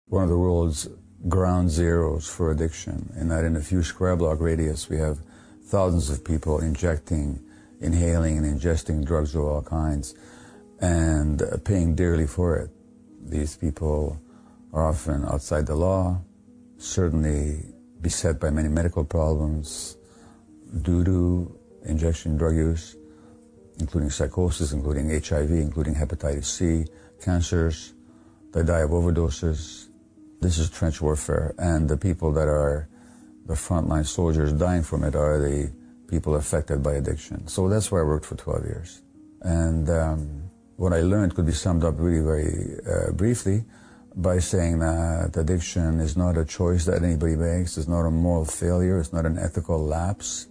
one of the world's ground zeros for addiction, in that in a few square block radius we have thousands of people injecting, inhaling, and ingesting drugs of all kinds, and paying dearly for it. These people are often outside the law, certainly beset by many medical problems due to injection drug use, including psychosis, including HIV, including hepatitis C, cancers. They die of overdoses. This is trench warfare, and the people that are the frontline soldiers dying from it are the people affected by addiction. So that's where I worked for 12 years. And what I learned could be summed up really very briefly by saying that addiction is not a choice that anybody makes, it's not a moral failure, it's not an ethical lapse,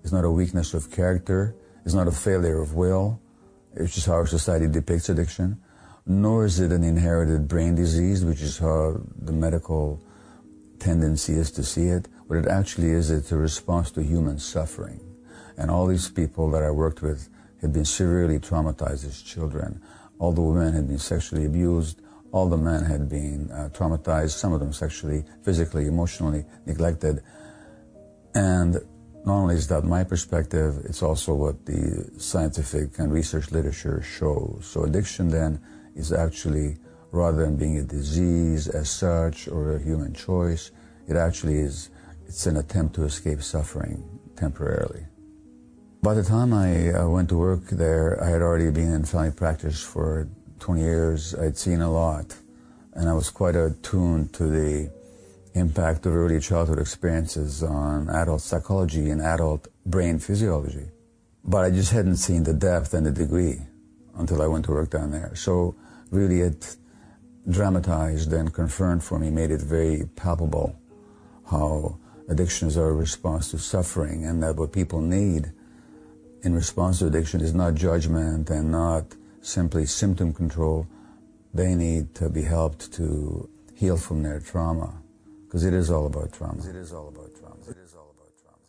it's not a weakness of character, it's not a failure of will, it's just how our society depicts addiction, nor is it an inherited brain disease, which is how the medical tendency is to see it. What it actually is, it's a response to human suffering. And all these people that I worked with had been severely traumatized as children. All the women had been sexually abused. All the men had been traumatized, some of them sexually, physically, emotionally neglected. And not only is that my perspective, it's also what the scientific and research literature shows. So addiction then is actually, rather than being a disease as such or a human choice, it actually is, it's an attempt to escape suffering temporarily. By the time I went to work there, I had already been in family practice for 20 years. I'd seen a lot, and I was quite attuned to the impact of early childhood experiences on adult psychology and adult brain physiology. But I just hadn't seen the depth and the degree until I went to work down there. So really it dramatized and confirmed for me, made it very palpable how addictions are a response to suffering, and that what people need in response to addiction is not judgment and not simply symptom control. They need to be helped to heal from their trauma, because it is all about trauma. It is all about trauma. It is all about trauma.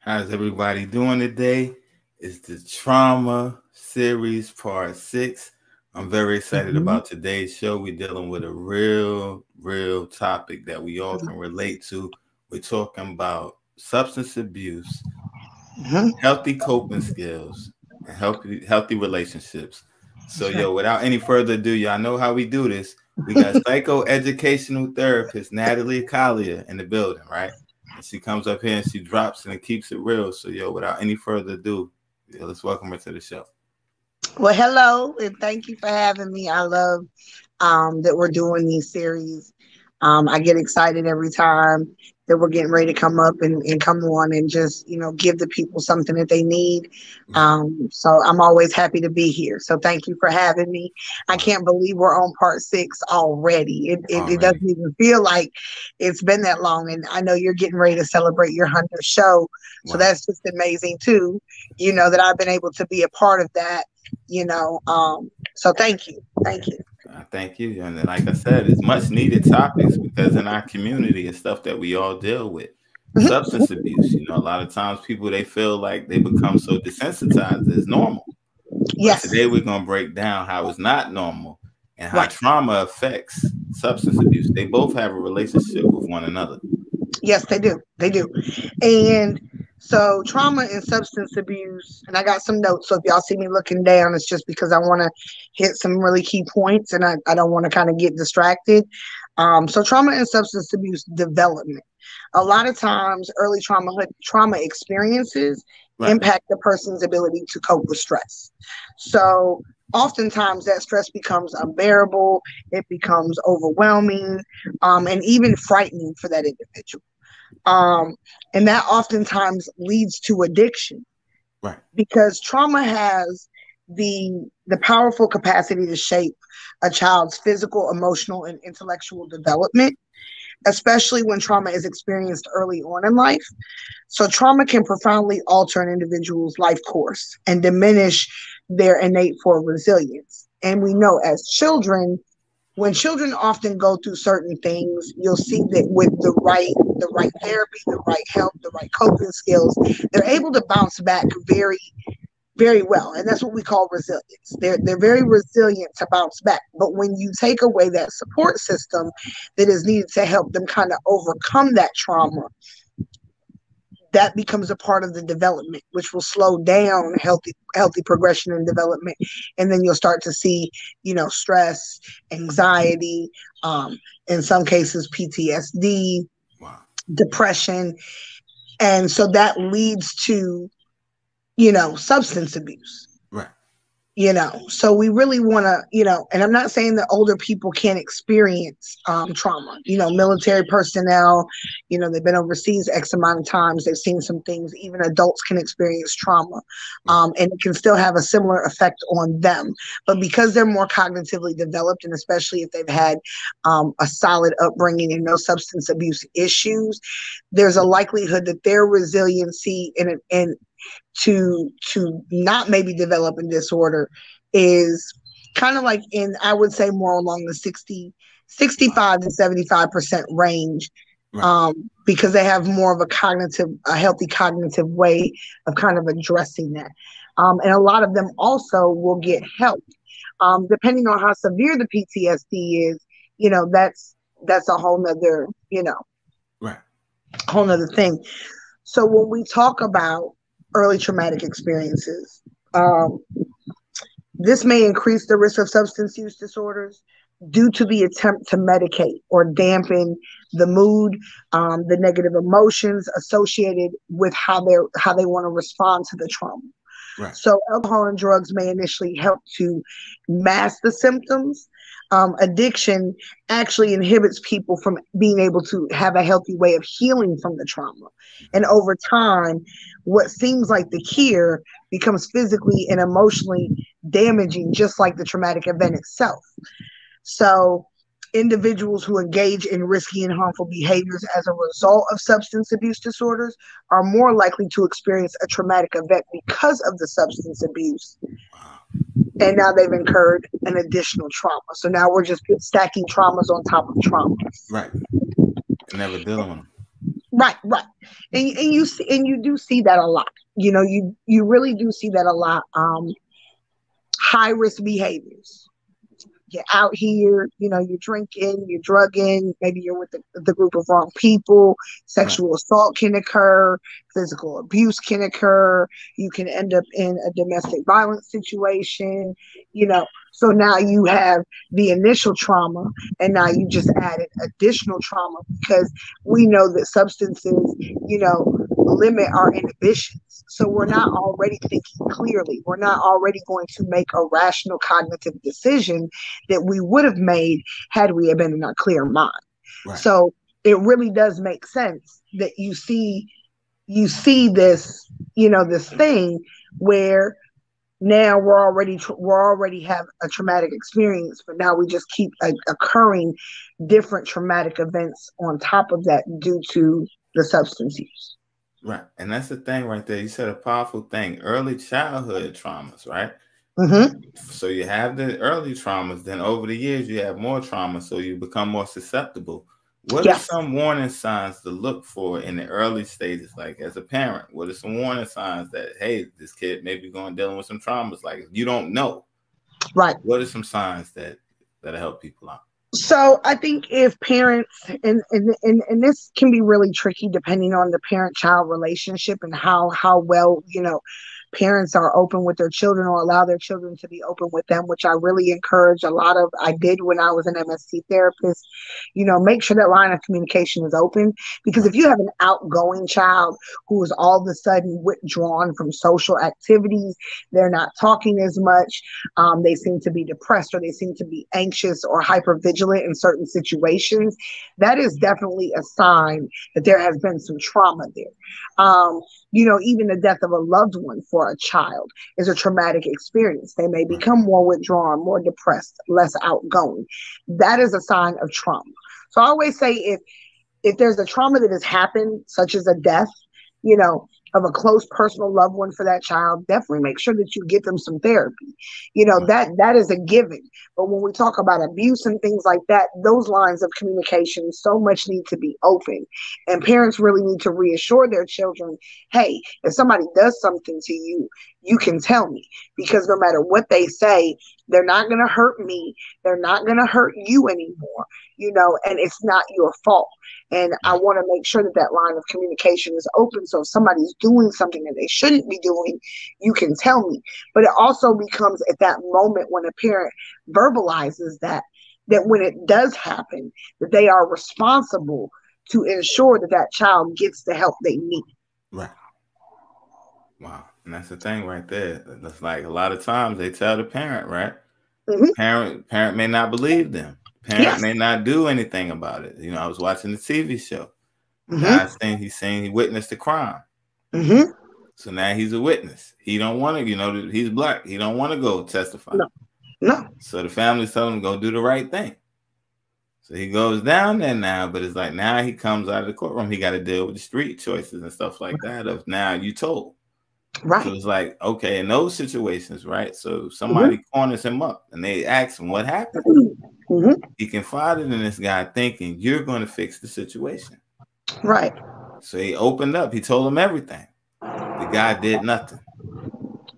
How's everybody doing today? It's the Trauma Series Part 6. I'm very excited about today's show. We're dealing with a real topic that we all can relate to. We're talking about substance abuse, healthy coping skills, and healthy relationships. So, without any further ado, y'all know how we do this. We got psychoeducational therapist Natalie in the building, right? And she comes up here and she drops and it keeps it real. So, without any further ado, let's welcome her to the show. Well, hello, and thank you for having me. I love that we're doing these series. I get excited every time that we're getting ready to come up and come on and just, give the people something that they need. So I'm always happy to be here. So thank you for having me. I can't believe we're on part 6 already. It doesn't even feel like it's been that long. And I know you're getting ready to celebrate your 100th show. So that's just amazing too, that I've been able to be a part of that. So thank you. Thank you. And like I said, it's much needed topics, because in our community it's stuff that we all deal with. Substance abuse, a lot of times people, they feel like they become so desensitized as normal. Yes. But today we're going to break down how it's not normal and how trauma affects substance abuse. They both have a relationship with one another. Yes, they do. And so trauma and substance abuse, and I got some notes. So if y'all see me looking down, it's just because I want to hit some really key points, and I don't want to kind of get distracted. So trauma and substance abuse development. A lot of times early trauma experiences impact the person's ability to cope with stress. So oftentimes that stress becomes unbearable, it becomes overwhelming, and even frightening for that individual. And that oftentimes leads to addiction, because trauma has the powerful capacity to shape a child's physical, emotional, and intellectual development, especially when trauma is experienced early on in life. So trauma can profoundly alter an individual's life course and diminish their innate form of resilience. And we know as children, when children often go through certain things, you'll see that with the right the right therapy, the right help, the right coping skills, they're able to bounce back very, very well. And that's what we call resilience. They're very resilient to bounce back. But when you take away that support system that is needed to help them kind of overcome that trauma, that becomes a part of the development, which will slow down healthy progression and development. And then you'll start to see, stress, anxiety, in some cases, PTSD, wow, depression. And so that leads to, substance abuse. right. So we really want to, and I'm not saying that older people can't experience trauma. Military personnel, they've been overseas X amount of times. They've seen some things. Even adults can experience trauma, and it can still have a similar effect on them. But because they're more cognitively developed, and especially if they've had a solid upbringing and no substance abuse issues, there's a likelihood that their resiliency and to not maybe develop a disorder is kind of like I would say more along the 65 to 75% range, Right. Because they have more of a healthy cognitive way of kind of addressing that. And a lot of them also will get help, depending on how severe the PTSD is. That's a whole nother, Right. whole nother thing. So when we talk about early traumatic experiences, this may increase the risk of substance use disorders due to the attempt to medicate or dampen the mood, the negative emotions associated with how they want to respond to the trauma. Right. So alcohol and drugs may initially help to mask the symptoms. Addiction actually inhibits people from being able to have a healthy way of healing from the trauma. And over time, what seems like the cure becomes physically and emotionally damaging, just like the traumatic event itself. So individuals who engage in risky and harmful behaviors as a result of substance abuse disorders are more likely to experience a traumatic event because of the substance abuse. And now they've incurred an additional trauma. So now we're just stacking traumas on top of traumas. Right. Never dealing with them. Right. And you do see that a lot. You really do see that a lot. High risk behaviors. You're out here, you're drinking, you're drugging, maybe you're with the group of wrong people, sexual assault can occur, physical abuse can occur, you can end up in a domestic violence situation, so now you have the initial trauma and now you just added additional trauma because we know that substances, limit our inhibitions. So we're not already thinking clearly. We're not already going to make a rational cognitive decision that we would have made had we been in our clear mind. Right. So it really does make sense that you see this, this thing where now we're already have a traumatic experience, but now we just keep occurring different traumatic events on top of that due to the substance use. Right. And that's the thing right there. You said a powerful thing, early childhood traumas, right? Mm-hmm. So you have the early traumas, then over the years you have more trauma, so you become more susceptible. What are some warning signs to look for in the early stages? Like as a parent, what are some warning signs that, hey, this kid may be dealing with some traumas? Like you don't know. Right. What are some signs that help people out? So I think if parents, and this can be really tricky depending on the parent-child relationship and how well, parents are open with their children or allow their children to be open with them, which I really encourage I did when I was an MST therapist, make sure that line of communication is open, because if you have an outgoing child who is all of a sudden withdrawn from social activities, they're not talking as much, they seem to be depressed or they seem to be anxious or hypervigilant in certain situations, that is definitely a sign that there has been some trauma there. Even the death of a loved one for a child is a traumatic experience. They may become more withdrawn, more depressed, less outgoing. That is a sign of trauma. So I always say if there's a trauma that has happened, such as a death, of a close personal loved one for that child, definitely make sure that you get them some therapy. You know, that is a given. But when we talk about abuse and things like that, those lines of communication so much need to be open. And parents really need to reassure their children, hey, if somebody does something to you, you can tell me, because no matter what they say, they're not going to hurt me. They're not going to hurt you anymore, you know, and it's not your fault. And I want to make sure that that line of communication is open. So if somebody's doing something that they shouldn't be doing, you can tell me. But it also becomes at that moment when a parent verbalizes that when it does happen, that they are responsible to ensure that that child gets the help they need. Right. Wow. And that's the thing right there. That's like a lot of times they tell the parent, right? Mm-hmm. Parent may not believe them. Parent may not do anything about it. You know, I was watching the TV show. Mm-hmm. He witnessed a crime. Mm-hmm. So now he's a witness. He don't want to, you know, he's black. He don't want to go testify. No. So the family's telling him to go do the right thing. So he goes down there now, but it's like now he comes out of the courtroom. He got to deal with the street choices and stuff like that of now you told. Right. So it's like, okay, in those situations, right? So somebody corners him up and they ask him what happened. Mm-hmm. He confided in this guy thinking you're going to fix the situation. Right. So he opened up. He told him everything. The guy did nothing.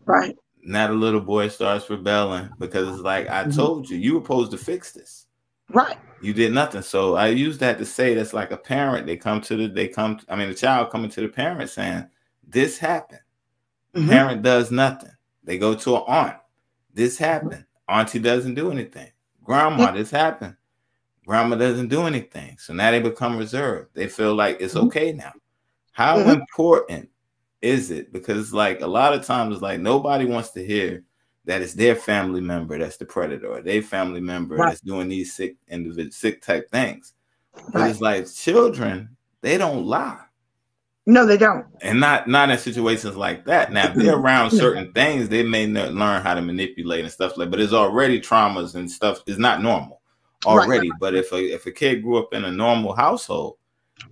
Right. Now the little boy starts rebelling because it's like, I told you, you were supposed to fix this. Right. You did nothing. So I use that to say that's like a parent. The child coming to the parent saying, this happened. Mm-hmm. Parent does nothing. They go to an aunt. This happened. Auntie doesn't do anything. Grandma, this happened. Grandma doesn't do anything. So now they become reserved. They feel like it's okay now. How important is it? Because like a lot of times it's like nobody wants to hear that it's their family member that's the predator, or their family member that's doing these sick type things. But it's like children, they don't lie. No, they don't. And not in situations like that. Now, if they're around certain things, they may not learn how to manipulate and stuff like. But it's already traumas and stuff. It's not normal already. Right. But if a kid grew up in a normal household,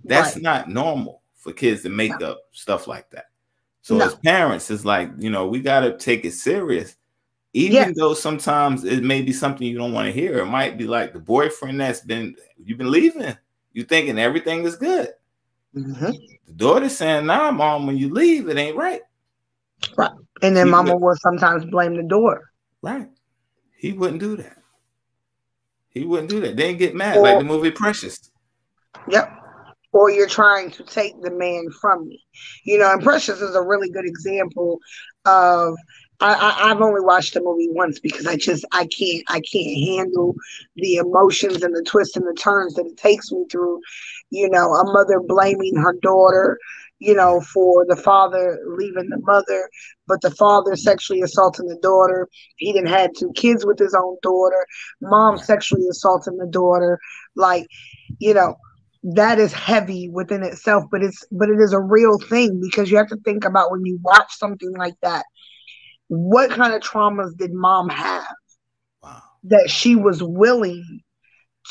that's not normal for kids to make up stuff like that. So as parents, it's like, you know, we got to take it serious. Even though sometimes it may be something you don't want to hear. It might be like the boyfriend you've been leaving. You thinking everything is good. Mm-hmm. The daughter's saying, nah, mom, when you leave, it ain't right. Right. And then mama will sometimes blame the daughter. Right. He wouldn't do that. They didn't get mad like the movie Precious. Yep. Or you're trying to take the man from me. You know, and Precious is a really good example of I've only watched the movie once because I can't handle the emotions and the twists and the turns that it takes me through. You know, a mother blaming her daughter, you know, for the father leaving the mother, but the father sexually assaulting the daughter. He didn't have 2 kids with his own daughter. Mom sexually assaulting the daughter. Like, you know, that is heavy within itself, but it is a real thing, because you have to think about when you watch something like that, what kind of traumas did mom have that she was willing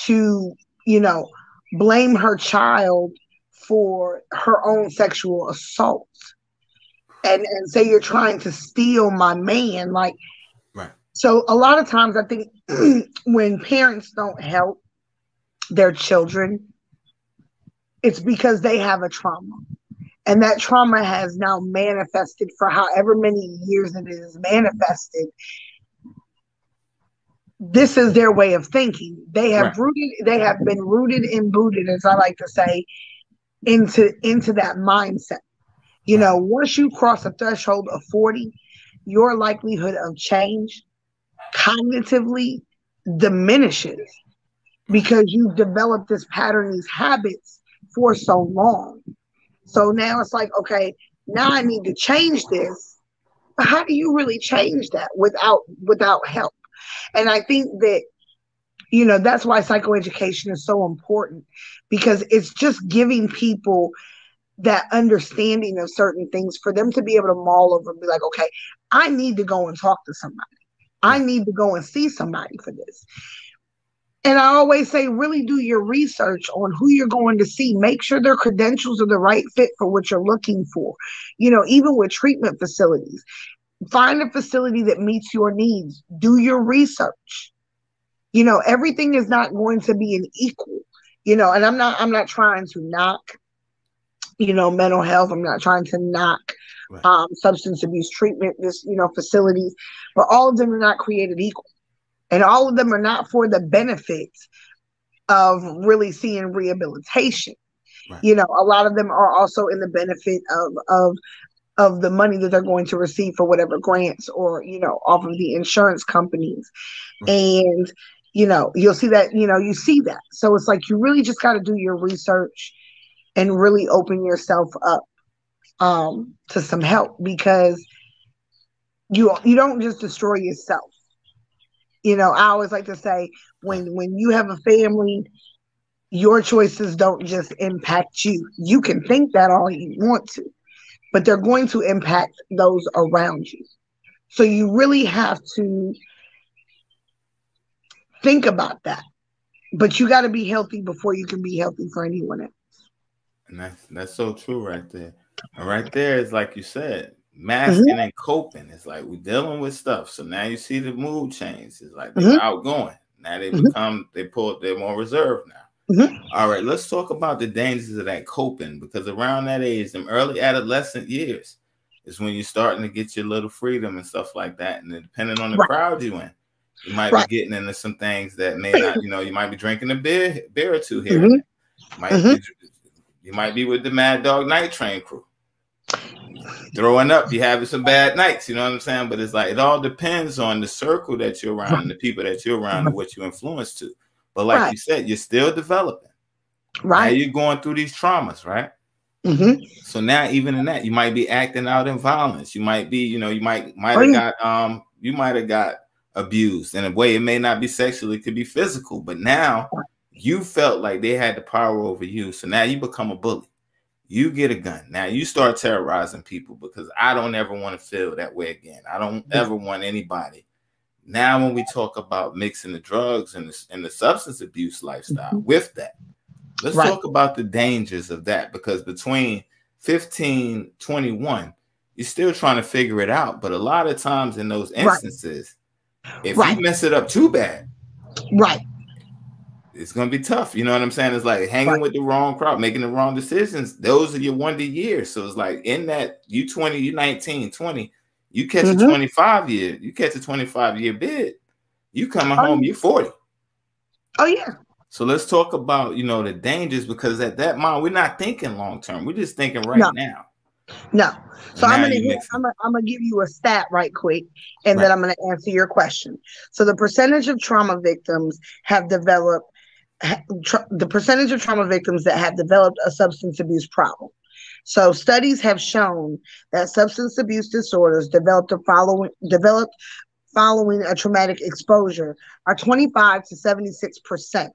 to, you know, blame her child for her own sexual assault and say you're trying to steal my man. Like, so a lot of times I think when parents don't help their children, it's because they have a trauma. And that trauma has now manifested for however many years it is manifested. This is their way of thinking. They have been rooted and booted, as I like to say, into that mindset. You know, once you cross a threshold of 40, your likelihood of change cognitively diminishes because you've developed this pattern, these habits for so long. So now it's like, okay, now I need to change this. But how do you really change that without help? And I think that, you know, that's why psychoeducation is so important, because it's just giving people that understanding of certain things for them to be able to mull over and be like, okay, I need to go and talk to somebody. I need to go and see somebody for this. And I always say, really do your research on who you're going to see. Make sure their credentials are the right fit for what you're looking for. You know, even with treatment facilities, find a facility that meets your needs. Do your research. You know, everything is not going to be an equal. You know, and I'm not trying to knock, you know, mental health. I'm not trying to knock substance abuse treatment, facilities, but all of them are not created equal. And all of them are not for the benefits of really seeing rehabilitation. Right. You know, a lot of them are also in the benefit of the money that they're going to receive for whatever grants or, you know, off of the insurance companies. Right. And, you know, you'll see that, you know, you see that. So it's like, you really just got to do your research and really open yourself up to some help, because you don't just destroy yourself. You know, I always like to say, when you have a family, your choices don't just impact you. You can think that all you want to, but they're going to impact those around you. So you really have to think about that. But you got to be healthy before you can be healthy for anyone else. And that's so true right there. And right there is, like you said, masking and coping. It's like we're dealing with stuff. So now you see the mood change. It's like they're outgoing. Now they they're more reserved now. All right, let's talk about the dangers of that coping, because around that age, them early adolescent years, is when you're starting to get your little freedom and stuff like that. And then depending on the crowd you in, you might be getting into some things that may not, you know, you might be drinking a beer or two here and there. You might be with the Mad Dog Night Train crew. Throwing up, you having some bad nights, you know what I'm saying? But it's like, it all depends on the circle that you're around and the people that you're around and what you influence to. But like you said, you're still developing. Right. Now you're going through these traumas, right? So now, even in that, you might be acting out in violence. You might be, you know, you might have got abused in a way. It may not be sexually, it could be physical. But now you felt like they had the power over you. So now you become a bully. You get a gun. Now you start terrorizing people, because I don't ever want to feel that way again. I don't ever want anybody. Now, when we talk about mixing the drugs and the substance abuse lifestyle with that, let's talk about the dangers of that, because between 15, 21, you're still trying to figure it out. But a lot of times in those instances, if you mess it up too bad, it's going to be tough. You know what I'm saying? It's like hanging with the wrong crowd, making the wrong decisions. Those are your wonder years. So it's like, in that, you 20, you 19, 20, you catch a 25-year bid, you coming home, you're 40. Oh, yeah. So let's talk about, you know, the dangers, because at that moment, we're not thinking long term. We're just thinking now. No. So I'm gonna give you a stat right quick, and then I'm gonna answer your question. So the percentage of trauma victims that have developed a substance abuse problem. So studies have shown that substance abuse disorders developed following a traumatic exposure are 25 to 76%,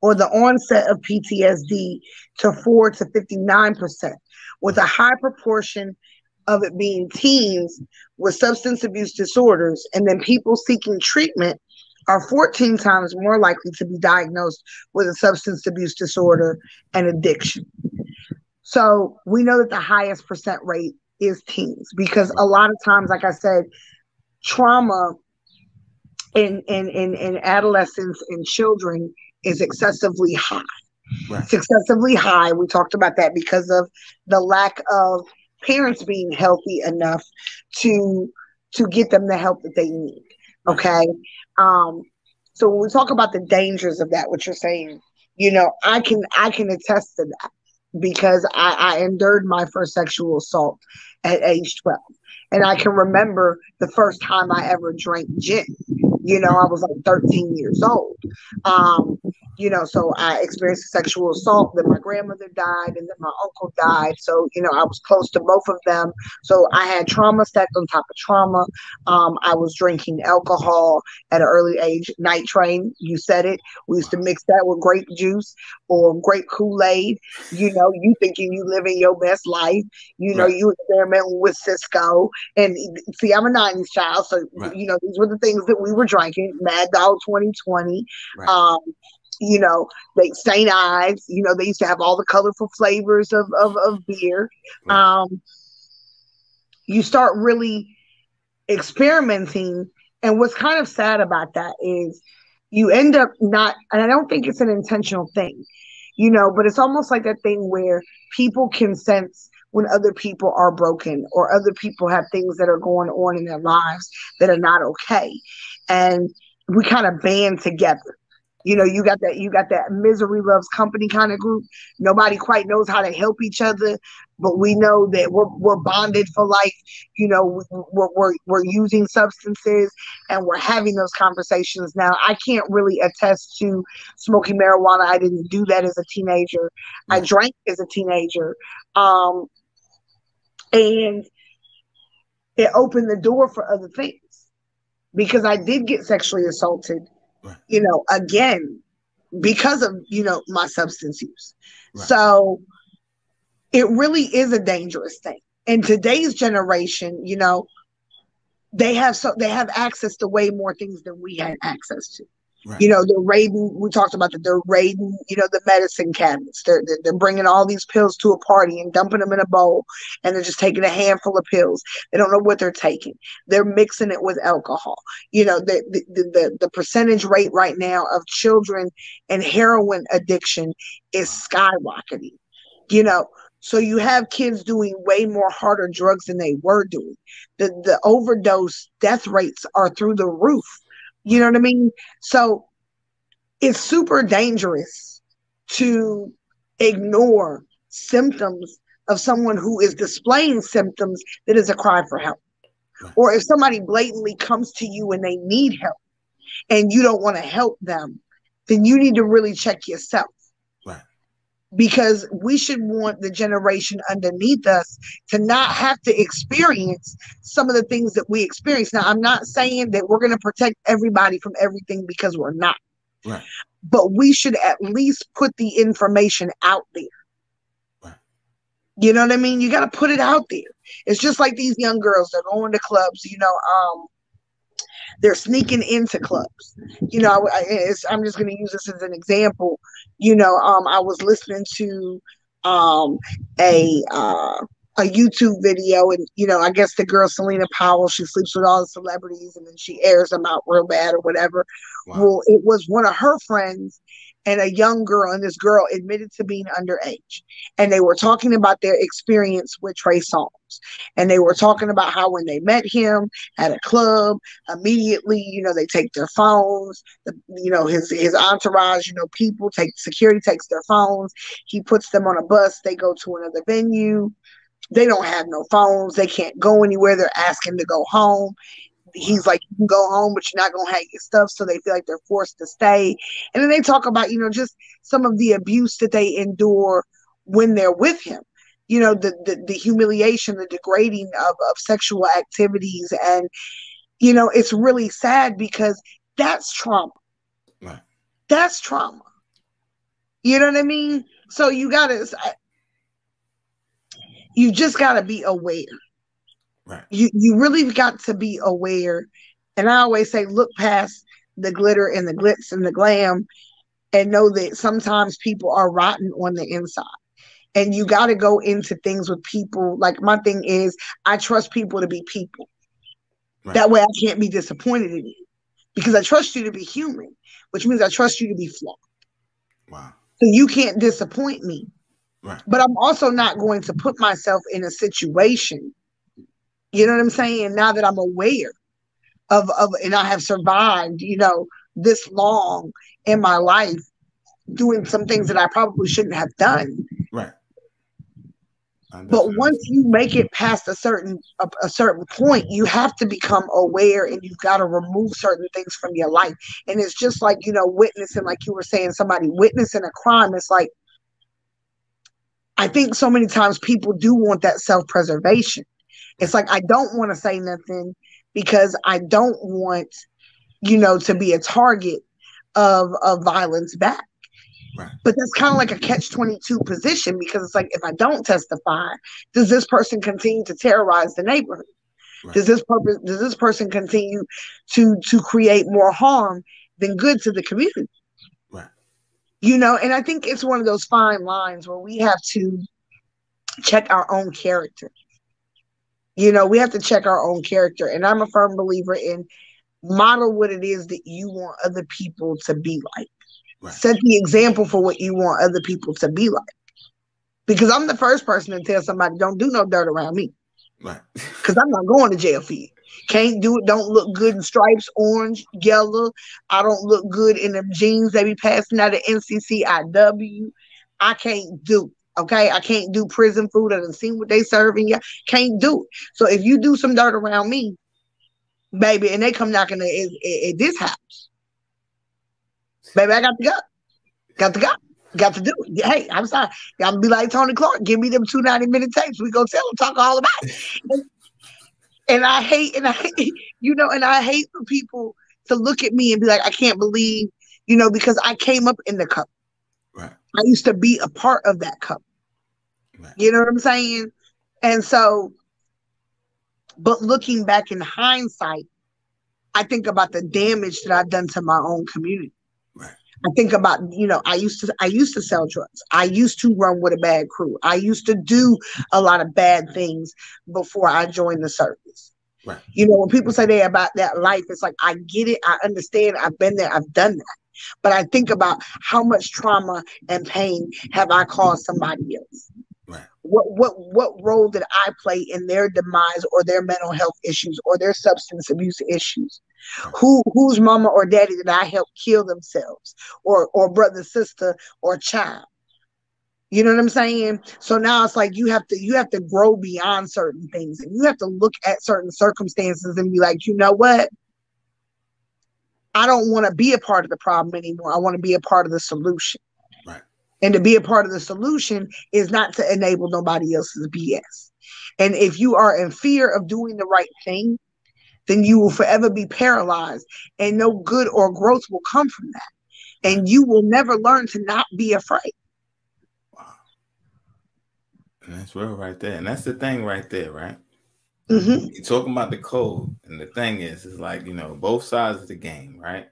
or the onset of PTSD to 4 to 59%, with a high proportion of it being teens with substance abuse disorders. And then people seeking treatment are 14 times more likely to be diagnosed with a substance abuse disorder and addiction. So we know that the highest percent rate is teens, because a lot of times, like I said, trauma in adolescents and children is excessively high. It's excessively high. We talked about that because of the lack of parents being healthy enough to get them the help that they need. Okay. So when we talk about the dangers of that, what you're saying, you know, I can attest to that, because I endured my first sexual assault at age 12. And I can remember the first time I ever drank gin. You know, I was like 13 years old. You know, so I experienced sexual assault. Then my grandmother died, and then my uncle died. So, you know, I was close to both of them. So I had trauma stacked on top of trauma. I was drinking alcohol at an early age. Night Train, you said it. We used to mix that with grape juice or grape Kool-Aid. You know, you thinking you living your best life. You know, Right. you experimenting with Cisco. And see, I'm a 90s child. So, Right. you know, these were the things that we were drinking. Mad Dog 2020. Right. You know, they St. Ives, you know, they used to have all the colorful flavors of beer. Right. You start really experimenting. And what's kind of sad about that is you end up not, and I don't think it's an intentional thing, you know, but it's almost like that thing where people can sense when other people are broken or other people have things that are going on in their lives that are not okay. And we kind of band together. You know, you got that misery loves company kind of group. Nobody quite knows how to help each other, but we know that we're bonded for life. You know, we're using substances and we're having those conversations. Now, I can't really attest to smoking marijuana. I didn't do that as a teenager. I Right. drank as a teenager, and it opened the door for other things because I did get sexually assaulted. Right. You know, again, because of, you know, my substance use. Right. So it really is a dangerous thing. In today's generation, you know, they have access to way more things than we had access to. Right. You know, they're raiding. We talked about that. They're raiding. You know, the medicine cabinets. They're bringing all these pills to a party and dumping them in a bowl, and they're just taking a handful of pills. They don't know what they're taking. They're mixing it with alcohol. You know, the percentage rate right now of children and heroin addiction is skyrocketing. You know, so you have kids doing way more harder drugs than they were doing. The overdose death rates are through the roof. You know what I mean? So it's super dangerous to ignore symptoms of someone who is displaying symptoms that is a cry for help. Right. Or if somebody blatantly comes to you and they need help and you don't want to help them, then you need to really check yourself. Right. Because we should want the generation underneath us to not have to experience some of the things that we experience. Now, I'm not saying that we're going to protect everybody from everything because we're not. Right. But we should at least put the information out there. Right. You know what I mean? You got to put it out there. It's just like these young girls that are going to clubs, you know, they're sneaking into clubs. You know, I'm just going to use this as an example. You know, I was listening to um, a uh, a YouTube video, and you know, I guess the girl Selena Powell, she sleeps with all the celebrities, and then she airs them out real bad or whatever. Wow. Well, it was one of her friends and a young girl, and this girl admitted to being underage, and they were talking about their experience with Trey Songz, and they were talking about how when they met him at a club, immediately, you know, they take their phones, you know, his entourage, you know, people take security takes their phones, he puts them on a bus, they go to another venue, they don't have no phones, they can't go anywhere, they're asking to go home. He's like, you can go home, but you're not going to have your stuff. So they feel like they're forced to stay. And then they talk about, you know, just some of the abuse that they endure when they're with him. You know, the humiliation, the degrading of sexual activities. And, you know, it's really sad because that's trauma. Right. That's trauma. You know what I mean? So you just got to be aware. Right. You really got to be aware. And I always say, look past the glitter and the glitz and the glam and know that sometimes people are rotten on the inside. And you got to go into things with people. Like my thing is, I trust people to be people. Right. That way I can't be disappointed in you because I trust you to be human, which means I trust you to be flawed. Wow. So you can't disappoint me. Right. But I'm also not going to put myself in a situation, you know what I'm saying? Now that I'm aware of and I have survived, you know, this long in my life doing some things that I probably shouldn't have done. Right. But once you make it past a certain point, you have to become aware, and you've got to remove certain things from your life. And it's just like, you know, witnessing, like you were saying, somebody witnessing a crime. It's like, I think so many times people do want that self-preservation. It's like, I don't want to say nothing because I don't want, you know, to be a target of violence back. Right. But that's kind of like a catch-22 position, because it's like, if I don't testify, does this person continue to terrorize the neighborhood? Right. Does this person continue to create more harm than good to the community? Right. You know, and I think it's one of those fine lines where we have to check our own character. You know, we have to check our own character. And I'm a firm believer in model what it is that you want other people to be like. Right. Set the example for what you want other people to be like. Because I'm the first person to tell somebody, don't do no dirt around me. Right. Because I'm not going to jail for you. Can't do it. Don't look good in stripes, orange, yellow. I don't look good in them jeans they be passing out at NCCIW. I can't do it. Okay? I can't do prison food. I done seen what they serving you. Can't do it. So if you do some dirt around me, baby, and they come knocking at this house, baby, I got to go. Got to go. Got to do it. Hey, I'm sorry. Gotta be like Tony Clark. Give me them 2 90-minute tapes. We go tell them, talk all about it. And I hate, you know, and I hate for people to look at me and be like, I can't believe, you know, because I came up in the cup. Right. I used to be a part of that cup. Right. You know what I'm saying? And so, but looking back in hindsight, I think about the damage that I've done to my own community. Right. I think about, you know, I used to sell drugs. I used to run with a bad crew. I used to do a lot of bad things before I joined the service. Right. You know, when people say they about that life, it's like, I get it. I understand. I've been there. I've done that. But I think about how much trauma and pain have I caused somebody else? Right. What role did I play in their demise or their mental health issues or their substance abuse issues? Right. Whose mama or daddy did I help kill themselves, or brother, sister, or child? You know what I'm saying? So now it's like you have to grow beyond certain things, and you have to look at certain circumstances and be like, you know what? I don't want to be a part of the problem anymore. I want to be a part of the solution. Right. And to be a part of the solution is not to enable nobody else's BS. And if you are in fear of doing the right thing, then you will forever be paralyzed, and no good or growth will come from that. And you will never learn to not be afraid. Wow. And that's real right there. And that's the thing right there, right? Mm-hmm. You're talking about the code. And the thing is like, you know, both sides of the game, right?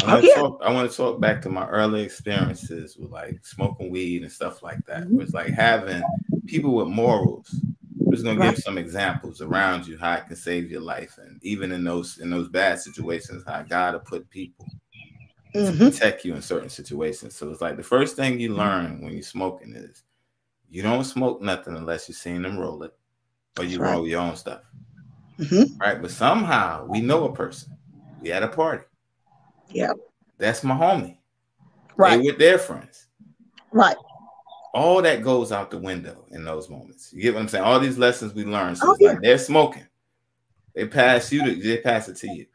I want to talk back to my early experiences with like smoking weed and stuff like that. Mm-hmm. It was like having people with morals. I'm just gonna give some examples around you how it can save your life, and even in those bad situations, how God will put people to protect you in certain situations. So it's like the first thing you learn when you're smoking is you don't smoke nothing unless you've seen them roll it, or you roll your own stuff. Right? But somehow we know a person. We at a party. Yeah. That's my homie. Right. They with their friends. Right. All that goes out the window in those moments. You get what I'm saying? All these lessons we learn. So it's like they're smoking. They pass it to you.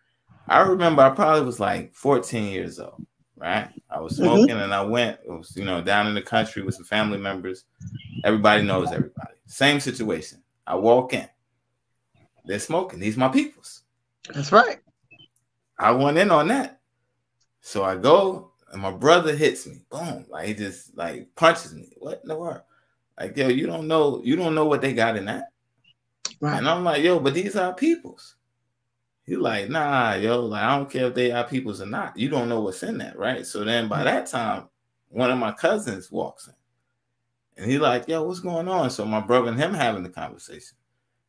I remember I probably was like 14 years old, right? I was smoking and I went, you know, down in the country with some family members. Everybody knows everybody. Same situation. I walk in. They're smoking. These my peoples. That's right. I went in on that. So I go, and my brother hits me. Boom. Like he just like punches me. What in the world? Like, yo, you don't know what they got in that. Right. And I'm like, yo, but these are peoples. He like, nah, yo, like I don't care if they are peoples or not. You don't know what's in that, right? So then by that time, one of my cousins walks in. And he like, yo, what's going on? So my brother and him having the conversation.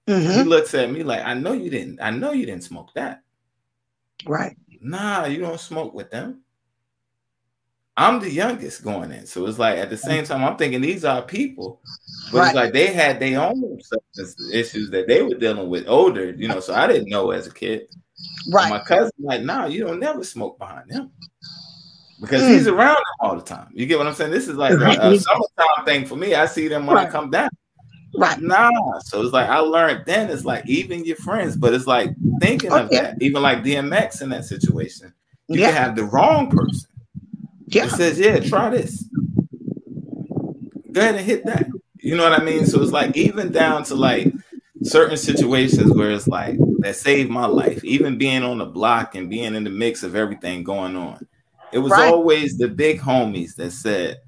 He looks at me like, I know you didn't smoke that. Right. Nah, you don't smoke with them. I'm the youngest going in. So it's like at the same time, I'm thinking these are people, but it's like they had their own substance issues that they were dealing with older, you know, so I didn't know as a kid. Right. My cousin like, nah, you don't never smoke behind him. Because he's around them all the time. You get what I'm saying? This is like a summertime thing for me. I see them when I come down. Right. Nah. So it's like I learned then. It's like even your friends, but it's like thinking Oh, of yeah. that. Even like DMX in that situation, you Yeah. can have the wrong person Yeah. that says, "Yeah, try this. Go ahead and hit that." You know what I mean? So it's like even down to like certain situations where it's like that saved my life. Even being on the block and being in the mix of everything going on, it was Right. always the big homies that said,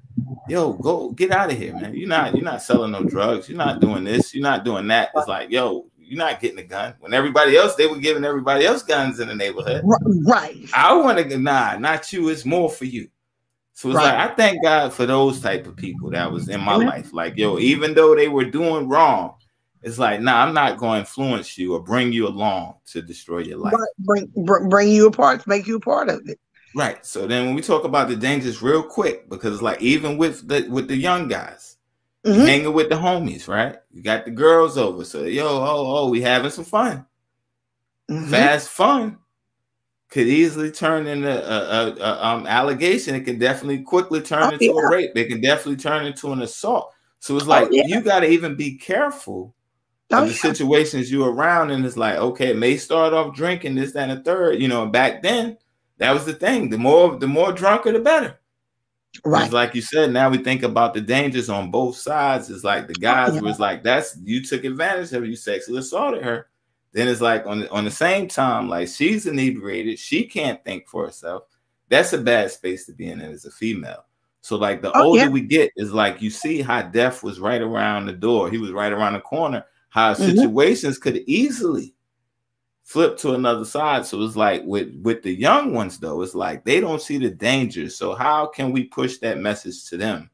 "Yo, go get out of here, man. You're not selling no drugs. You're not doing this. You're not doing that." It's like, yo, you're not getting a gun. When everybody else, they were giving everybody else guns in the neighborhood. Right. I want to, nah, not you. It's more for you. So it's Right. like I thank God for those type of people that was in my Amen. life. Like, yo, even though they were doing wrong, it's like, nah, I'm not going to influence you or bring you along to destroy your life. Bring you apart, to make you a part of it. Right. So then when we talk about the dangers real quick, because like even with the young guys, you hanging with the homies, right? You got the girls over. So we having some fun. Fast fun could easily turn into allegation. It can definitely quickly turn into a rape. It can definitely turn into an assault. So it's like you got to even be careful of the situations you're around. And it's like, okay, it may start off drinking this, that, and the third. You know, back then that was the thing. The more drunker, the better. Right. It's like you said. Now we think about the dangers on both sides. It's like the guys was like, that's you took advantage of her, you sexually assaulted her. Then it's like on the same time, like she's inebriated, she can't think for herself. That's a bad space to be in as a female. So like the older we get, is like you see how death was right around the door. He was right around the corner. How situations could easily flip to another side. So it's like with the young ones though, it's like they don't see the danger. So how can we push that message to them?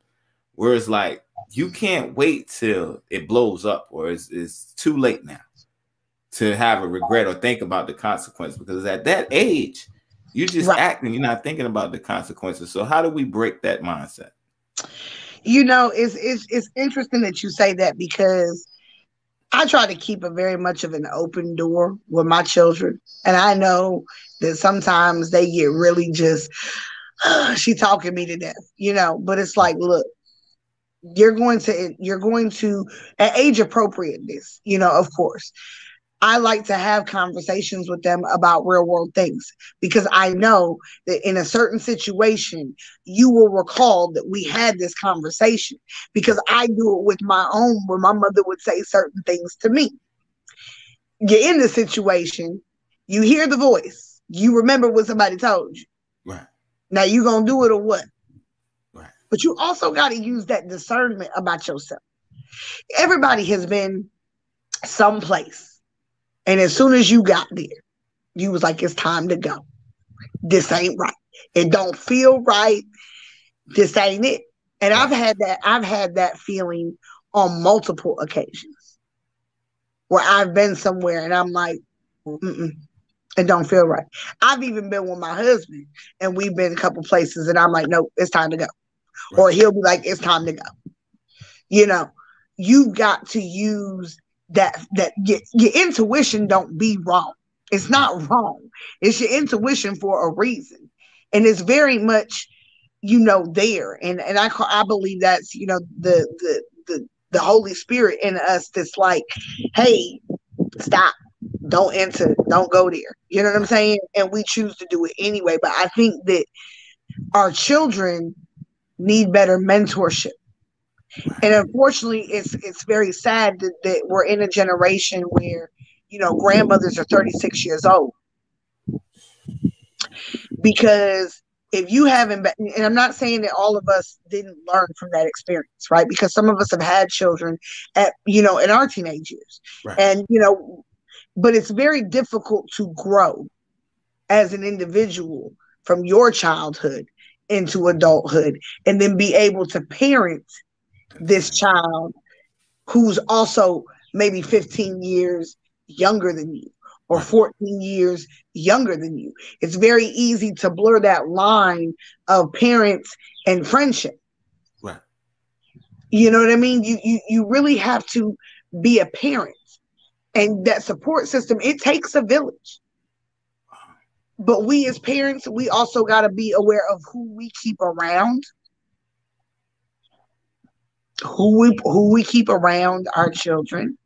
Whereas like you can't wait till it blows up or it's too late now to have a regret or think about the consequence, because at that age, you just acting, you're not thinking about the consequences. So how do we break that mindset? You know, it's interesting that you say that, because I try to keep a very much of an open door with my children. And I know that sometimes they get really just, she talking me to death, you know, but it's like, look, you're going to at age appropriateness, you know, of course, I like to have conversations with them about real world things, because I know that in a certain situation, you will recall that we had this conversation, because I do it with my own, where my mother would say certain things to me. You're in the situation, you hear the voice, you remember what somebody told you. Right. Now you gonna do it or what? Right. But you also got to use that discernment about yourself. Everybody has been someplace. And as soon as you got there, you was like, it's time to go. This ain't right. It don't feel right. This ain't it. And I've had that feeling on multiple occasions where I've been somewhere and I'm like, it don't feel right. I've even been with my husband and we've been a couple places and I'm like, nope, it's time to go. Right. Or he'll be like, it's time to go. You know, you've got to use that your intuition don't be wrong. It's not wrong. It's your intuition for a reason. And it's very much, you know, there. And I believe that's, you know, the Holy Spirit in us that's like, hey, stop. Don't enter. Don't go there. You know what I'm saying? And we choose to do it anyway. But I think that our children need better mentorship. And unfortunately, it's very sad that we're in a generation where, you know, grandmothers are 36 years old. Because if you haven't been, and I'm not saying that all of us didn't learn from that experience, right? Because some of us have had children at, you know, in our teenage years. Right. And, you know, but it's very difficult to grow as an individual from your childhood into adulthood and then be able to parent this child who's also maybe 15 years younger than you or 14 years younger than you. It's very easy to blur that line of parents and friendship. Right. You know what I mean? You really have to be a parent, and that support system, it takes a village. But we as parents, we also got to be aware of who we keep around. who we keep around our children.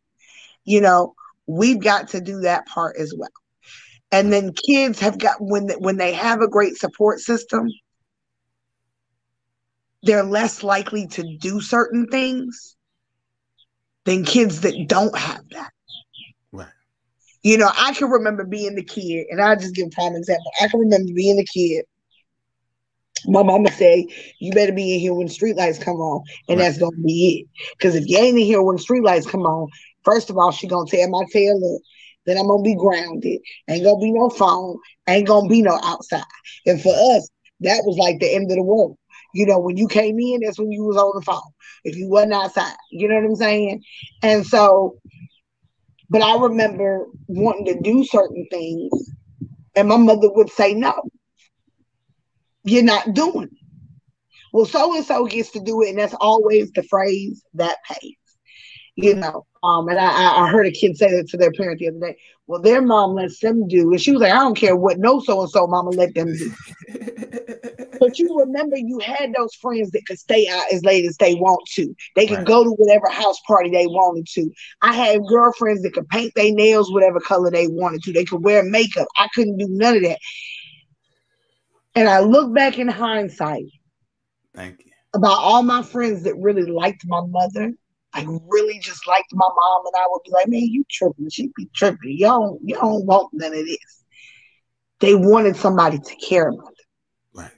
You know, we've got to do that part as well. And then kids have got when they have a great support system, they're less likely to do certain things than kids that don't have that. Right. You know, I can remember being the kid, and I'll just give a prime example. I can remember being a kid. My mama say, you better be in here when streetlights come on, and that's gonna be it. Because if you ain't in here when streetlights come on, first of all, she gonna tear my tail up. Then I'm gonna be grounded. Ain't gonna be no phone. Ain't gonna be no outside. And for us, that was like the end of the world. You know, when you came in, that's when you was on the phone. If you wasn't outside, you know what I'm saying? And so, but I remember wanting to do certain things, and my mother would say, no, you're not doing it. Well, so and so gets to do it, and that's always the phrase that pays. You know, and I heard a kid say that to their parent the other day. Well, their mom lets them do, and she was like, I don't care what no so and so mama let them do. But you remember, you had those friends that could stay out as late as they want to. They could go to whatever house party they wanted to. I had girlfriends that could paint their nails whatever color they wanted to. They could wear makeup. I couldn't do none of that. And I look back in hindsight. Thank you. About all my friends that really liked my mother, like really just liked my mom, and I would be like, man, you tripping. She be tripping. Y'all don't want none of this. They wanted somebody to care about them. Right.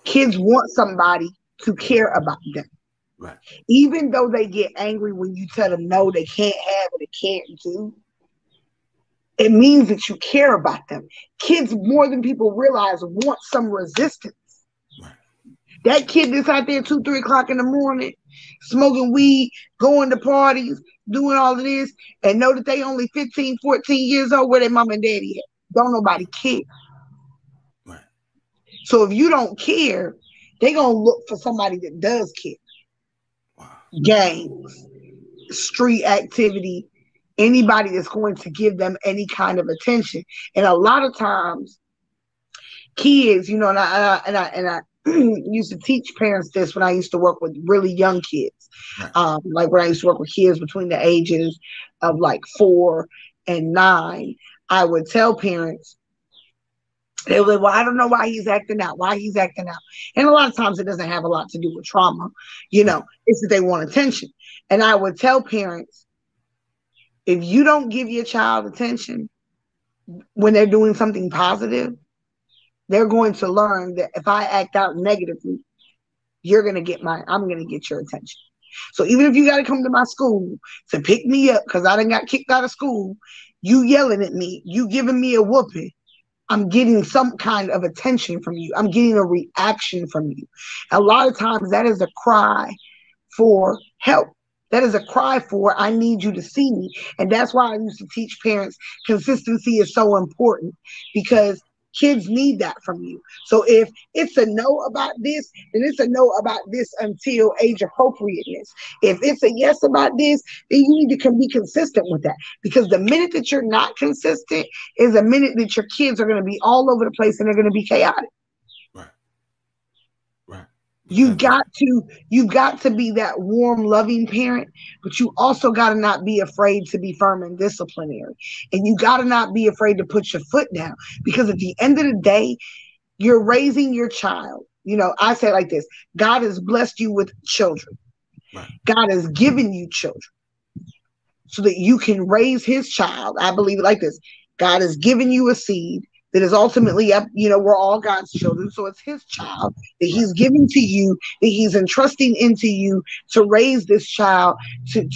Kids want somebody to care about them. Right. Even though they get angry when you tell them no, they can't have it, they can't do. It means that you care about them. Kids, more than people realize, want some resistance. Right. That kid that's out there 2, 3 o'clock in the morning, smoking weed, going to parties, doing all of this, and know that they only 15, 14 years old, where their mom and daddy at. Don't nobody care. Right. So if you don't care, they're going to look for somebody that does care. Wow. Games, street activity, anybody that's going to give them any kind of attention. And a lot of times, kids, you know, and I used to teach parents this when I used to work with really young kids. Right. Like when I used to work with kids between the ages of like 4 and 9, I would tell parents, they were like, well, I don't know why he's acting out. And a lot of times it doesn't have a lot to do with trauma. You know, it's that they want attention. And I would tell parents, if you don't give your child attention when they're doing something positive, they're going to learn that if I act out negatively, I'm going to get your attention. So even if you got to come to my school to pick me up because I done got kicked out of school, you yelling at me, you giving me a whooping, I'm getting some kind of attention from you. I'm getting a reaction from you. A lot of times that is a cry for help. That is a cry for, I need you to see me. And that's why I used to teach parents consistency is so important, because kids need that from you. So if it's a no about this, then it's a no about this until age appropriateness. If it's a yes about this, then you need to be consistent with that. Because the minute that you're not consistent is a minute that your kids are going to be all over the place and they're going to be chaotic. Right. Right. You've got to be that warm, loving parent, but you also got to not be afraid to be firm and disciplinary. And you got to not be afraid to put your foot down, because at the end of the day, you're raising your child. You know, I say it like this: God has blessed you with children. Right. God has given you children so that you can raise his child. I believe it like this: God has given you a seed that is ultimately up, you know, we're all God's children. So it's his child that he's giving to you, that he's entrusting into you to raise this child, to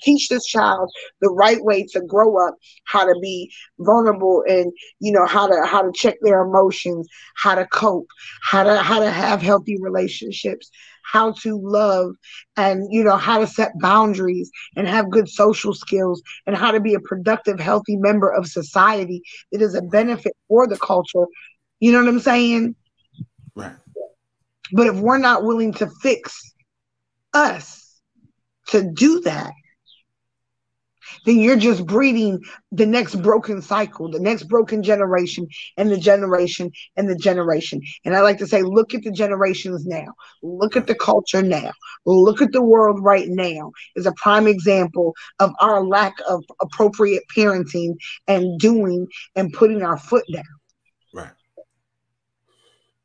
teach this child the right way to grow up, how to be vulnerable, and, you know, how to check their emotions, how to cope, how to have healthy relationships, how to love, and, you know, how to set boundaries and have good social skills, and how to be a productive, healthy member of society that is a benefit for the culture. You know what I'm saying? Right. But if we're not willing to fix us to do that, then you're just breeding the next broken cycle, the next broken generation, and the generation and the generation. And I like to say, look at the generations now. Look at the culture now. Look at the world right now is a prime example of our lack of appropriate parenting and doing and putting our foot down. Right.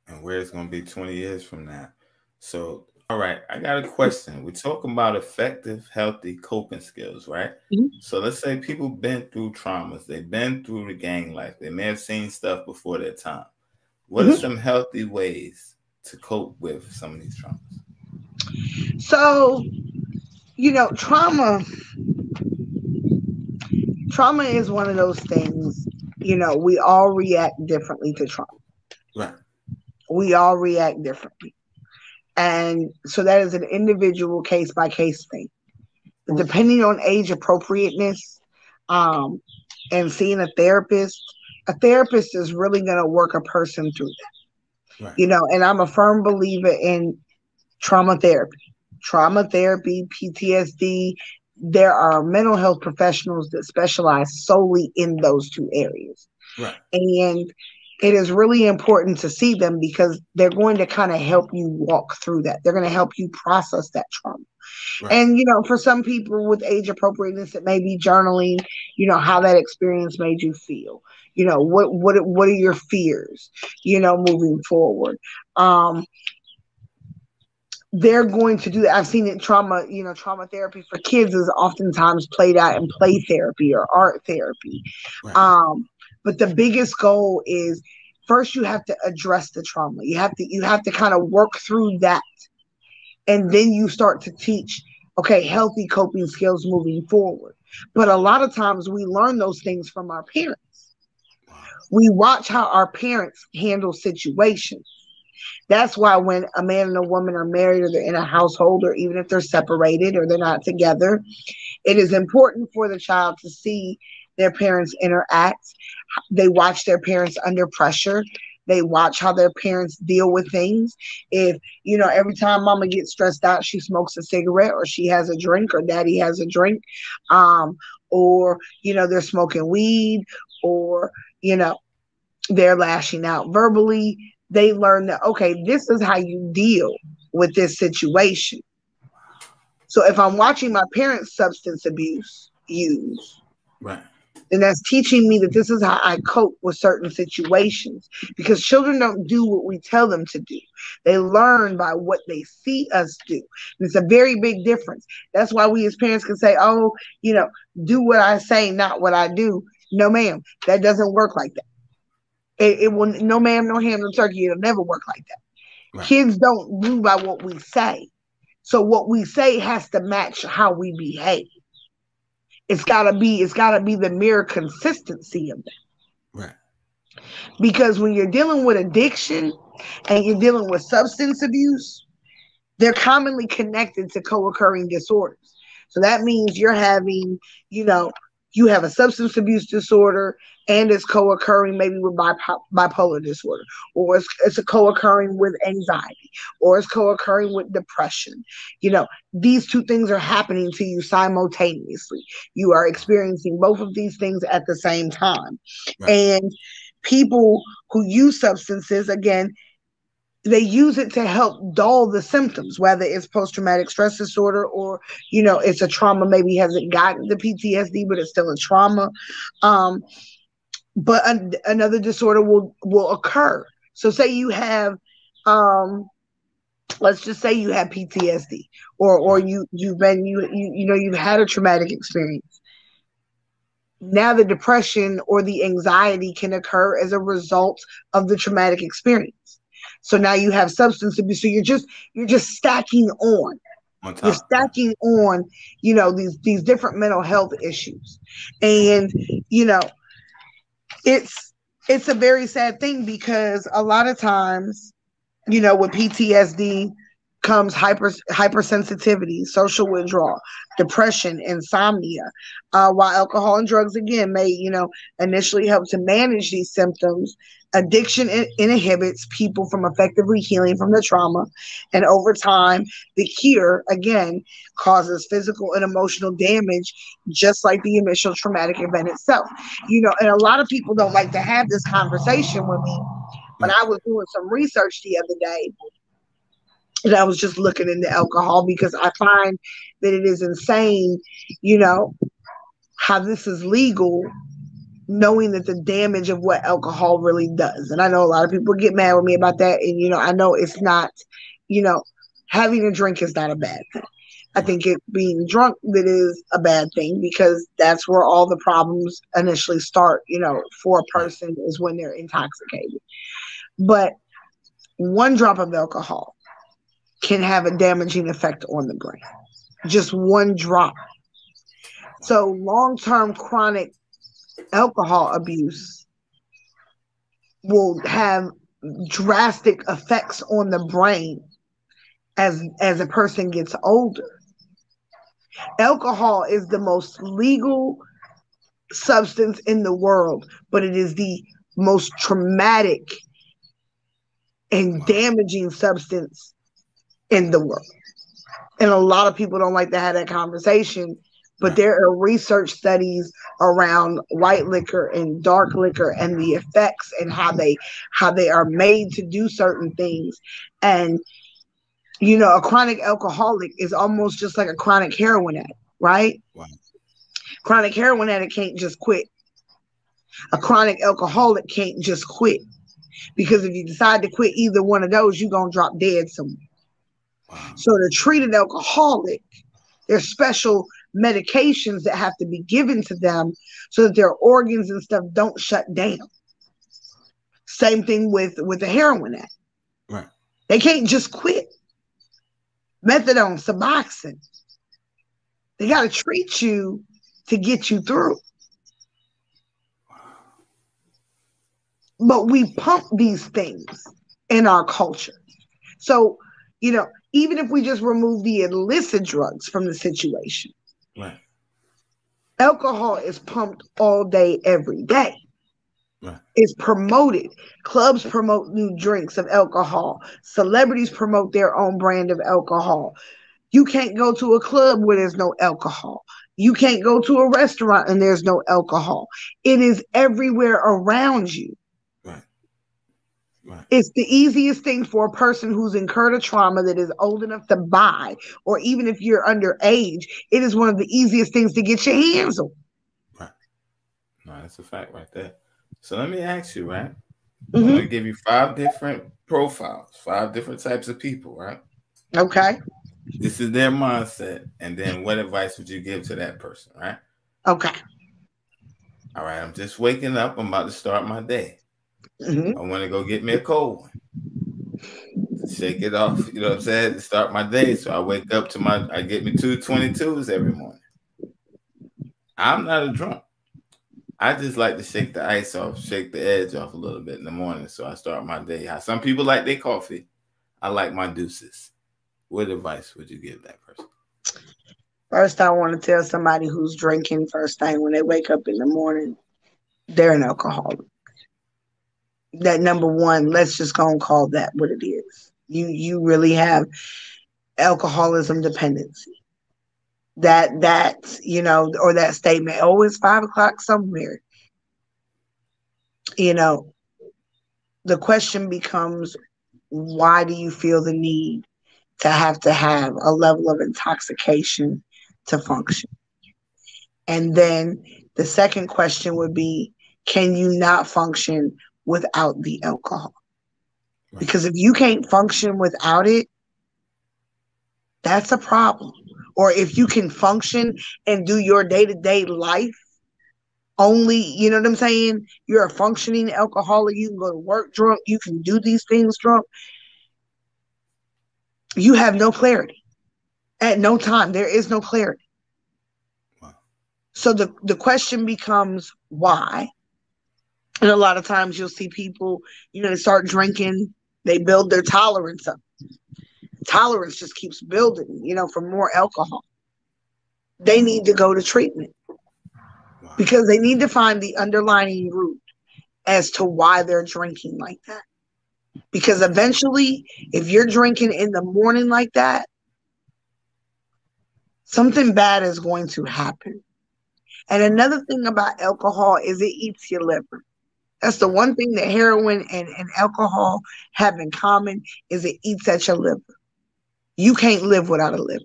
And where it's going to be 20 years from now. So, all right, I got a question. We're talking about effective, healthy coping skills, right? Mm-hmm. So let's say people been through traumas. They've been through the gang life. They may have seen stuff before their time. What are some healthy ways to cope with some of these traumas? So, trauma is one of those things, we all react differently to trauma. Right. We all react differently. And so that is an individual case by case thing. Depending on age appropriateness, and seeing a therapist is really going to work a person through that. Right. And I'm a firm believer in trauma therapy, PTSD. There are mental health professionals that specialize solely in those two areas. Right. And it is really important to see them because they're going to kind of help you walk through that. They're going to help you process that trauma. Right. And, for some people with age appropriateness, it may be journaling, how that experience made you feel. What are your fears, moving forward. They're going to do that. I've seen it trauma therapy for kids is oftentimes played out in play therapy or art therapy. Right. But the biggest goal is first you have to address the trauma. You have to kind of work through that. And then you start to teach, healthy coping skills moving forward. But a lot of times we learn those things from our parents. We watch how our parents handle situations. That's why when a man and a woman are married or they're in a household or even if they're separated or they're not together, it is important for the child to see their parents interact. They watch their parents under pressure. They watch how their parents deal with things. If, every time mama gets stressed out, she smokes a cigarette or she has a drink or daddy has a drink, or, they're smoking weed or, they're lashing out verbally. They learn that, this is how you deal with this situation. So if I'm watching my parents' substance abuse use, right, then that's teaching me that this is how I cope with certain situations because children don't do what we tell them to do. They learn by what they see us do. And it's a very big difference. That's why we as parents can say, do what I say, not what I do. No, ma'am, that doesn't work like that. It will, no ma'am, no ham, no turkey. It'll never work like that. Right. Kids don't do by what we say. So what we say has to match how we behave. It's gotta be the mere consistency of that. Right. Because when you're dealing with addiction and you're dealing with substance abuse, they're commonly connected to co-occurring disorders. So that means you're having, you have a substance abuse disorder and it's co-occurring maybe with bipolar disorder, or it's a co-occurring with anxiety, or it's co-occurring with depression. These two things are happening to you simultaneously. You are experiencing both of these things at the same time. Right. And people who use substances, again, they use it to help dull the symptoms, whether it's post-traumatic stress disorder or, it's a trauma, maybe hasn't gotten the PTSD, but it's still a trauma. But another disorder will occur. So say you have, let's just say you have PTSD or you've had a traumatic experience. Now the depression or the anxiety can occur as a result of the traumatic experience. So now you have substance abuse. So you're just stacking on. You're stacking on, these different mental health issues. And, it's a very sad thing because a lot of times, with PTSD, comes hypersensitivity, social withdrawal, depression, insomnia. While alcohol and drugs, again, may, initially help to manage these symptoms, addiction inhibits people from effectively healing from the trauma. And over time, the cure, again, causes physical and emotional damage, just like the initial traumatic event itself. And a lot of people don't like to have this conversation with me. But I was doing some research the other day, and I was just looking into alcohol because I find that it is insane, how this is legal, knowing that the damage of what alcohol really does. And I know a lot of people get mad with me about that. And, I know it's not, having a drink is not a bad thing. I think it being drunk that is a bad thing, because that's where all the problems initially start, for a person, is when they're intoxicated. But one drop of alcohol can have a damaging effect on the brain. Just one drop. So long-term chronic alcohol abuse will have drastic effects on the brain as a person gets older. Alcohol is the most legal substance in the world, but it is the most traumatic and damaging substance in the world. And a lot of people don't like to have that conversation, but there are research studies around white liquor and dark liquor and the effects and how they are made to do certain things. And a chronic alcoholic is almost just like a chronic heroin addict, right? Wow. Chronic heroin addict can't just quit. A chronic alcoholic can't just quit, because if you decide to quit either one of those, you're going to drop dead somewhere. Wow. So to treat an alcoholic, there's special medications that have to be given to them so that their organs and stuff don't shut down. Same thing with a heroin addict. Right. They can't just quit. Methadone, Suboxone. They got to treat you to get you through. But we pump these things in our culture. So, even if we just remove the illicit drugs from the situation, right, alcohol is pumped all day, every day. Right. It's promoted. Clubs promote new drinks of alcohol. Celebrities promote their own brand of alcohol. You can't go to a club where there's no alcohol. You can't go to a restaurant and there's no alcohol. It is everywhere around you. Right. Right. It's the easiest thing for a person who's incurred a trauma that is old enough to buy, or even if you're underage, it is one of the easiest things to get your hands on. Right. No, that's a fact right there. So let me ask you, right? I'm going to give you 5 different profiles, 5 different types of people, right? Okay. This is their mindset. And then what advice would you give to that person, right? Okay. All right. I'm just waking up. I'm about to start my day. I want to go get me a cold one. Shake it off, you know what I'm saying? To start my day. So I wake up I get me 2 22s every morning. I'm not a drunk. I just like to shake the ice off, shake the edge off a little bit in the morning. So I start my day. Some people like their coffee. I like my deuces. What advice would you give that person? First, I want to tell somebody who's drinking first thing when they wake up in the morning, they're an alcoholic. That number one, let's just go and call that what it is. You really have alcoholism dependency. That or that statement, oh, it's 5 o'clock somewhere. The question becomes, why do you feel the need to have a level of intoxication to function? And then the second question would be, can you not function without the alcohol? Right. Because if you can't function without it, that's a problem. Or if you can function and do your day-to-day life only, you know what I'm saying? You're a functioning alcoholic. You can go to work drunk. You can do these things drunk. You have no clarity. At no time, there is no clarity. Wow. So the question becomes, why? And a lot of times you'll see people, they start drinking, they build their tolerance up. tolerance just keeps building, for more alcohol. They need to go to treatment because they need to find the underlying root as to why they're drinking like that. Because eventually, if you're drinking in the morning like that, something bad is going to happen. And another thing about alcohol is it eats your liver. That's the one thing that heroin and alcohol have in common is it eats at your liver. You can't live without a liver.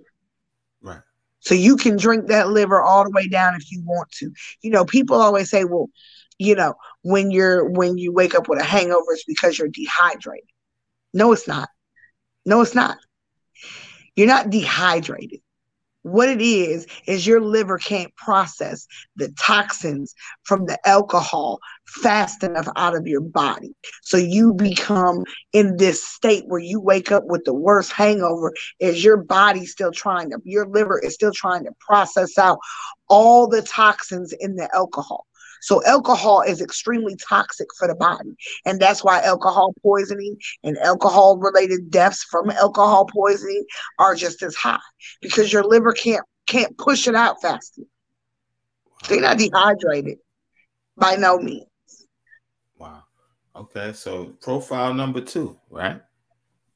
Right. So you can drink that liver all the way down if you want to. People always say, well, when you wake up with a hangover, it's because you're dehydrated. No, it's not. No, it's not. You're not dehydrated. What it is your liver can't process the toxins from the alcohol fast enough out of your body. So you become in this state where you wake up with the worst hangover as your liver is still trying to process out all the toxins in the alcohol. So alcohol is extremely toxic for the body. And that's why alcohol poisoning and alcohol-related deaths from alcohol poisoning are just as high because your liver can't push it out fast enough. They're not dehydrated by no means. Wow. Okay, so profile number 2, right?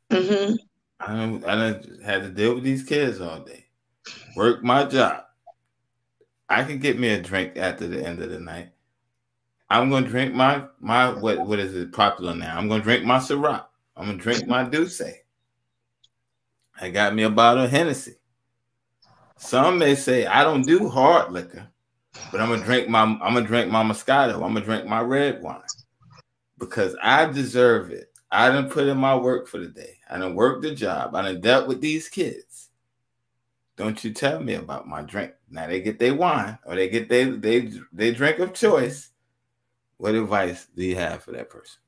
Mm-hmm. I done had to deal with these kids all day. Work my job. I can get me a drink after the end of the night. I'm gonna drink my what is it popular now? I'm gonna drink my Ciroc. I'm gonna drink my Douce. I got me a bottle of Hennessy. Some may say I don't do hard liquor, but I'm gonna drink my Moscato. I'm gonna drink my red wine because I deserve it. I done put in my work for the day. I done worked the job. I done dealt with these kids. Don't you tell me about my drink. Now they get their wine or they get they drink of choice. What advice do you have for that person?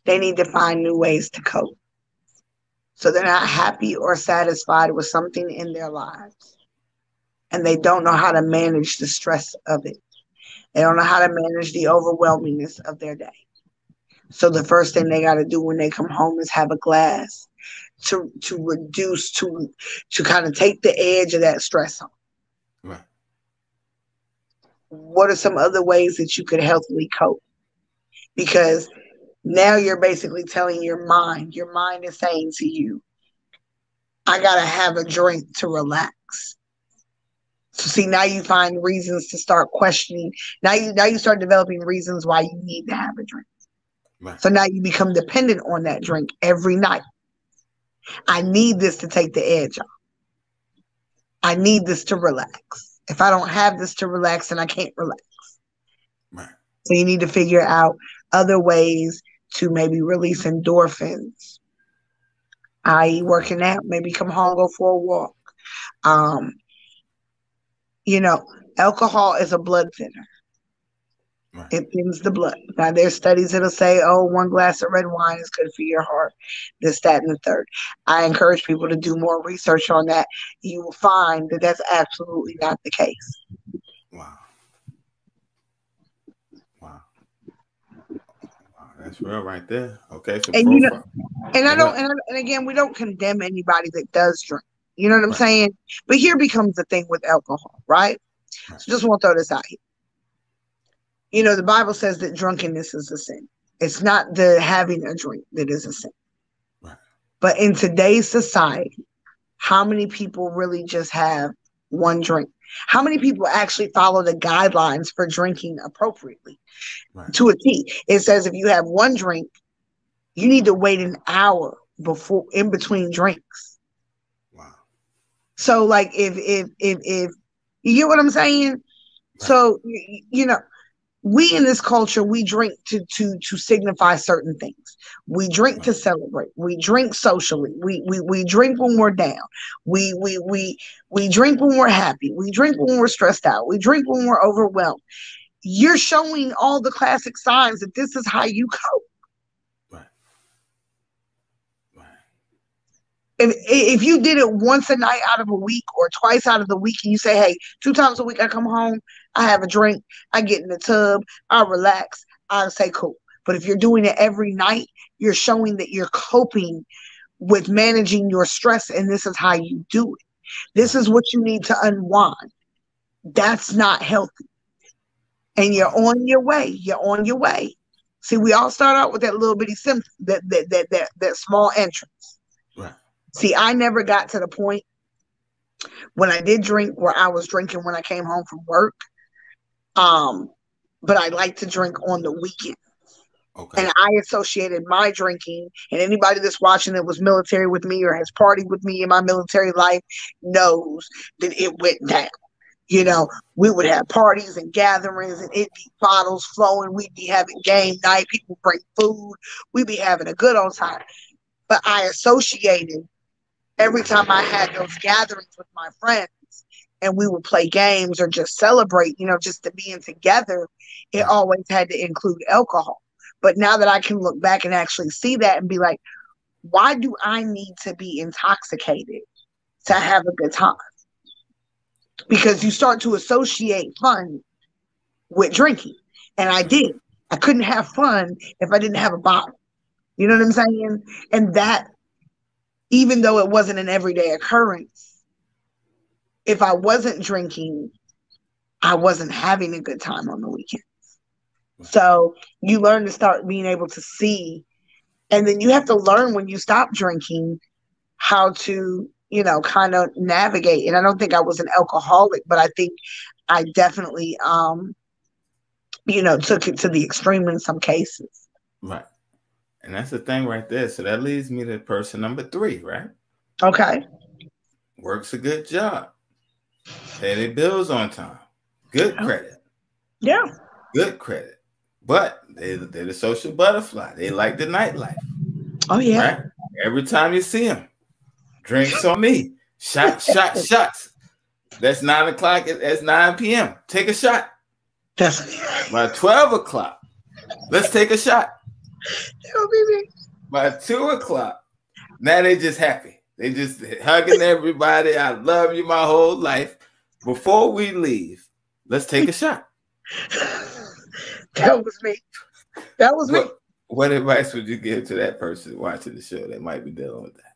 They need to find new ways to cope. So they're not happy or satisfied with something in their lives. And they don't know how to manage the stress of it. They don't know how to manage the overwhelmingness of their day. So the first thing they got to do when they come home is have a glass to reduce, to kind of take the edge of that stress on. Right. What are some other ways that you could healthily cope? Because now you're basically telling your mind is saying to you, I got to have a drink to relax. So see, now you find reasons to start questioning. Now you start developing reasons why you need to have a drink. Right. So now you become dependent on that drink every night. I need this to take the edge off. I need this to relax. If I don't have this to relax, then I can't relax. Right. So you need to figure out other ways to maybe release endorphins, i.e. working out, maybe come home, go for a walk. Alcohol is a blood thinner. Right. It thins the blood. Now, there's studies that'll say, 1 glass of red wine is good for your heart, this, that, and the third. I encourage people to do more research on that. You will find that that's absolutely not the case. Wow. That's real right there. Okay, so profile. And again, we don't condemn anybody that does drink. You know what I'm saying? But here becomes the thing with alcohol, right? So just want to throw this out here. The Bible says that drunkenness is a sin. It's not the having a drink that is a sin. Right. But in today's society, how many people really just have one drink? How many people actually follow the guidelines for drinking appropriately? Right. To a T? It says if you have one drink, you need to wait an hour in between drinks. Wow. So like if you get what I'm saying? Right. So we in this culture, we drink to signify certain things. We drink to celebrate. We drink socially. We drink when we're down. We drink when we're happy. We drink when we're stressed out. We drink when we're overwhelmed. You're showing all the classic signs that this is how you cope. If you did it once a night out of a week or twice out of the week, and you say, hey, 2 times a week I come home, I have a drink, I get in the tub, I relax, I say cool. But if you're doing it every night, you're showing that you're coping with managing your stress, and this is how you do it. This is what you need to unwind. That's not healthy. And you're on your way. You're on your way. See, we all start out with that little bitty symptom, that small entrance. Right. See, I never got to the point when I did drink where I was drinking when I came home from work. But I like to drink on the weekend. Okay. And I associated my drinking, and anybody that's watching that was military with me or has partied with me in my military life knows that it went down. You know, we would have parties and gatherings, and it'd be bottles flowing. We'd be having game night. People bring food. We'd be having a good old time. But I associated every time I had those gatherings with my friends and we would play games or just celebrate, you know, just to being together, it always had to include alcohol. But now that I can look back and actually see that and be like, why do I need to be intoxicated to have a good time? Because you start to associate fun with drinking. And I did. I couldn't have fun if I didn't have a bottle. You know what I'm saying? And that, even though it wasn't an everyday occurrence, if I wasn't drinking, I wasn't having a good time on the weekends. So you learn to start being able to see, and then you have to learn when you stop drinking how to, you know, kind of navigate. And I don't think I was an alcoholic, but I think I definitely, you know, took it to the extreme in some cases. Right. And that's the thing right there. So that leads me to person number 3, right? Okay. Works a good job. Pay their bills on time. Good credit. Yeah. Good credit. But they're the social butterfly. They like the nightlife. Oh, yeah. Right? Every time you see them, drinks on me. Shots. That's 9 o'clock. That's 9 p.m. Take a shot. By 12 o'clock, let's take a shot. By 2 o'clock, now they just happy. They just hugging everybody. I love you my whole life. Before we leave, let's take a shot. That was me. That was me. What advice would you give to that person watching the show that might be dealing with that?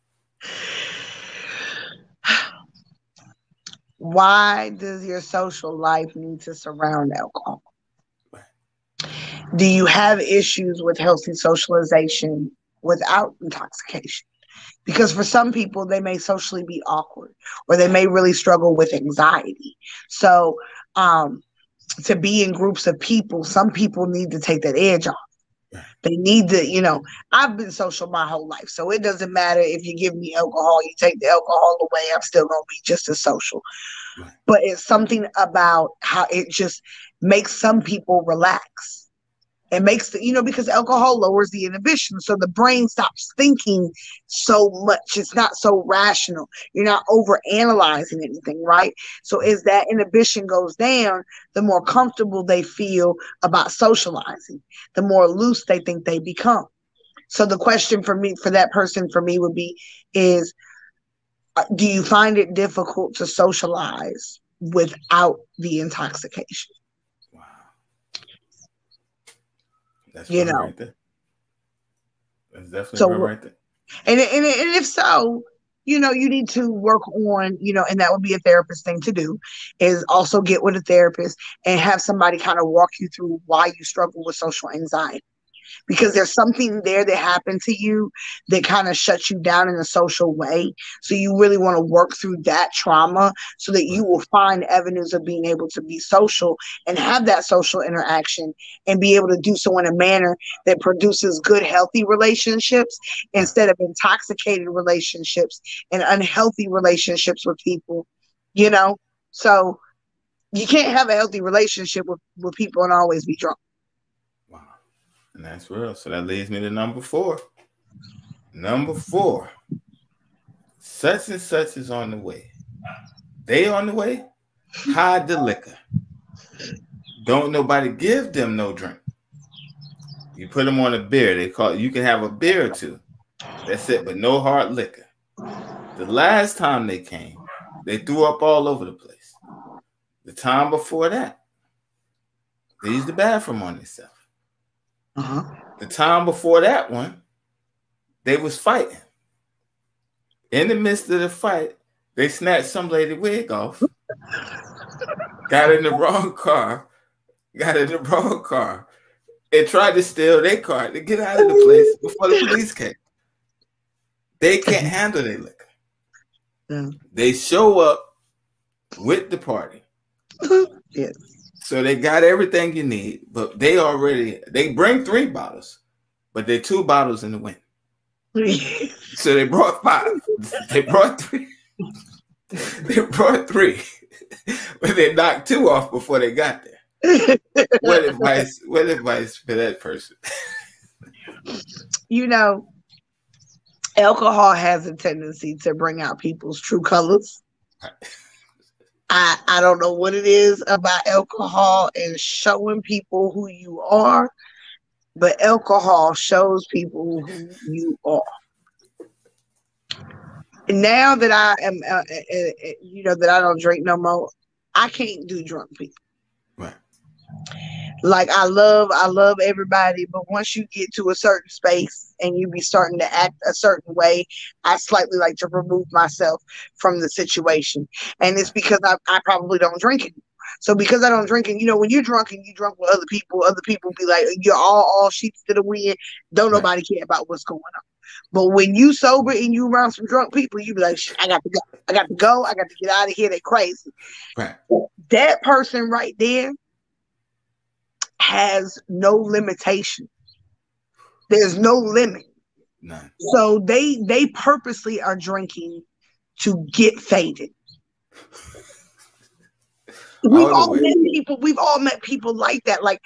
Why does your social life need to surround alcohol? Do you have issues with healthy socialization without intoxication? Because for some people, they may socially be awkward or they may really struggle with anxiety. So to be in groups of people, some people need to take that edge off. They need to, you know, I've been social my whole life. So it doesn't matter if you give me alcohol, you take the alcohol away, I'm still going to be just as social. But it's something about how it just makes some people relax. It makes the, you know, because alcohol lowers the inhibition. So the brain stops thinking so much. It's not so rational. You're not over analyzing anything, right? So as that inhibition goes down, the more comfortable they feel about socializing, the more loose they think they become. So the question for me, for that person, for me would be, is, do you find it difficult to socialize without the intoxication? That's right there. That's definitely right there. And if so, you know, you need to work on, you know, and that would be a therapist thing to do, is also get with a therapist and have somebody kind of walk you through why you struggle with social anxiety. Because there's something there that happened to you that kind of shuts you down in a social way. So you really want to work through that trauma so that you will find avenues of being able to be social and have that social interaction and be able to do so in a manner that produces good, healthy relationships instead of intoxicated relationships and unhealthy relationships with people, you know? So you can't have a healthy relationship with people and always be drunk. And that's real. So that leads me to number 4. Number 4. Such and such is on the way. They on the way. Hide the liquor. Don't nobody give them no drink. You put them on a beer. They call it, you can have a beer or two. That's it, but no hard liquor. The last time they came, they threw up all over the place. The time before that, they used the bathroom on themselves. The time before that one, they was fighting. In the midst of the fight, they snatched some lady wig off, got in the wrong car, and tried to steal their car to get out of the place before the police came. They can't handle their liquor. Yeah. They show up with the party. Yes. So they got everything you need, but they bring 3 bottles, but they're 2 bottles in the wind. So they brought 5. They brought 3. They brought 3, but they knocked 2 off before they got there. What advice for that person? You know, alcohol has a tendency to bring out people's true colors. I don't know what it is about alcohol and showing people who you are, but alcohol shows people who you are. And now that I am, that I don't drink no more, I can't do drunk people. Right. Like I love everybody, but once you get to a certain space and you be starting to act a certain way, I slightly like to remove myself from the situation. And it's because I probably don't drink it. So because I don't drink it, when you're drunk and you drunk with other people be like, you're all sheets to the wind. Don't nobody care about what's going on. But when you sober and you around some drunk people, you be like, I got to go. I got to get out of here. They crazy. Right. That person right there has no limitation. There's no limit. None. So they purposely are drinking to get faded. We've all met people like that. Like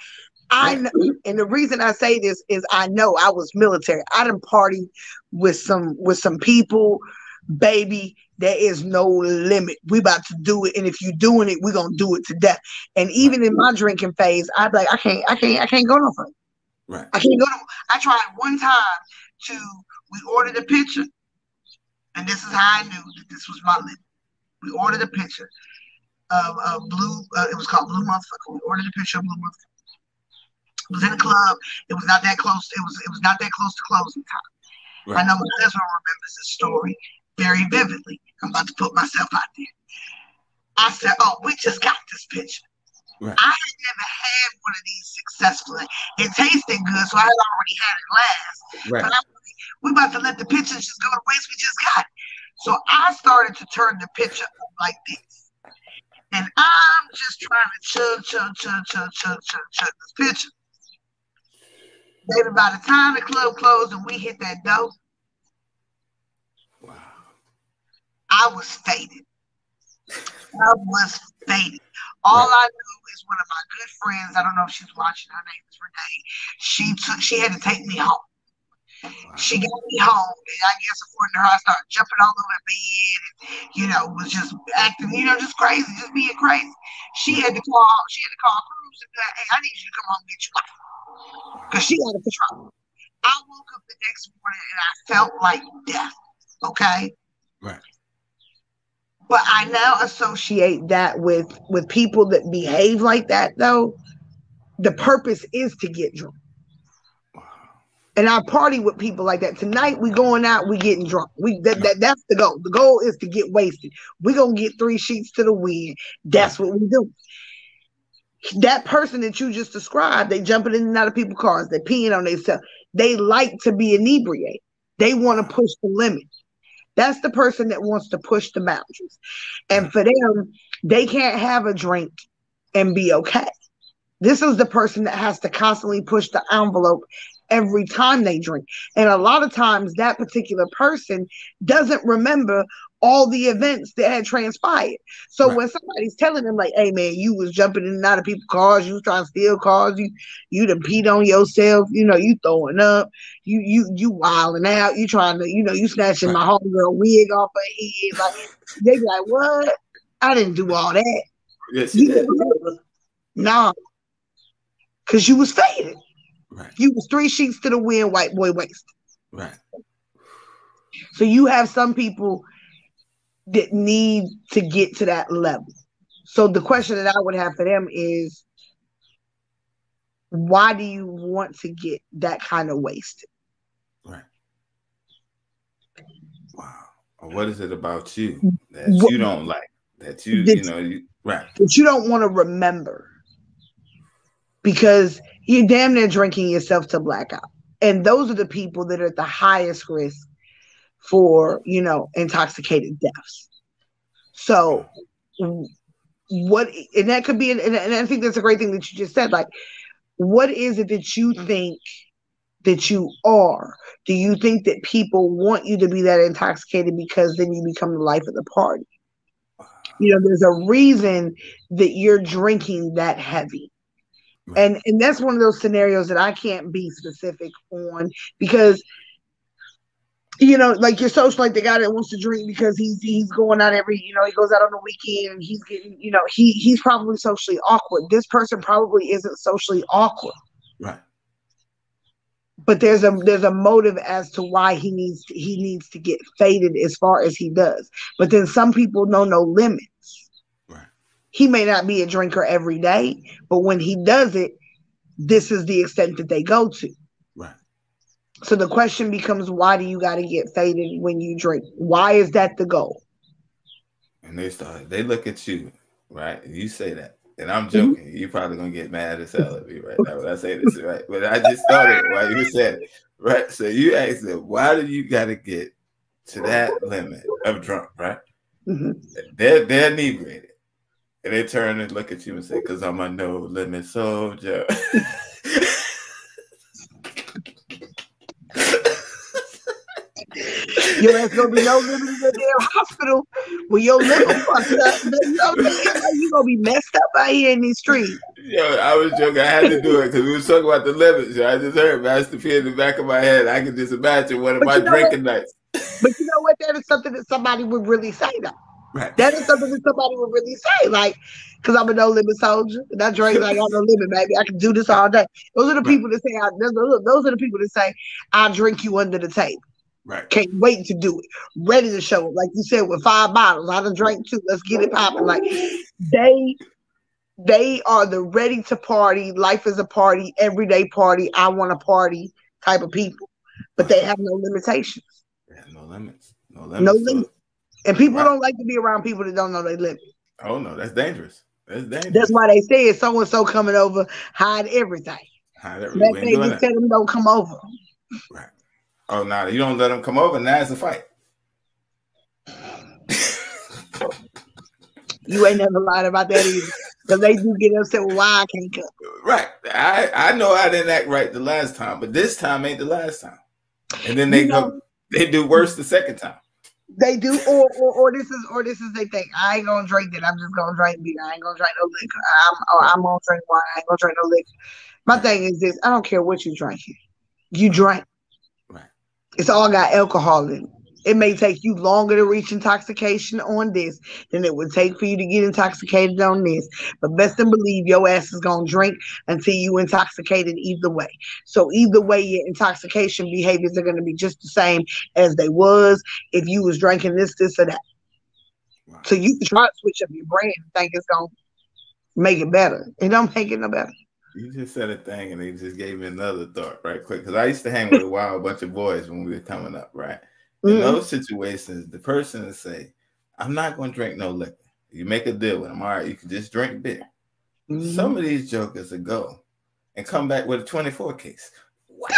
I know, and the reason I say this is I know I was military. I done partied with some people, baby. There is no limit. We about to do it, and if you're doing it, we're gonna do it to death. And even in my drinking phase, I'd be like, I can't go no further. Right. I can't go. I tried one time we ordered a picture, and this is how I knew that this was my limit. We ordered a picture of Blue. It was called Blue Motherfucker. We ordered a picture of Blue Motherfucker. It was in a club. It was not that close. It was not that close to closing time. Right. I know my husband remembers this story very vividly. I'm about to put myself out there. I said, "Oh, we just got this picture." Right. I had never had one of these successfully. It tasted good, so I had already had it last. Right. But we about to let the picture just go to waste. We just got it. So I started to turn the picture up like this. And I'm just trying to chug this picture. Baby, by the time the club closed and we hit that door, wow, I was faded. All I knew is one of my good friends, I don't know if she's watching, her name is Renee. She had to take me home. Wow. She got me home, and I guess according to her, I started jumping all over the bed, and was just acting, just crazy, just being crazy. She had to call Cruz and be like, "Hey, I need you to come home and get your wife," because she got a control. I woke up the next morning and I felt like death. Okay. Right. But I now associate that with people that behave like that, though. The purpose is to get drunk. And I party with people like that. Tonight we going out, we getting drunk. That's the goal. The goal is to get wasted. We're gonna get 3 sheets to the wind. That's what we do. That person that you just described, they jumping in and out of people's cars, they peeing on themselves. They like to be inebriated. They want to push the limit. That's the person that wants to push the boundaries. And for them, they can't have a drink and be okay. This is the person that has to constantly push the envelope every time they drink. And a lot of times that particular person doesn't remember all the events that had transpired. So when somebody's telling them like, "Hey man, you was jumping in and out of people's cars, you was trying to steal cars, you done peed on yourself, you throwing up, you wilding out, you trying to, you snatching my homegirl wig off her head," like they be like, "What? I didn't do all that." Yes, you did. Nah. Cause you was faded. Right. You was 3 sheets to the wind, white boy waist. Right. So you have some people that need to get to that level. So the question that I would have for them is, why do you want to get that kind of wasted? Right. Wow. Or what is it about you that what, you don't like? That you right. That you don't want to remember. Because you're damn near drinking yourself to blackout. And those are the people that are at the highest risk for, intoxicated deaths. So what, and that could be, and I think that's a great thing that you just said, like, what is it that you think that you are? Do you think that people want you to be that intoxicated because then you become the life of the party? There's a reason that you're drinking that heavy. Right. And that's one of those scenarios that I can't be specific on because, like your social, like the guy that wants to drink because he's going out he goes out on the weekend and he's getting, he's probably socially awkward. This person probably isn't socially awkward. Right. But there's a motive as to why he needs to get faded as far as he does. But then some people know no limits. Right. He may not be a drinker every day, but when he does it, this is the extent that they go to. Right. So the question becomes, why do you got to get faded when you drink? Why is that the goal? And they look at you, right? And you say that. And I'm joking. Mm-hmm. You're probably gonna get mad as hell at me right now when I say this, right? But I just started while you said it, right? So you asked them, why do you got to get to that limit of drunk, right? Mm-hmm. They're inebriated, and they turn and look at you and say, "Because I'm a no limit soldier." Your ass gonna be no limit in the damn hospital when your liver fucked up. You gonna be messed up out here in these streets. Yo, I was joking. I had to do it because we were talking about the limits. I just heard Master P in the back of my head. I can just imagine one of my drinking nights. But you know what? That is something that somebody would really say, though. Right. That is something that somebody would really say, like, because I'm a no limit soldier and I drink like I'm no limit, baby. I can do this all day. Those are the people that say. Those are the people that say, "I'll drink you under the table." Right. Can't wait to do it. Ready to show it. Like you said, with 5 bottles. I done drank 2. Let's get it popping. Like they are the ready to party. Life is a party, everyday party. I want to party type of people. But they have no limitations. Yeah, no limits. No limits. And people don't like to be around people that don't know their limits. Oh no, that's dangerous. That's why they say it's so and so coming over, hide everything. That they just tell them don't come over. Right. Oh, no, you don't let them come over. Now it's a fight. You ain't never lied about that either. Because they do get upset with why I can't come. Right. I know I didn't act right the last time, but this time ain't the last time. And then they do worse the second time. They do, or this is they think I ain't gonna drink that. I'm just gonna drink beer. I ain't gonna drink no liquor. I'm gonna drink wine. I ain't gonna drink no liquor. My thing is this: I don't care what you drinking. You drink. Right. It's all got alcohol in it. It may take you longer to reach intoxication on this than it would take for you to get intoxicated on this. But best and believe your ass is going to drink until you intoxicated either way. So either way, your intoxication behaviors are going to be just the same as they was if you was drinking this, or that. Wow. So you can try to switch up your brain and think it's going to make it better. It don't make it no better. You just said a thing and it just gave me another thought right quick. Because I used to hang with a wild bunch of boys when we were coming up, right? In those situations, the person will say, I'm not going to drink no liquor. You make a deal with them. All right, you can just drink beer. Some of these jokers will go and come back with a 24 case. What?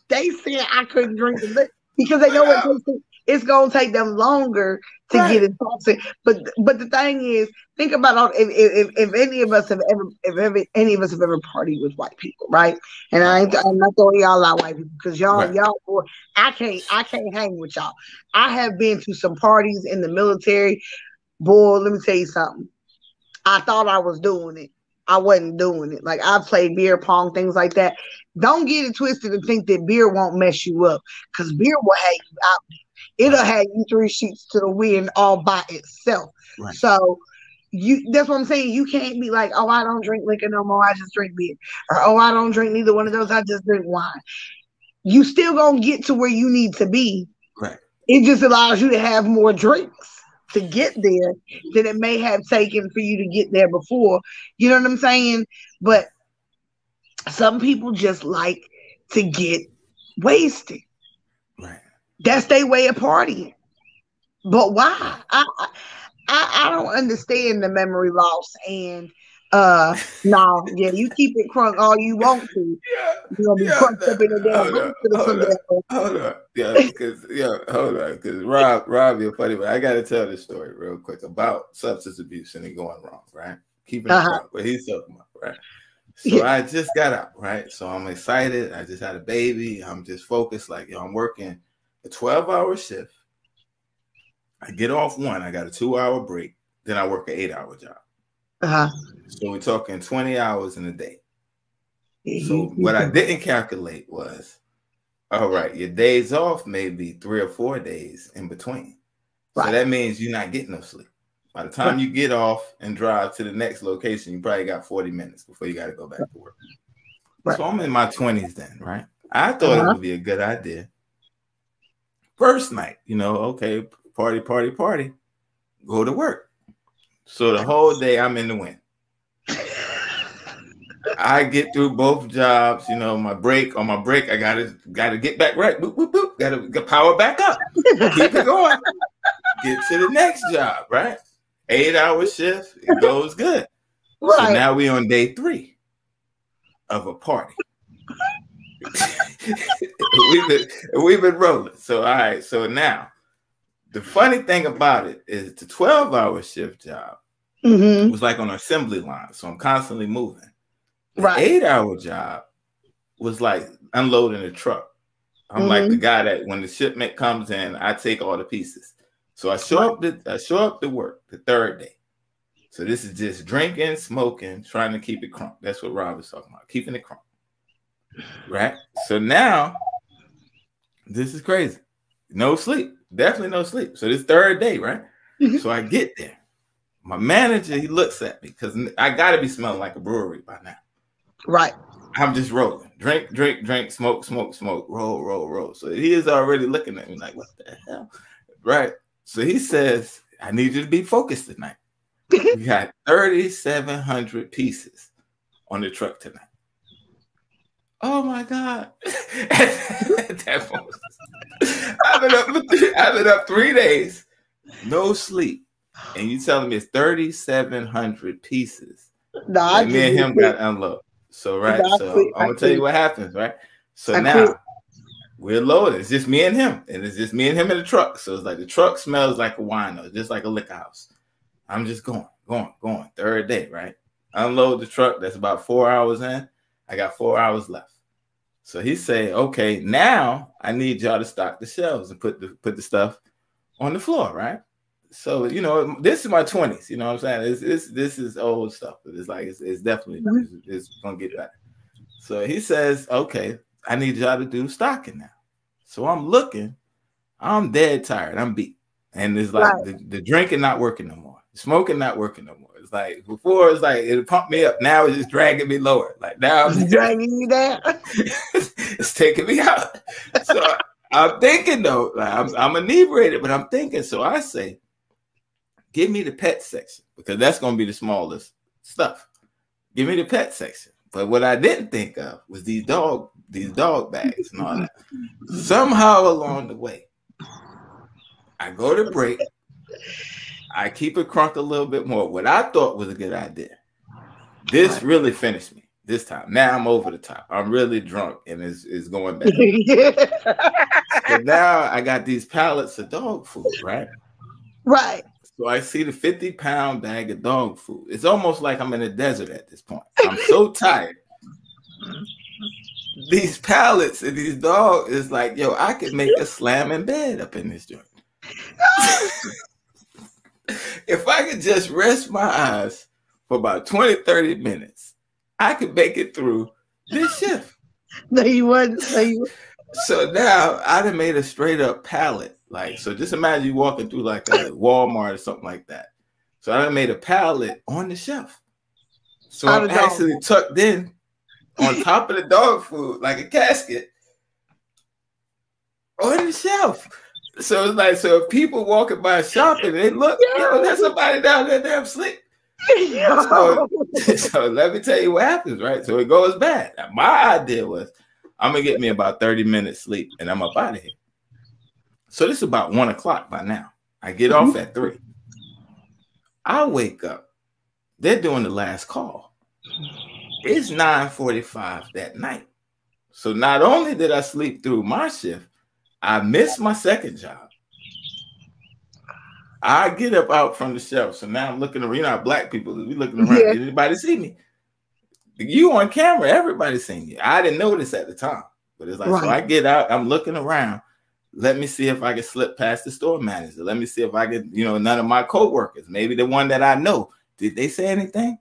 They said I couldn't drink the liquor because they know what it's going to take them longer to get intoxicated. But the thing is, think about if any of us have ever partied with white people, right? And I'm not throwing y'all out white people because y'all boy, I can't hang with y'all. I have been to some parties in the military. Boy, let me tell you something. I thought I was doing it. I wasn't doing it. Like I played beer pong, things like that. Don't get it twisted and think that beer won't mess you up because beer will have you out there. It'll have you 3 sheets to the wind all by itself. Right. So that's what I'm saying. You can't be like, oh, I don't drink liquor no more. I just drink beer. Or, oh, I don't drink neither one of those. I just drink wine. You still going to get to where you need to be. Right. It just allows you to have more drinks to get there than it may have taken for you to get there before. You know what I'm saying? But some people just like to get wasted. Right. That's their way of partying. But why? I don't understand the memory loss. And no, yeah, you keep it crunk all you want to. Yeah, You're gonna be yeah. crunked up in the damn hospital someday. Hold on. Yeah, because hold on, because Rob, you're funny, but I gotta tell this story real quick about substance abuse and it going wrong, right? Keeping it crunk, what he's talking about, right? So Yeah. I just got out, right? So I'm excited. I just had a baby. I'm just focused, like, yo, I'm working a 12-hour shift. I get off one, I got a 2-hour break, then I work an 8-hour job. So we're talking 20 hours in a day. So what I didn't calculate was, all right, your days off may be 3 or 4 days in between. So that means you're not getting no sleep. By the time you get off and drive to the next location, you probably got 40 minutes before you got to go back to work. So I'm in my 20s then, right? I thought it would be a good idea. First night, okay, party, go to work. So the whole day I'm in the wind. I get through both jobs, my break, I gotta get back right. Boop, boop, boop. Gotta power back up. Keep it going. Get to the next job, right? 8-hour shift, it goes good. Right. So now we on day 3 of a party. we've been rolling. So all right, so now the funny thing about it is the 12-hour shift job was like on an assembly line. So I'm constantly moving. The 8-hour job was like unloading a truck. I'm like the guy that when the shipment comes in, I take all the pieces. So I show up to work the 3rd day. So this is just drinking, smoking, trying to keep it crunk. That's what Rob was talking about, keeping it crunk. Right? So now, this is crazy. No sleep. Definitely no sleep. So this 3rd day, right? So I get there. My manager, he looks at me because I got to be smelling like a brewery by now. Right. I'm just rolling. Drink, smoke, roll. So he is already looking at me like, what the hell? Right. So he says, I need you to be focused tonight. We got 3,700 pieces on the truck tonight. Oh my God. I've been up 3 days, no sleep. And you telling me it's 3,700 pieces. No, me and him got unloaded. So I'm gonna tell you what happens, right? So now we're loaded. It's just me and him, and it's just me and him in the truck. So it's like the truck smells like a wino, just like a liquor house. I'm just going. 3rd day, right? Unload the truck. That's about 4 hours in. I got 4 hours left. So he say, okay, now I need y'all to stock the shelves and put the stuff on the floor, right? So this is my 20s. You know what I'm saying? This is old stuff, but it's like it's definitely it's gonna get better. So he says, okay, I need y'all to do stocking now. So I'm looking, I'm dead tired, I'm beat, and it's like the drinking not working no more, the smoking not working no more. It's like before, it's like it pumped me up. Now it's just dragging me lower. Like now I'm dragging you down. It's taking me out. So I'm thinking though, like I'm inebriated, but I'm thinking. So I say, give me the pet section because that's going to be the smallest stuff. Give me the pet section. But what I didn't think of was these dog bags and all that. Somehow along the way, I go to break. I keep it crunk a little bit more. What I thought was a good idea. This really finished me this time. Now I'm over the top. I'm really drunk and it's going back. So now I got these pallets of dog food, right? Right. So I see the 50-pound bag of dog food. It's almost like I'm in a desert at this point. I'm so tired. These pallets and these dogs is like, yo, I could make a slamming bed up in this joint. If I could just rest my eyes for about 20, 30 minutes, I could make it through this shift. No, you wouldn't. So now I done made a straight up pallet. Like, so just imagine you walking through like a Walmart or something like that. So I done made a pallet on the shelf. So I'm actually tucked in on top of the dog food, like a casket on the shelf. So it's like, so if people walking by shopping, they look, there's somebody down there damn asleep. So let me tell you what happens, right? So it goes bad. Now, my idea was, I'm gonna get me about 30 minutes sleep and I'm up out of here. So this is about 1 o'clock by now. I get off at 3. I wake up. They're doing the last call. It's 9:45 that night. So not only did I sleep through my shift, I missed my second job. I get up out from the shelf. So now I'm looking around. You know how black people, we looking around. Yeah. Did anybody see me? You on camera, everybody's seen you. I didn't notice at the time. But it's like, Right. so I get out, I'm looking around. Let me see if I can slip past the store manager. Let me see if I can, you know, none of my coworkers, maybe the one that I know. Did they say anything?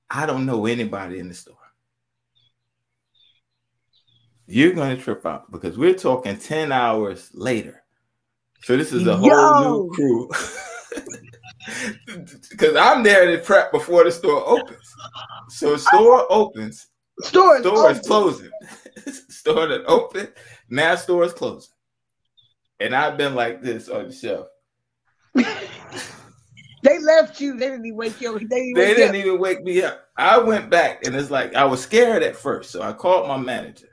I don't know anybody in the store. You're going to trip out because we're talking 10 hours later. So this is a whole new crew. Because I'm there to prep before the store opens. So store opens. Store is closing. Store that opened. Now store is closing. And I've been like this on the shelf. They left you. They didn't even wake you up. They didn't even wake me up. I went back and it's like I was scared at first. So I called my manager.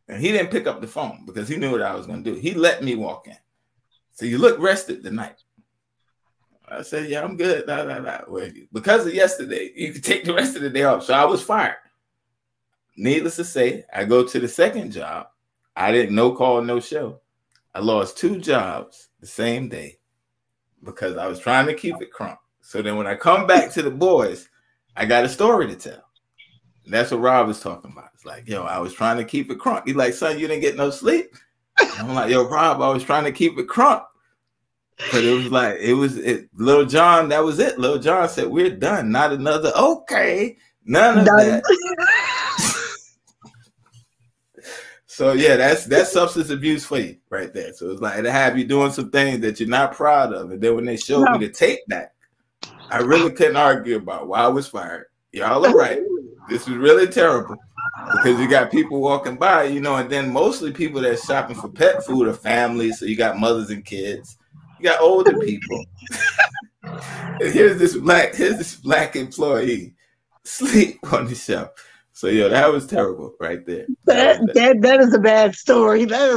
And he didn't pick up the phone because he knew what I was going to do. He let me walk in. So you look rested tonight. I said, yeah, I'm good. Well, because of yesterday, you can take the rest of the day off. So I was fired. Needless to say, I go to the second job. I didn't no call, no show. I lost 2 jobs the same day because I was trying to keep it crunk. So then when I come back to the boys, I got a story to tell. And that's what Rob was talking about. It's like, yo, I was trying to keep it crunk. He's like, son, you didn't get no sleep. And I'm like, yo, Rob, I was trying to keep it crunk. But it was like, Lil John, that was it. Lil John said, we're done. Not another, okay. None of that. So yeah, that's substance abuse for you right there. So it's like to have you doing some things that you're not proud of. And then when they showed me the tape back, I really couldn't argue about why I was fired. Y'all are right. This is really terrible because you got people walking by, you know, and then mostly people that's shopping for pet food are families. So you got mothers and kids. You got older people. And here's this black employee sleep on the shelf. So yeah, that was terrible right there. That is a bad story. But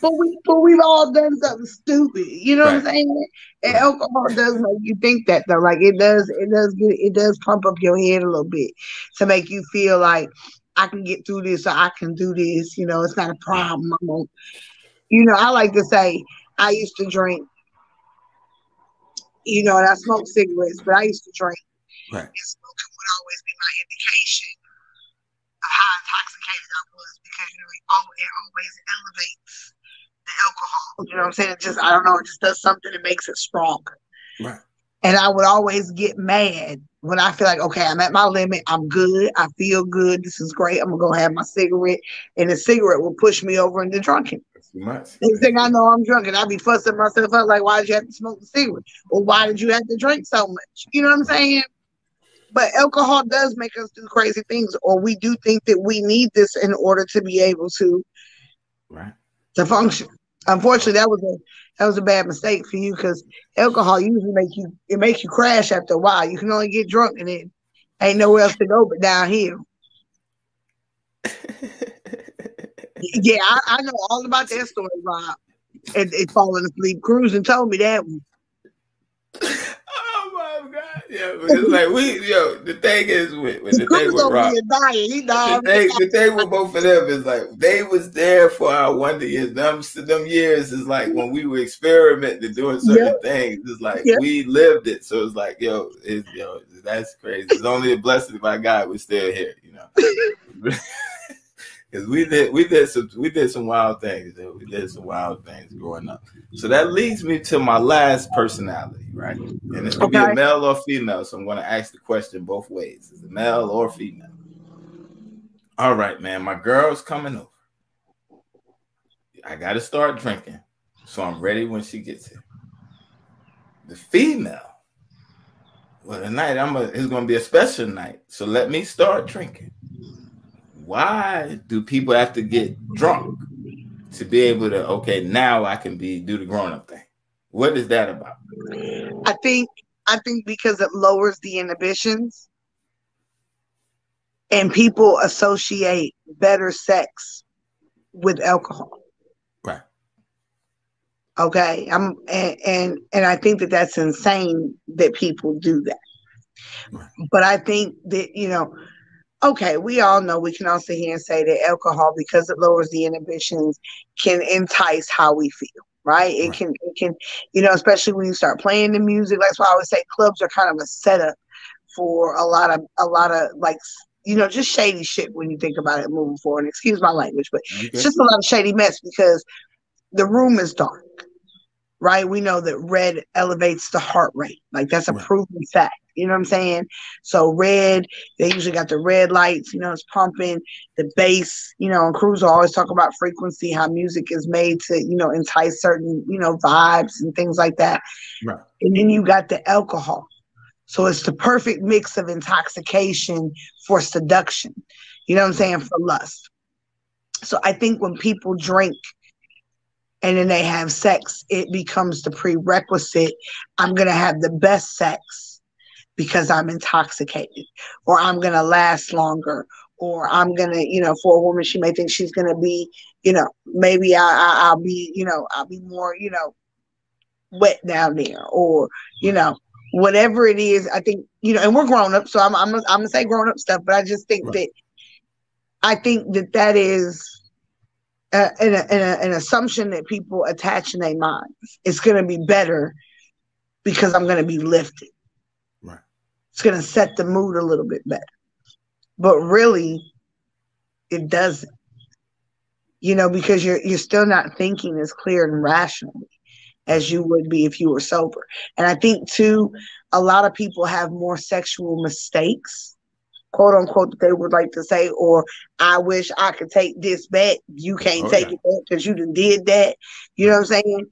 we've all done something stupid. You know what I'm saying? And alcohol does make you think that though. Like it does pump up your head a little bit to make you feel like I can get through this or I can do this. You know, it's not a problem. You know, I like to say I used to drink. You know, and I smoked cigarettes, but I used to drink. Right. And smoking would always be my indication of how intoxicated I was because, you know, it always elevates the alcohol. You know what I'm saying? It just, I don't know, it just does something that makes it stronger. Right. And I would always get mad when I feel like, okay, I'm at my limit. I'm good. I feel good. This is great. I'm going to go have my cigarette. And the cigarette will push me over into drunkenness. Next thing I know, I'm drunk and I'll be fussing myself up like, why did you have to smoke the cigarette? Or why did you have to drink so much? You know what I'm saying? But alcohol does make us do crazy things, or we do think that we need this in order to be able to function. Unfortunately, that was a bad mistake for you because alcohol usually makes you crash after a while. You can only get drunk and then ain't nowhere else to go but downhill. Yeah, I know all about that story, Rob. And falling asleep. Cruising told me that one. Oh my God! Yeah, it's like the thing is with Rob, the thing with both of them is like they was there for our wonder years. Them years is like when we were experimenting doing certain things. It's like we lived it, so it's like that's crazy. It's only a blessing by God we're still here, you know. Because we did some wild things. We did some wild things growing up. So that leads me to my last personality, right? And it's gonna be a male or female. So I'm gonna ask the question both ways: is it male or female? All right, man. My girl's coming over. I gotta start drinking, so I'm ready when she gets here. The female, well, tonight it's gonna be a special night. So let me start drinking. Why do people have to get drunk to be able to, okay, now I can do the grown-up thing? What is that about? I think because it lowers the inhibitions and people associate better sex with alcohol. Okay, and I think that that's insane that people do that. Right. But I think that, okay, we all know, we can all sit here and say that alcohol, because it lowers the inhibitions, can entice how we feel, right? It Right. can, especially when you start playing the music. That's why I always say clubs are kind of a setup for a lot of like, just shady shit when you think about it moving forward. Excuse my language, but it's just a lot of shady mess because the room is dark, right? We know that red elevates the heart rate. Like, that's a Right. proven fact. You know what I'm saying? So red, they usually got the red lights, it's pumping, the bass, and crews always talk about frequency, how music is made to, entice certain, vibes and things like that. Right. And then you got the alcohol. So it's the perfect mix of intoxication for seduction. You know what I'm saying? For lust. So I think when people drink and then they have sex, it becomes the prerequisite. I'm going to have the best sex because I'm intoxicated, or I'm going to last longer, or I'm going to, for a woman, she may think she's going to be, maybe I'll be, I'll be more, wet down there, or, whatever it is. I think, and we're grown up, so I'm going to say grown up stuff, but I just think that, that is an assumption that people attach in their minds. It's going to be better because I'm going to be lifted. Right. It's going to set the mood a little bit better. But really, it doesn't. Because you're still not thinking as clear and rationally as you would be if you were sober. And I think, too, a lot of people have more sexual mistakes, quote unquote, that they would like to say, or I wish I could take this back. You can't take it back because you done did that. You know what I'm saying?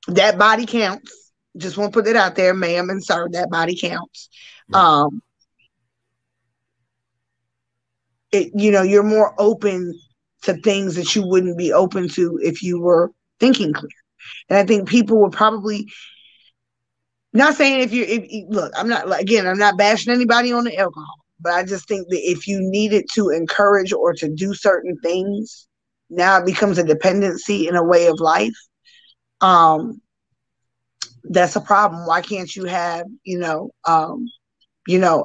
That body counts. Just want to put it out there, ma'am and sir, that body counts. Right. You're more open to things that you wouldn't be open to if you were thinking clear. And I think people would probably, not saying look, I'm not bashing anybody on the alcohol, but I just think that if you needed to encourage or to do certain things, now it becomes a dependency in a way of life. That's a problem. Why can't you have,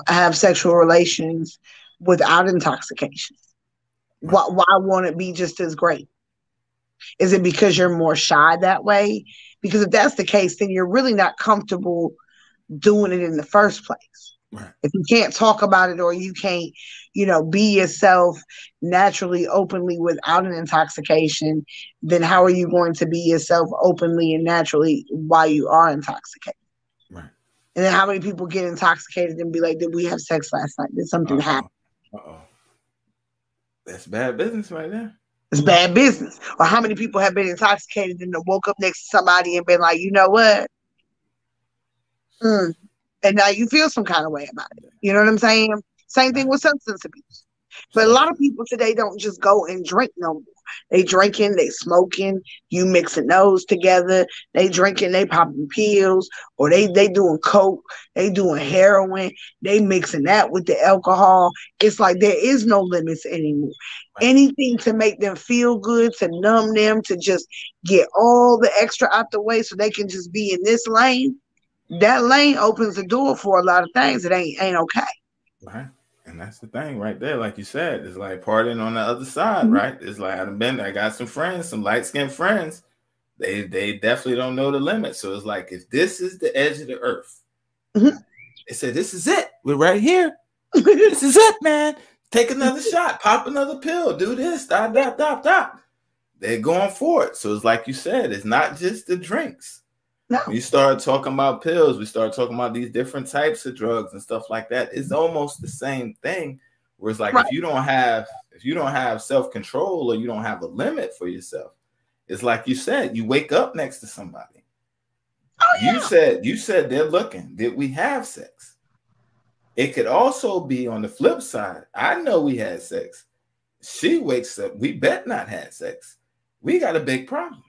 have sexual relations without intoxication? Why won't it be just as great? Is it because you're more shy that way? Because if that's the case, then you're really not comfortable doing it in the first place. Right. If you can't talk about it, or you can't, be yourself naturally, openly, without an intoxication, then how are you going to be yourself openly and naturally while you are intoxicated? Right. And then how many people get intoxicated and be like, did we have sex last night? Did something happen? That's bad business right there. It's bad business. Or how many people have been intoxicated and woke up next to somebody and been like, you know what? And now you feel some kind of way about it. You know what I'm saying? Same thing with substance abuse. But a lot of people today don't just go and drink no more. They drinking, they smoking, you mixing those together. They drinking, they popping pills, or they doing coke, they doing heroin, they mixing that with the alcohol. It's like there is no limits anymore. Right. Anything to make them feel good, to numb them, to just get all the extra out the way so they can just be in this lane. That lane opens the door for a lot of things that ain't okay. Right. And that's the thing right there. Like you said, it's like partying on the other side, right? It's like I got some friends, some light-skinned friends. They definitely don't know the limit. So it's like, if this is the edge of the earth, they said, this is it. We're right here. This is it, man. Take another shot, pop another pill, do this, stop. They're going for it. So it's like you said, it's not just the drinks. No. When you start talking about pills, we start talking about these different types of drugs and stuff like that. It's almost the same thing. Where it's like, if you don't have self-control, or you don't have a limit for yourself, it's like you said, you wake up next to somebody. Oh, yeah. You said they're looking. Did we have sex? It could also be on the flip side. I know we had sex. She wakes up. We bet not had sex. We got a big problem.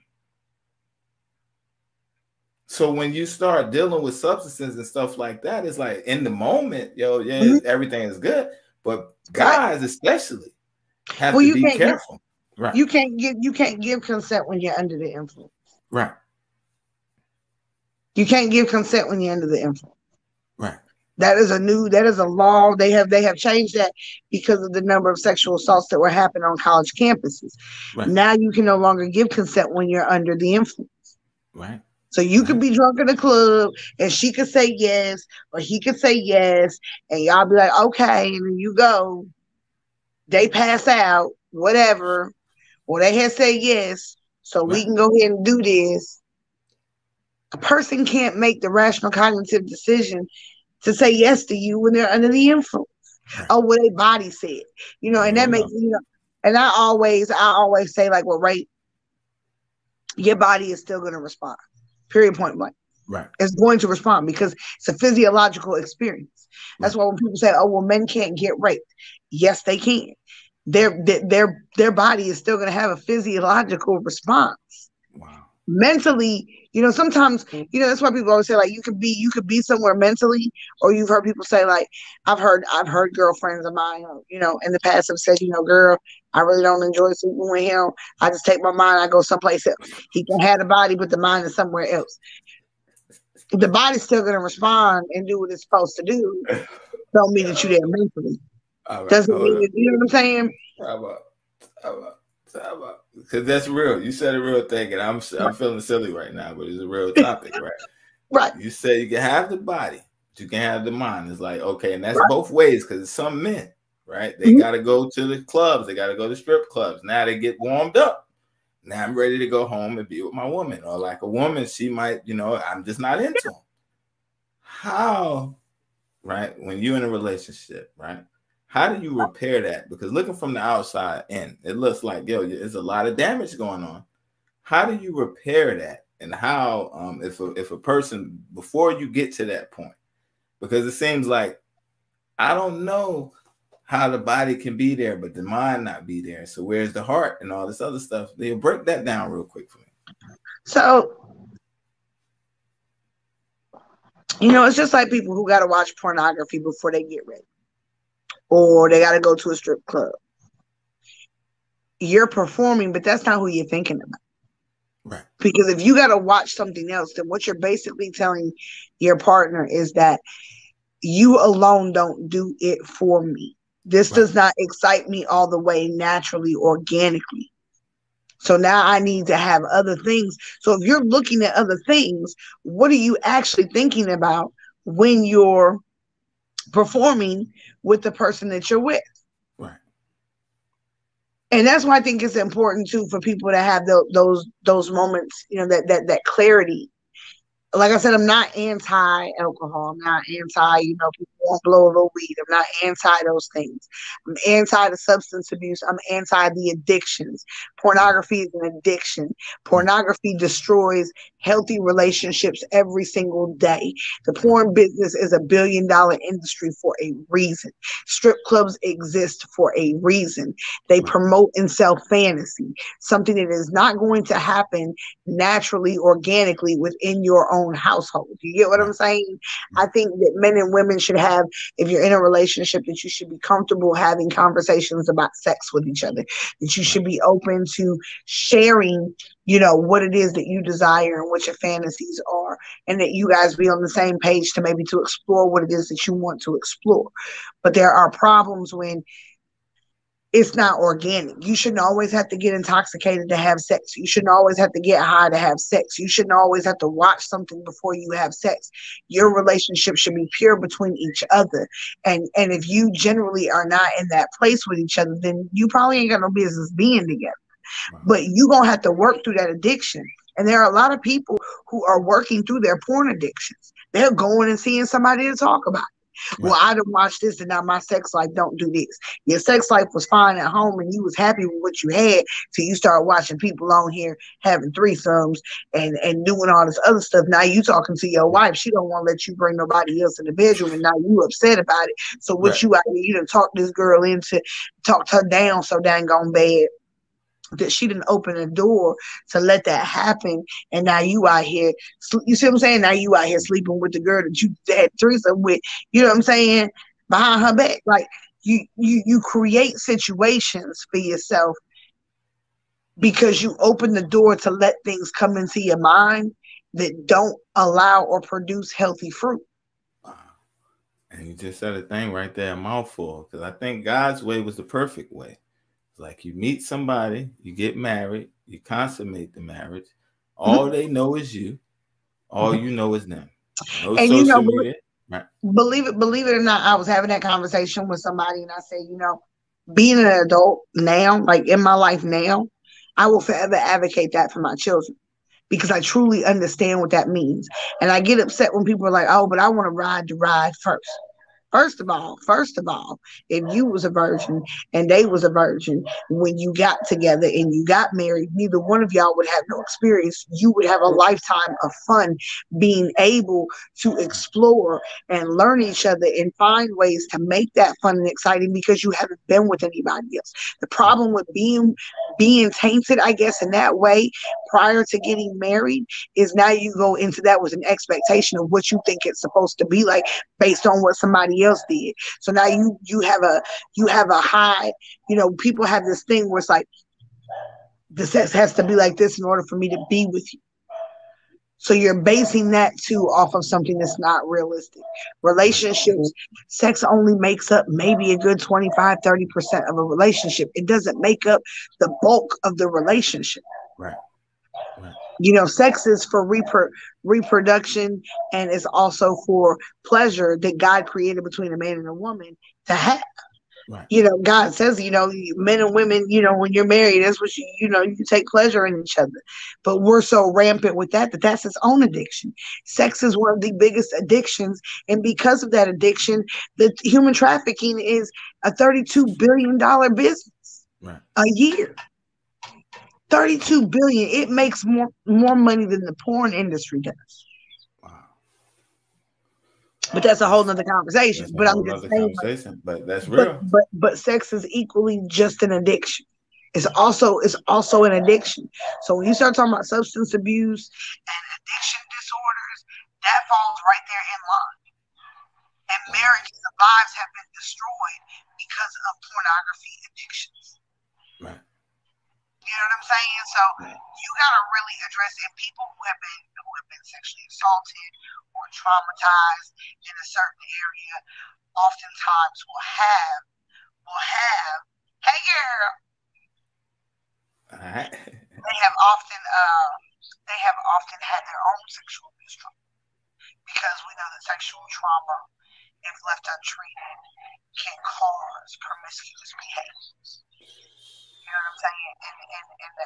So when you start dealing with substances and stuff like that, it's like in the moment, everything is good. But guys especially have to be careful. Right. You can't give consent when you're under the influence. Right. You can't give consent when you're under the influence. Right. That is a law. They have changed that because of the number of sexual assaults that were happening on college campuses. Right. Now you can no longer give consent when you're under the influence. Right. So you could be drunk in the club and she could say yes, or he could say yes, and y'all be like, okay, and then you go. They pass out, whatever, or they had said yes, so we can go ahead and do this. A person can't make the rational cognitive decision to say yes to you when they're under the influence. Right. Oh, what their body said, and that makes and I always say, like, well, right, your body is still going to respond. Period, point blank. Right. It's going to respond because it's a physiological experience. That's why when people say, oh, well, men can't get raped. Yes, they can. Their body is still going to have a physiological response. Wow. Mentally, sometimes, that's why people always say, like, you could be somewhere mentally, or you've heard people say, like, I've heard girlfriends of mine, in the past have said, girl, I really don't enjoy sleeping with him. I just take my mind, I go someplace else. He can have the body, but the mind is somewhere else. The body's still going to respond and do what it's supposed to do. Don't mean that you're there mentally. Right, doesn't mean that, you know what I'm saying? How about? Because that's real. You said a real thing, and I'm feeling silly right now, but it's a real topic, right? Right. You said you can have the body, but you can have the mind. It's like, okay, and that's both ways, because some men, right? They got to go to the clubs. They got to go to strip clubs. Now they get warmed up. Now I'm ready to go home and be with my woman. Or like a woman, she might, I'm just not into them. How, right? When you're in a relationship, right? How do you repair that? Because looking from the outside in, it looks like, there's a lot of damage going on. How do you repair that? And how, if a person, before you get to that point, because it seems like, I don't know how the body can be there, but the mind not be there. So where's the heart and all this other stuff? They'll break that down real quick for me. So, it's just like people who got to watch pornography before they get ready, or they got to go to a strip club. You're performing, but that's not who you're thinking about. Right. Because if you got to watch something else, then what you're basically telling your partner is that you alone don't do it for me. This does not excite me all the way naturally, organically. So now I need to have other things. So if you're looking at other things, what are you actually thinking about when you're performing with the person that you're with? Right. And that's why I think it's important too for people to have those moments, that clarity. Like I said, I'm not anti-alcohol. I'm not anti, people won't blow a little weed. I'm not anti those things. I'm anti the substance abuse. I'm anti the addictions. Pornography is an addiction. Pornography destroys healthy relationships every single day. The porn business is $1 billion industry for a reason. Strip clubs exist for a reason. They promote and sell fantasy, something that is not going to happen naturally, organically within your own household. You get what I'm saying? I think that men and women should have, if you're in a relationship, that you should be comfortable having conversations about sex with each other, that you should be open to sharing, what it is that you desire and what your fantasies are, and that you guys be on the same page to explore what it is that you want to explore. But there are problems when it's not organic. You shouldn't always have to get intoxicated to have sex. You shouldn't always have to get high to have sex. You shouldn't always have to watch something before you have sex. Your relationship should be pure between each other. And if you generally are not in that place with each other, then you probably ain't got no business being together. But you're going to have to work through that addiction. And there are a lot of people who are working through their porn addictions. They're going and seeing somebody to talk about it. Well, I done watched this and now my sex life don't do this. Your sex life was fine at home and you was happy with what you had till you start watching people on here having threesomes and doing all this other stuff. Now you talking to your wife. She don't want to let you bring nobody else in the bedroom and now you upset about it. So what you out here, you done talked this girl talked her down so dang on bad that she didn't open the door to let that happen, and now you out here, you see what I'm saying? Now you out here sleeping with the girl that you had threesome with, you know what I'm saying, behind her back. Like you create situations for yourself because you open the door to let things come into your mind. that don't allow or produce healthy fruit. And you just said a thing right there, a mouthful, because I think God's way was the perfect way. It's like you meet somebody, you get married, you consummate the marriage. All they know is you. All you know is them. No And social media. Right. believe it or not, I was having that conversation with somebody, and I said, being an adult now, like in my life now, I will forever advocate that for my children because I truly understand what that means. And I get upset when people are like, "Oh, but I want to ride the ride first." First of all, if you was a virgin and they was a virgin, when you got together and you got married, neither one of y'all would have no experience. You would have a lifetime of fun being able to explore and learn each other and find ways to make that fun and exciting because you haven't been with anybody else. The problem with being tainted, I guess, in that way prior to getting married is now you go into that with an expectation of what you think it's supposed to be like based on what somebody else did. So now you have a high, people have this thing where it's like the sex has to be like this in order for me to be with you. So you're basing that too off of something that's not realistic. Relationships, sex only makes up maybe a good 25-30% of a relationship. It doesn't make up the bulk of the relationship. Right. Sex is for reproduction, and it's also for pleasure that God created between a man and a woman to have. Right. God says, men and women, when you're married, that's what you take pleasure in each other. But we're so rampant with that's its own addiction. Sex is one of the biggest addictions. And because of that addiction, the human trafficking is a $32 billion business a year. 32 billion. It makes more money than the porn industry does. Wow. But that's a whole nother conversation. But I'm just saying, but that's real. But sex is equally just an addiction. It's also an addiction. So when you start talking about substance abuse and addiction disorders, that falls right there in line. And marriages and lives have been destroyed because of pornography addictions. Right. You know what I'm saying? So you gotta really address it. People who have been sexually assaulted or traumatized in a certain area, oftentimes will have, hey girl. All right. They have often had their own sexual abuse trauma because we know that sexual trauma, if left untreated, can cause promiscuous behaviors. You know what I'm saying? And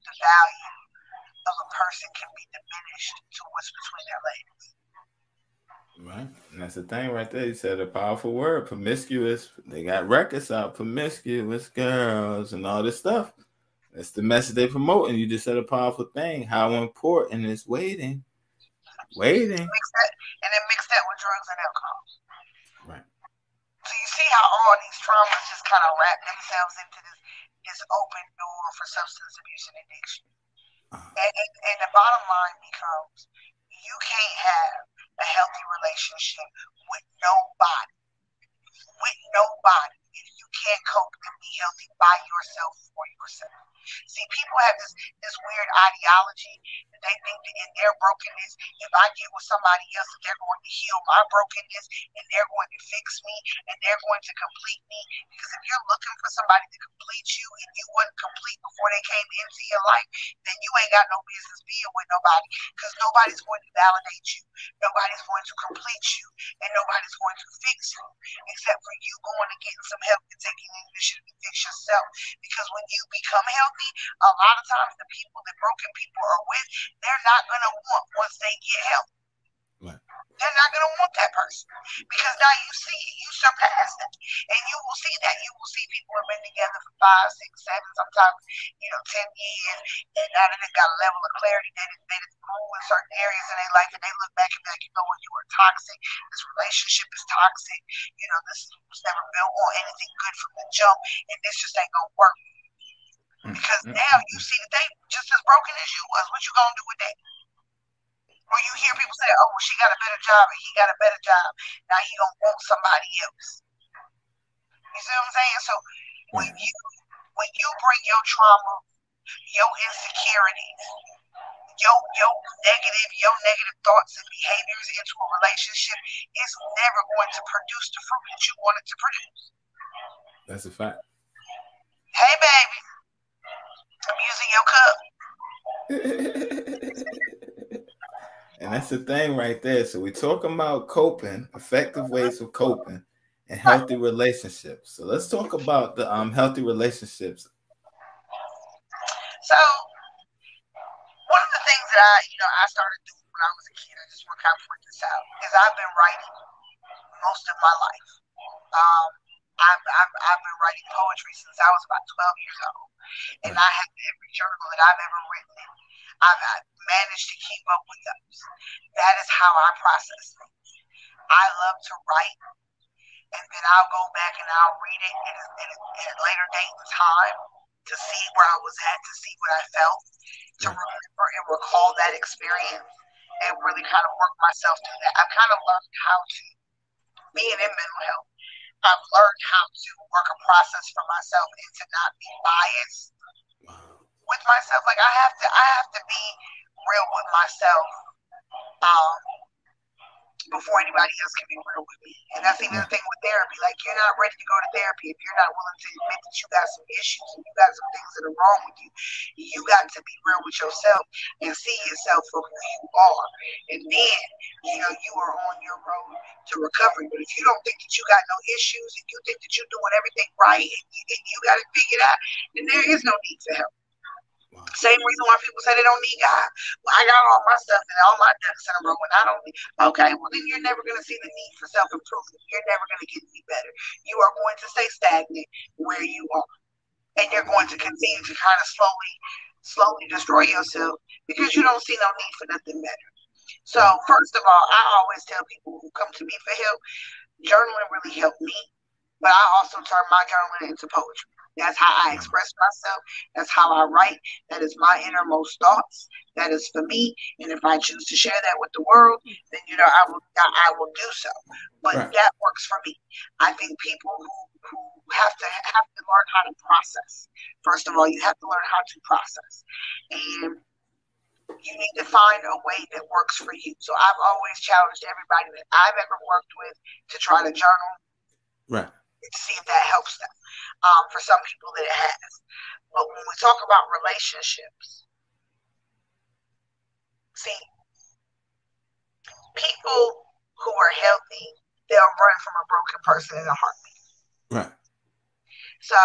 the value of a person can be diminished to what's between their legs. Right. And that's the thing right there. You said a powerful word, promiscuous. They got records out, promiscuous girls and all this stuff. That's the message they promote. And you just said a powerful thing. How important is waiting. And then mix that with drugs and alcohol. Right. So you see how all these traumas just kind of wrap themselves into this open door for substance abuse and addiction. And the bottom line becomes you can't have a healthy relationship with nobody if you can't cope and be healthy by yourself for yourself. See, people have this weird ideology that they think that in their brokenness, if I get with somebody else, they're going to heal my brokenness and they're going to fix me and they're going to complete me. Because if you're looking for somebody to complete you and you weren't complete before they came into your life, then you ain't got no business being with nobody because nobody's going to validate you. Nobody's going to complete you and nobody's going to fix you except for you going and getting some help and taking initiative to fix yourself. Because when you become healthy, a lot of times the people that broken people are with, they're not going to want once they get help. Right. They're not going to want that person because now you see it, you surpass it, and you will see that. You will see people have been together for 5, 6, 7, sometimes 10 years, and now that they've got a level of clarity, they grew in certain areas in their life, and they look back and be like, you know what, you were toxic. This relationship is toxic. This was never built on anything good from the jump, and this just ain't gonna work. Because now you see that they just as broken as you was. What you gonna do with that? Or you hear people say, "Oh, well, she got a better job and he got a better job. Now he gonna want somebody else." You see what I'm saying? So when you bring your trauma, your insecurities, your negative thoughts and behaviors into a relationship is never going to produce the fruit that you want it to produce. That's a fact. Hey, baby, I'm using your cup. And that's the thing right there. So we're talking about coping, effective ways of coping, and healthy relationships. So let's talk about the healthy relationships. So one of the things that I started doing when I was a kid, I just want to kind of point this out, is I've been writing most of my life. I've been writing poetry since I was about 12 years old, and I have every journal that I've ever written in. I've managed to keep up with those. That is how I process things. I love to write, and then I'll go back and I'll read it at a later date and time to see where I was at, to see what I felt, to remember and recall that experience, and really kind of work myself through that. I've kind of learned how to, being in mental health, I've learned how to work a process for myself and to not be biased with myself. Like I have to be real with myself before anybody else can be real with me. And that's even the thing with therapy. Like you're not ready to go to therapy if you're not willing to admit that you got some issues and you got some things that are wrong with you. You got to be real with yourself and see yourself for who you are. And then, you are on your road to recovery. But if you don't think that you got no issues and you think that you're doing everything right and you got it figured out, then there is no need for help. Same reason why people say they don't need God. Well, I got all my stuff and all my ducks in a row and I don't need. Okay, well then you're never going to see the need for self-improvement. You're never going to get any better. You are going to stay stagnant where you are. And you're going to continue to kind of slowly destroy yourself because you don't see no need for nothing better. So first of all, I always tell people who come to me for help, journaling really helped me. But I also turn my journaling into poetry. That's how I express myself. That's how I write. That is my innermost thoughts. That is for me. And if I choose to share that with the world, then I will do so. But that works for me. I think people who have to learn how to process. First of all, you have to learn how to process, and you need to find a way that works for you. So I've always challenged everybody that I've ever worked with to try to journal. Right. To see if that helps them. For some people that it has. But when we talk about relationships, see, people who are healthy, they'll run from a broken person in a heartbeat. Right. So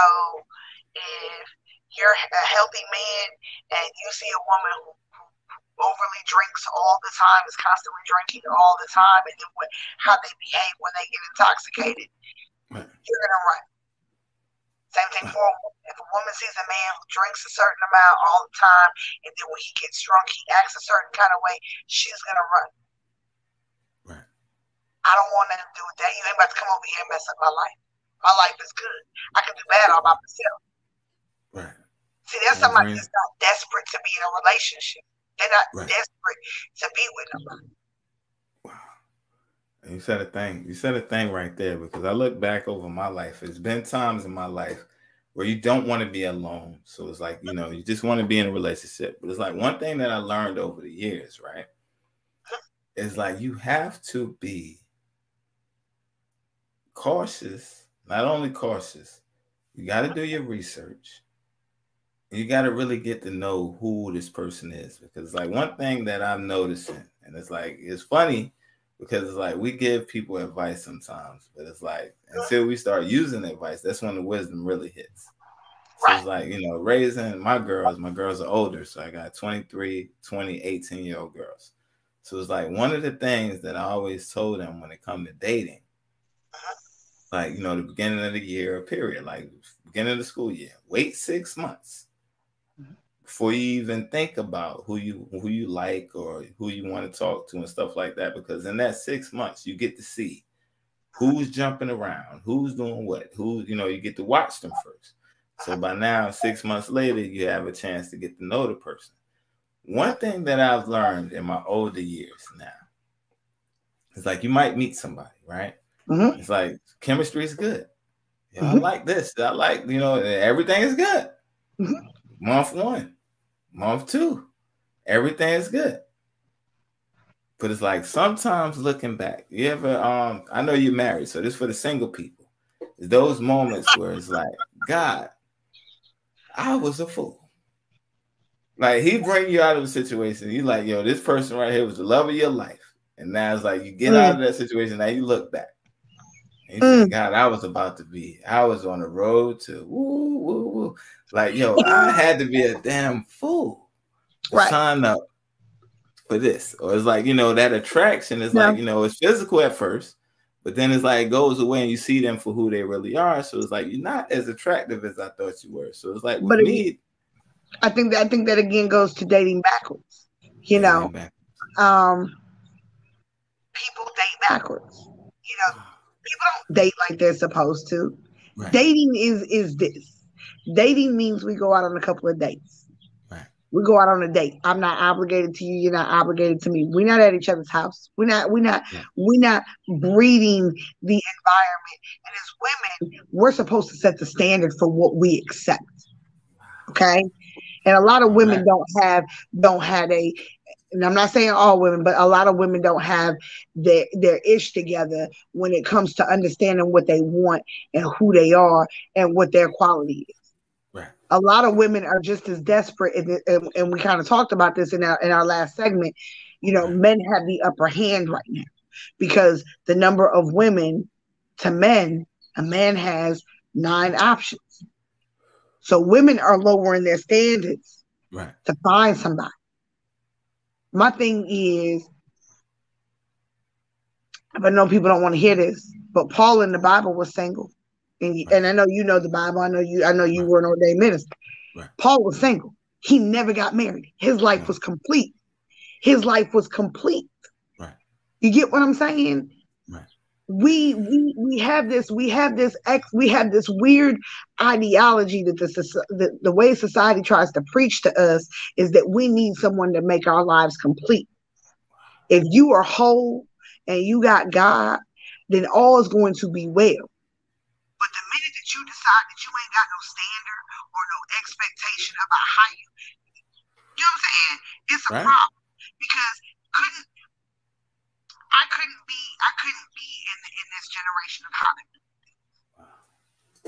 if you're a healthy man and you see a woman who overly drinks all the time, is constantly drinking all the time, and then how they behave when they get intoxicated, you're going to run. Same thing for a woman. If a woman sees a man who drinks a certain amount all the time, and then when he gets drunk, he acts a certain kind of way, she's going to run. Right. I don't want nothing to do with that. You ain't about to come over here and mess up my life. My life is good. I can do bad all by myself. Right. See, there's somebody that's not desperate to be in a relationship. They're not desperate to be with nobody. You said a thing. You said a thing right there, because I look back over my life. There's been times in my life where you don't want to be alone. So it's like, you just want to be in a relationship. But it's like one thing that I learned over the years, right? Is like you have to be cautious. Not only cautious, you got to do your research. You got to really get to know who this person is. Because like one thing that I'm noticing, and it's like, it's funny, because it's like we give people advice sometimes, but it's like until we start using advice, that's when the wisdom really hits. So it's like, raising my girls are older. So I got 23, 20, 18-year-old girls. So it's like one of the things that I always told them when it comes to dating, like, the beginning of the year period, like beginning of the school year, wait 6 months before you even think about who you like or who you want to talk to and stuff like that. Because in that 6 months, you get to see who's jumping around, who's doing what, you get to watch them first. So by now, 6 months later, you have a chance to get to know the person. One thing that I've learned in my older years now is like you might meet somebody, right? Mm-hmm. It's like chemistry is good. I like this. I like, everything is good. Mm-hmm. Month 1. Month 2. everything is good. But it's like sometimes looking back, you ever I know you're married, so this for the single people. It's those moments where it's like, God, I was a fool. Like he bring you out of a situation. You like, yo, this person right here was the love of your life. And now it's like you get out of that situation, now you look back. And you say, God, I was on the road to woo, woo, woo. Like, yo, I had to be a damn fool to sign up for this. Or it's like, that attraction is like, it's physical at first, but then it's like it goes away and you see them for who they really are. So it's like you're not as attractive as I thought you were. So it's like with me, I think that again goes to dating backwards. People date backwards. People don't date like they're supposed to. Right. Dating is this. Dating means we go out on a couple of dates. Right. We go out on a date. I'm not obligated to you. You're not obligated to me. We're not at each other's house. We're not breeding the environment. And as women, we're supposed to set the standard for what we accept. Okay. And a lot of women don't have a, and I'm not saying all women, but a lot of women don't have their ish together when it comes to understanding what they want and who they are and what their quality is. Right. A lot of women are just as desperate, and we kind of talked about this in our last segment. Men have the upper hand right now because the number of women to men, a man has 9 options. So women are lowering their standards to find somebody. My thing is, I know people don't want to hear this, but Paul in the Bible was single, and I know you know the Bible. I know you were an ordained minister. Right. Paul was single. He never got married. His life was complete. His life was complete. Right. You get what I'm saying? Right. We have this weird ideology that the way society tries to preach to us is that we need someone to make our lives complete. If you are whole and you got God, then all is going to be well. But the minute that you decide that you ain't got no standard or no expectation about how you know what I'm saying? It's a problem because I couldn't be in this generation of how they do things.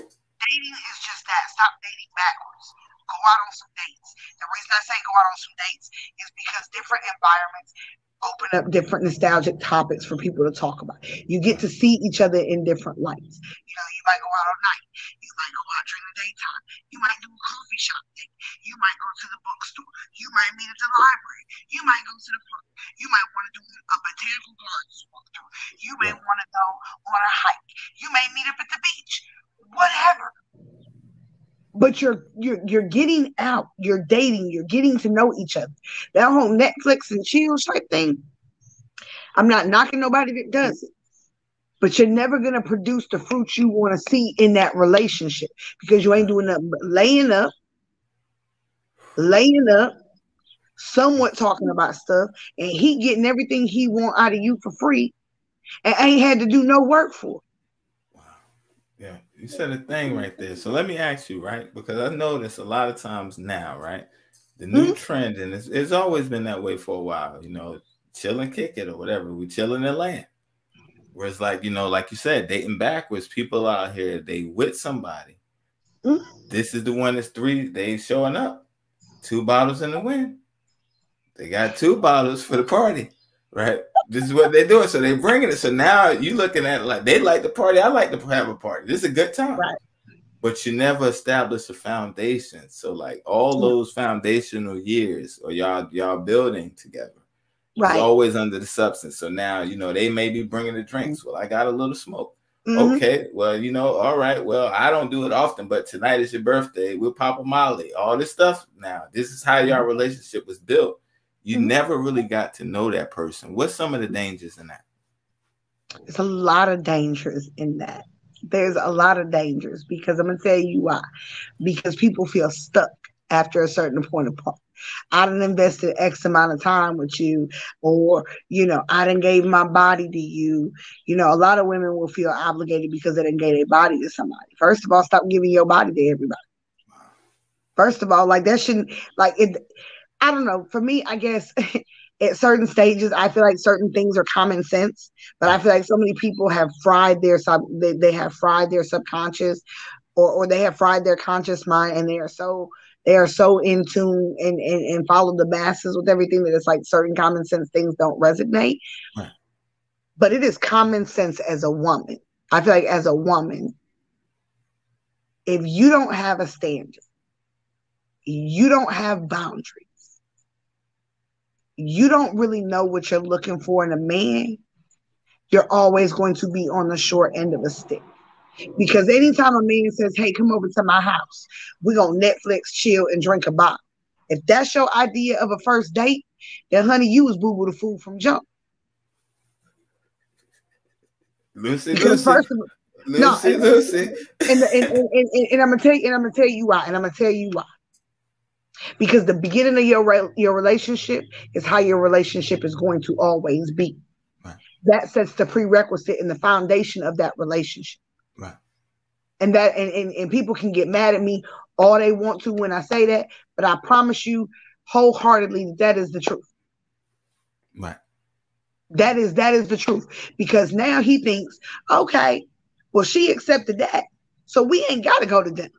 Dating is just that. Stop dating backwards. Go out on some dates. The reason I say go out on some dates is because different environments open up different nostalgic topics for people to talk about. You get to see each other in different lights. You might go out all night. You might go out during the daytime. You might do a coffee shop date. You might go to the bookstore. You might meet at the library. You might go to the park. You might want to do a botanical gardens walkthrough. You may want to go on a hike. You may meet up at the beach. Whatever. But you're getting out, you're dating, you're getting to know each other. That whole Netflix and chill type thing, I'm not knocking nobody that does it, but you're never going to produce the fruit you want to see in that relationship because you ain't doing nothing but laying up, somewhat talking about stuff, and he getting everything he want out of you for free and ain't had to do no work for it. Yeah, you said a thing right there. So let me ask you, right? Because I notice a lot of times now, right? The new trend, and it's always been that way for a while, chill and kick it or whatever. We chilling and land. Where it's like, like you said, dating backwards, people out here, they with somebody. This is the one that's 3 days showing up. 2 bottles in the wind. They got 2 bottles for the party, right? This is what they're doing. So they're bringing it. So now you looking at it like they like the party. I like to have a party. This is a good time. Right. But you never establish a foundation. So like all those foundational years or y'all building together. Right. It's always under the substance. So now, they may be bringing the drinks. Well, I got a little smoke. Okay. Well, all right. Well, I don't do it often, but tonight is your birthday. We'll pop a Molly. All this stuff. Now, this is how your relationship was built. You never really got to know that person. What's some of the dangers in that? There's a lot of dangers in that. There's a lot of dangers because I'm going to tell you why. Because people feel stuck after a certain point apart. I done invested X amount of time with you, or, I done gave my body to you. A lot of women will feel obligated because they done gave their body to somebody. First of all, stop giving your body to everybody. First of all, like that shouldn't, like it. I don't know. For me, I guess at certain stages, I feel like certain things are common sense, but I feel like so many people have fried their they have fried their subconscious, or they have fried their conscious mind, and they are so in tune and follow the masses with everything that it's like certain common sense things don't resonate. Right. But it is common sense as a woman. I feel like as a woman, if you don't have a standard, you don't have boundaries, you don't really know what you're looking for in a man, you're always going to be on the short end of a stick. Because anytime a man says, hey, come over to my house, we're going to Netflix, chill, and drink a bottle. If that's your idea of a first date, then honey, you was boo-boo the fool from jump. Lucy. And I'm gonna tell you why. Because the beginning of your relationship is how your relationship is going to always be. Right. That sets the prerequisite and the foundation of that relationship. Right. And that and people can get mad at me all they want to when I say that, but I promise you wholeheartedly that is the truth. Right. That is the truth. Because now he thinks, okay, well, she accepted that, so we ain't got to go to dinner.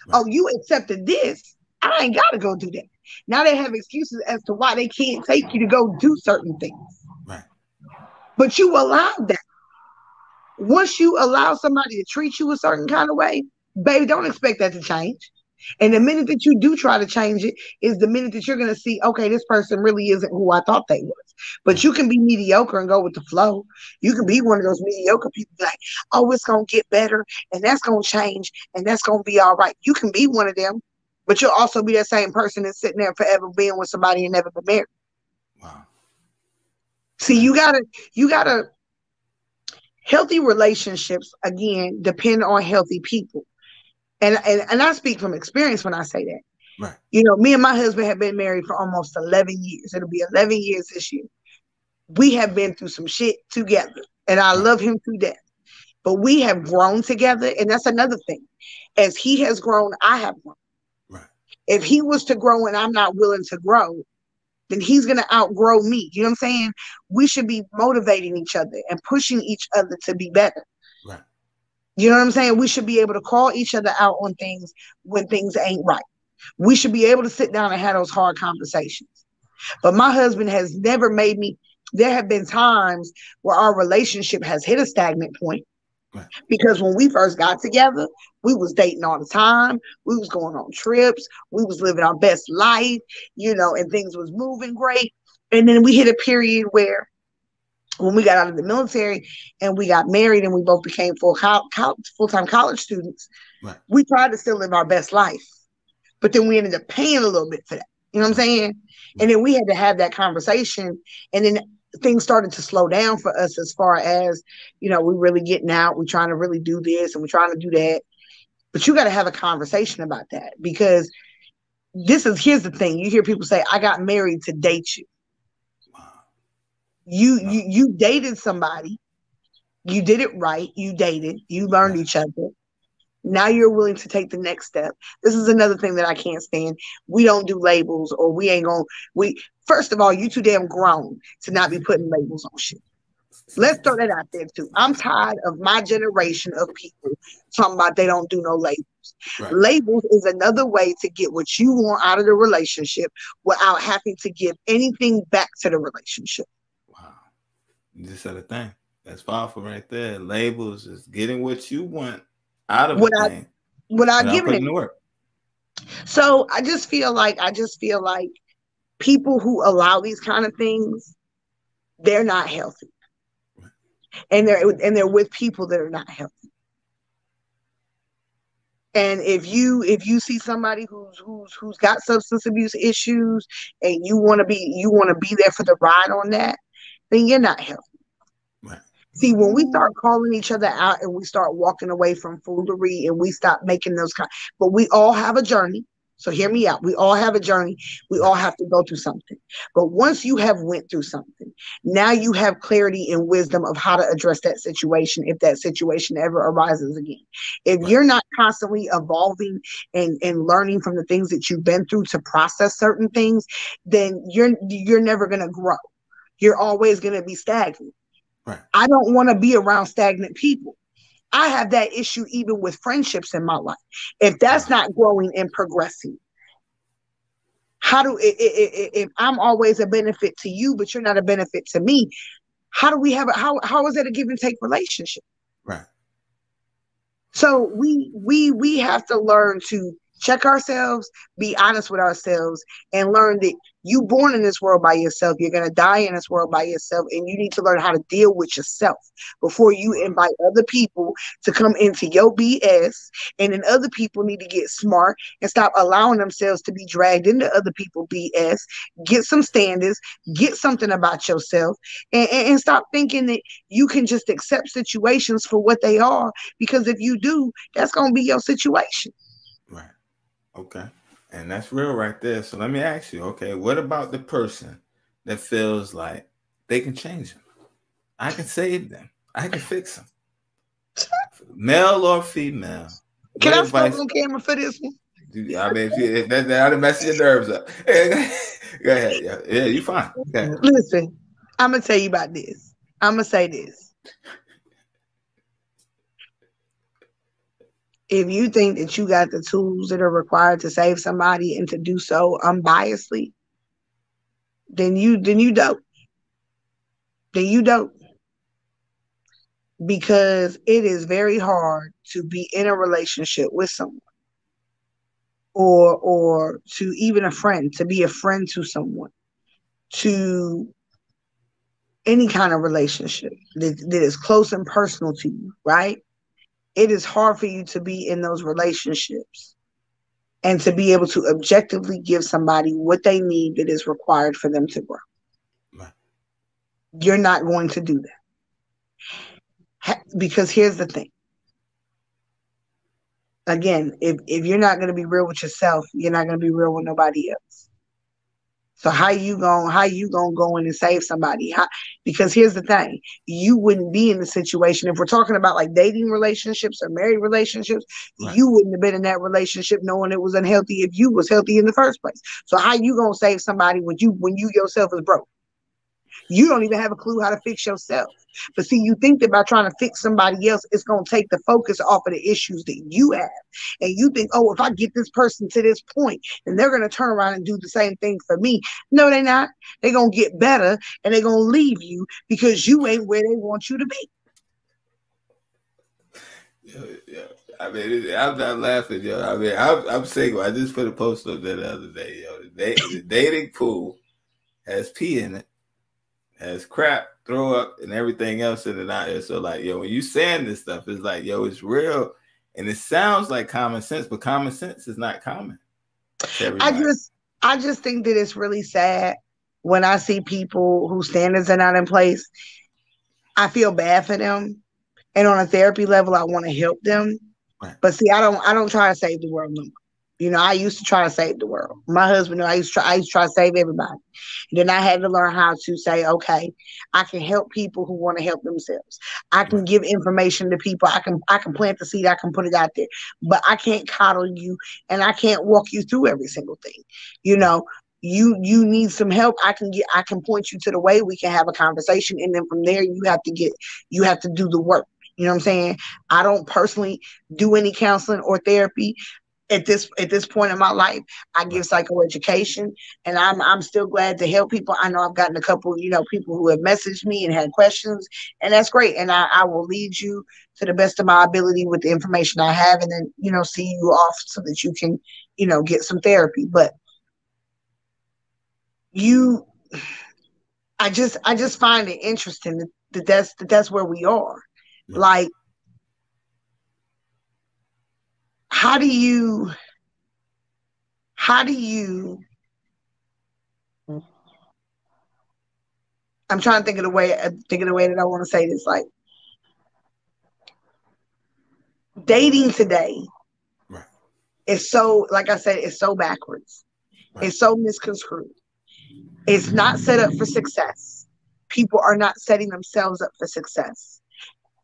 Right. Oh, you accepted this, I ain't got to go do that. Now they have excuses as to why they can't take you to go do certain things. Right. But you allowed that. Once you allow somebody to treat you a certain kind of way, baby, don't expect that to change. And the minute that you do try to change it is the minute that you're going to see, okay, this person really isn't who I thought they was. But you can be mediocre and go with the flow. You can be one of those mediocre people like, oh, it's going to get better and that's going to change and that's going to be all right. You can be one of them, but you'll also be that same person that's sitting there forever being with somebody and never been married. Wow. See, you gotta healthy relationships, again, depend on healthy people. And I speak from experience when I say that. Right. You know, me and my husband have been married for almost 11 years. It'll be 11 years this year. We have been through some shit together, and I love him to death. But we have grown together, and that's another thing. As he has grown, I have grown. Right. If he was to grow and I'm not willing to grow, then he's going to outgrow me. You know what I'm saying? We should be motivating each other and pushing each other to be better. Right. You know what I'm saying? We should be able to call each other out on things when things ain't right. We should be able to sit down and have those hard conversations. But my husband has never made me. There have been times where our relationship has hit a stagnant point. Right. Because when we first got together, we was dating all the time. We was going on trips. We was living our best life, you know, and things was moving great. And then we hit a period where when we got out of the military and we got married and we both became full-time college students, right, we tried to still live our best life. But then we ended up paying a little bit for that. You know what I'm saying? And then we had to have that conversation. And then things started to slow down for us as far as, you know, we're really getting out. We're trying to really do this and we're trying to do that. But you got to have a conversation about that, because here's the thing. You hear people say, I got married to date you. You dated somebody. You did it right. You dated. You learned each other. Now you're willing to take the next step. This is another thing that I can't stand. We don't do labels, or we ain't gonna. First of all, you too damn grown to not be putting labels on shit. Let's throw that out there too. I'm tired of my generation of people talking about they don't do no labels. Right. Labels is another way to get what you want out of the relationship without having to give anything back to the relationship. Wow. You just said a thing. That's powerful right there. Labels is getting what you want out of a thing without giving it to work. So I just feel like people who allow these kind of things, they're not healthy. And they're with people that are not healthy. And if you see somebody who's got substance abuse issues and you want to be there for the ride on that, then you're not healthy. Right. See, when we start calling each other out and we start walking away from foolery and we stop making those but we all have a journey. So hear me out. We all have a journey. We all have to go through something. But once you have went through something, now you have clarity and wisdom of how to address that situation if that situation ever arises again. If Right. you're not constantly evolving and learning from the things that you've been through to process certain things, then you're never going to grow. You're always going to be stagnant. Right. I don't want to be around stagnant people. I have that issue even with friendships in my life. If that's not growing and progressing, how do if I'm always a benefit to you, but you're not a benefit to me? How do we have how is that a give and take relationship? Right. So we have to learn to check ourselves, be honest with ourselves, and learn that you born in this world by yourself. You're gonna die in this world by yourself, and you need to learn how to deal with yourself before you invite other people to come into your BS. And then other people need to get smart and stop allowing themselves to be dragged into other people's BS. Get some standards, get something about yourself, and stop thinking that you can just accept situations for what they are. Because if you do, that's gonna be your situation. Right. Okay. And that's real right there. So let me ask you, okay, what about the person that feels like they can change them? I can save them. I can fix them. Male or female? Can I smoke on camera for this one? I mean, if that'll mess your nerves up. Go ahead. Yeah, you fine. Okay. Listen, I'm gonna tell you about this. I'm gonna say this. If you think that you got the tools that are required to save somebody and to do so unbiasedly, then you don't. Then you don't. Because it is very hard to be in a relationship with someone or to even a friend, to be a friend to someone, to any kind of relationship that is close and personal to you, right? It is hard for you to be in those relationships and to be able to objectively give somebody what they need that is required for them to grow. Right. You're not going to do that. Because here's the thing. Again, if you're not going to be real with yourself, you're not going to be real with nobody else. So how you gonna go in and save somebody? Because here's the thing, you wouldn't be in the situation if we're talking about like dating relationships or married relationships. Right. You wouldn't have been in that relationship knowing it was unhealthy if you was healthy in the first place. So how you gonna save somebody when you yourself is broke? You don't even have a clue how to fix yourself. But see, you think that by trying to fix somebody else, it's going to take the focus off of the issues that you have. And you think, oh, if I get this person to this point, then they're going to turn around and do the same thing for me. No, they're not. They're going to get better and they're going to leave you because you ain't where they want you to be. Yeah. I mean, I'm not laughing, yo. I mean, I'm single. I just put a post up there the other day, yo. The dating pool has pee in it, has crap, throw up, and everything else in it out there. So, like, yo, when you saying this stuff, it's like, yo, it's real, and it sounds like common sense, but common sense is not common to everybody. I just think that it's really sad when I see people whose standards are not in place. I feel bad for them, and on a therapy level, I want to help them. Right. But see, I don't try to save the world no more. You know, I used to try to save the world. My husband, I used to try to save everybody. And then I had to learn how to say, okay, I can help people who want to help themselves. I can give information to people. I can plant the seed. I can put it out there. But I can't coddle you, and I can't walk you through every single thing. You know, you need some help. I can point you to the way. We can have a conversation, and then from there, you have to do the work. You know what I'm saying? I don't personally do any counseling or therapy. At this point in my life, I give psychoeducation, and I'm still glad to help people. I know I've gotten a couple, people who have messaged me and had questions, and that's great. And I will lead you to the best of my ability with the information I have, and then, see you off so that you can, get some therapy. But I just find it interesting that's where we are. Yeah. Like, how do you I'm trying to think of the way that I want to say this. Like, dating today It's so, like I said, it's so backwards. It's so misconstrued. It's not set up for success. People are not setting themselves up for success.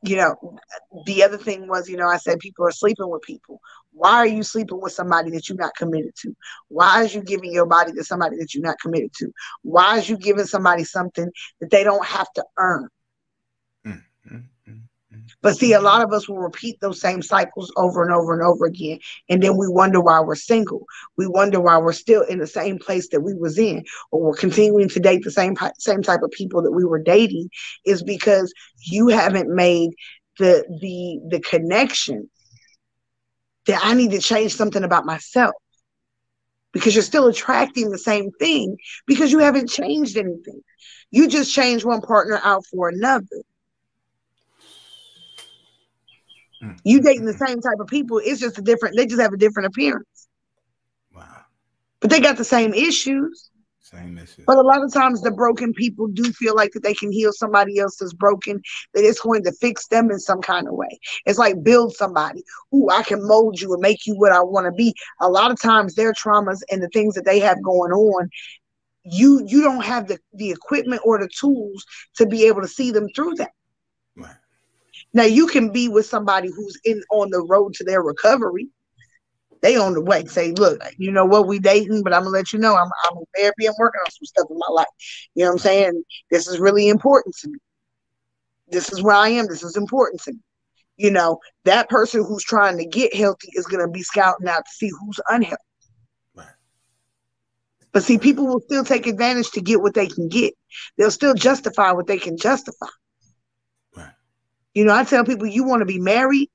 You know, the other thing was, I said people are sleeping with people. Why are you sleeping with somebody that you're not committed to? Why is you giving your body to somebody that you're not committed to? Why is you giving somebody something that they don't have to earn? But see, a lot of us will repeat those same cycles over and over and over again. And then we wonder why we're single. We wonder why we're still in the same place that we was in, or we're continuing to date the same type of people that we were dating, is because you haven't made the connection that I need to change something about myself. Because you're still attracting the same thing because you haven't changed anything. You just changed one partner out for another. You dating the same type of people. It's just they just have a different appearance. Wow. But they got the same issues. Same issues. But a lot of times the broken people do feel like that they can heal somebody else that's broken, that it's going to fix them in some kind of way. It's like build somebody. Ooh, I can mold you and make you what I want to be. A lot of times their traumas and the things that they have going on, you don't have the equipment or the tools to be able to see them through that. Right. Now you can be with somebody who's on the road to their recovery. They on the way. Say, look, you know what, we dating, but I'm gonna let you know I'm in therapy. I'm working on some stuff in my life. You know what I'm saying? This is really important to me. This is where I am. This is important to me. That person who's trying to get healthy is gonna be scouting out to see who's unhealthy. Right. But see, people will still take advantage to get what they can get. They'll still justify what they can justify. Right. I tell people, you want to be married,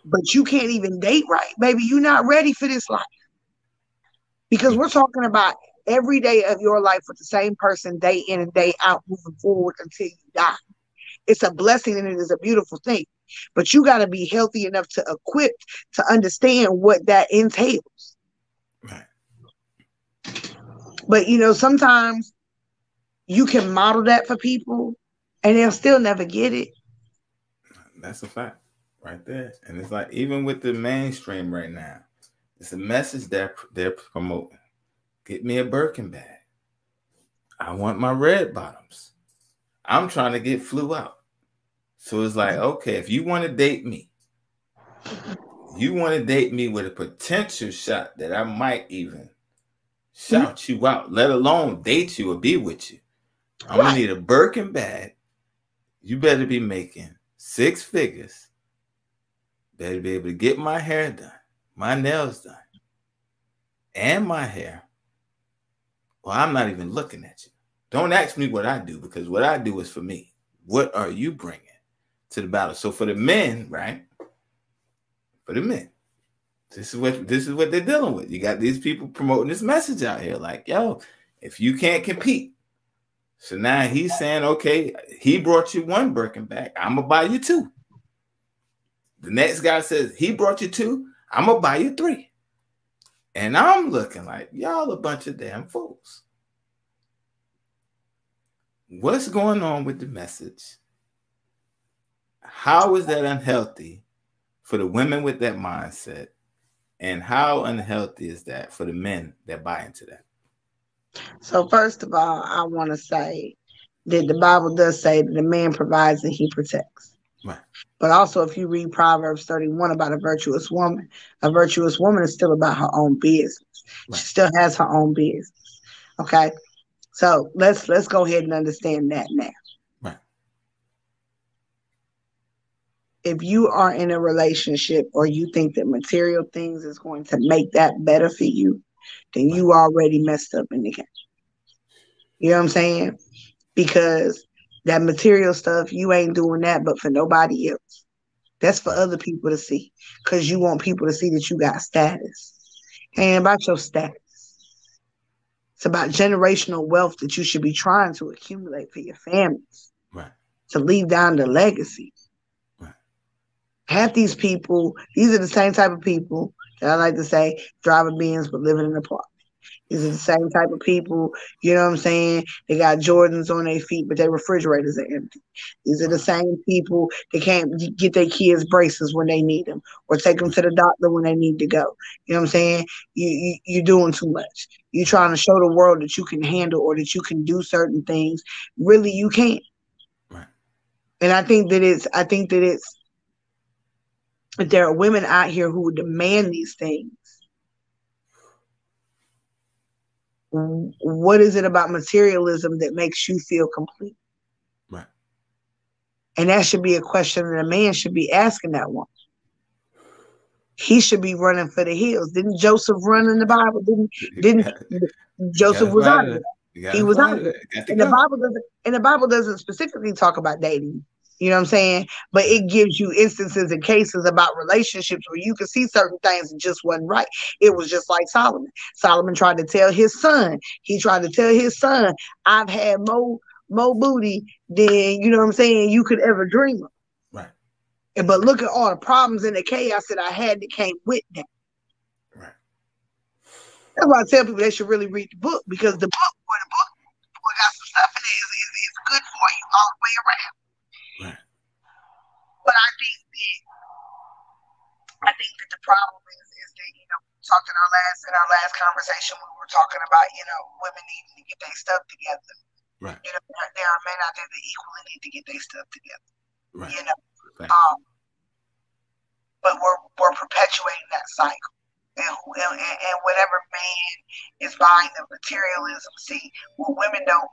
but you can't even date right. Baby, you're not ready for this life. Because we're talking about every day of your life with the same person, day in and day out, moving forward until you die. It's a blessing and it is a beautiful thing. But you got to be healthy enough to equip to understand what that entails. Right. But, sometimes you can model that for people and they'll still never get it. That's a fact right there. And it's like, even with the mainstream right now, it's a message that they're promoting. Get me a Birkin bag. I want my red bottoms. I'm trying to get flew out. So it's like, okay, if you want to date me, you want to date me with a potential shot that I might even shout you out, let alone date you or be with you. I'm going to need a Birkin bag. You better be making 6 figures. Better be able to get my hair done, my nails done, and my hair. Well, I'm not even looking at you. Don't ask me what I do, because what I do is for me. What are you bringing to the battle? So for the men, right? For the men, this is what they're dealing with. You got these people promoting this message out here, like, yo, if you can't compete. So now he's saying, okay, he brought you 1 Birkin bag. I'm gonna buy you 2. The next guy says he brought you 2. I'm gonna buy you 3. And I'm looking like, y'all a bunch of damn fools. What's going on with the message? How is that unhealthy for the women with that mindset? And how unhealthy is that for the men that buy into that? So first of all, I want to say that the Bible does say that the man provides and he protects. Right. But also, if you read Proverbs 31 about a virtuous woman is still about her own business. Right. She still has her own business. Okay. So let's go ahead and understand that now. Right. If you are in a relationship or you think that material things is going to make that better for you, then you already messed up in the game. You know what I'm saying? Because that material stuff, you ain't doing that but for nobody else. That's for other people to see, because you want people to see that you got status. It ain't about your status. It's about generational wealth that you should be trying to accumulate for your families. Right. To leave down the legacy. Right. Half these people, these are the same type of people that I like to say drive a Benz but living in an apartment. These are the same type of people, you know what I'm saying? They got Jordans on their feet, but their refrigerators are empty. These are the same people that can't get their kids braces when they need them or take them to the doctor when they need to go. You know what I'm saying? You're doing too much. You're trying to show the world that you can handle or that you can do certain things. Really, you can't. Right. And that there are women out here who demand these things. What is it about materialism that makes you feel complete? Right. And that should be a question that a man should be asking that woman. He should be running for the hills. Didn't Joseph run in the Bible? Didn't Joseph was out of there. He was out of there. And the Bible doesn't specifically talk about dating. You know what I'm saying? But it gives you instances and cases about relationships where you can see certain things that just wasn't right. It was just like Solomon. Solomon tried to tell his son. He tried to tell his son, I've had more booty than, you know what I'm saying, you could ever dream of. Right. But look at all the problems and the chaos that I had that came with that. Right. That's why I tell people they should really read the book, because the book got some stuff in it is good for you all the way around. Right. But I think that the problem is that, you know, talking in our last conversation, we were talking about, you know, women needing to get their stuff together. Right. You know, there are men out there that equally need to get their stuff together. Right. You know. Right. But we're perpetuating that cycle. And whatever man is buying the materialism, see, what women don't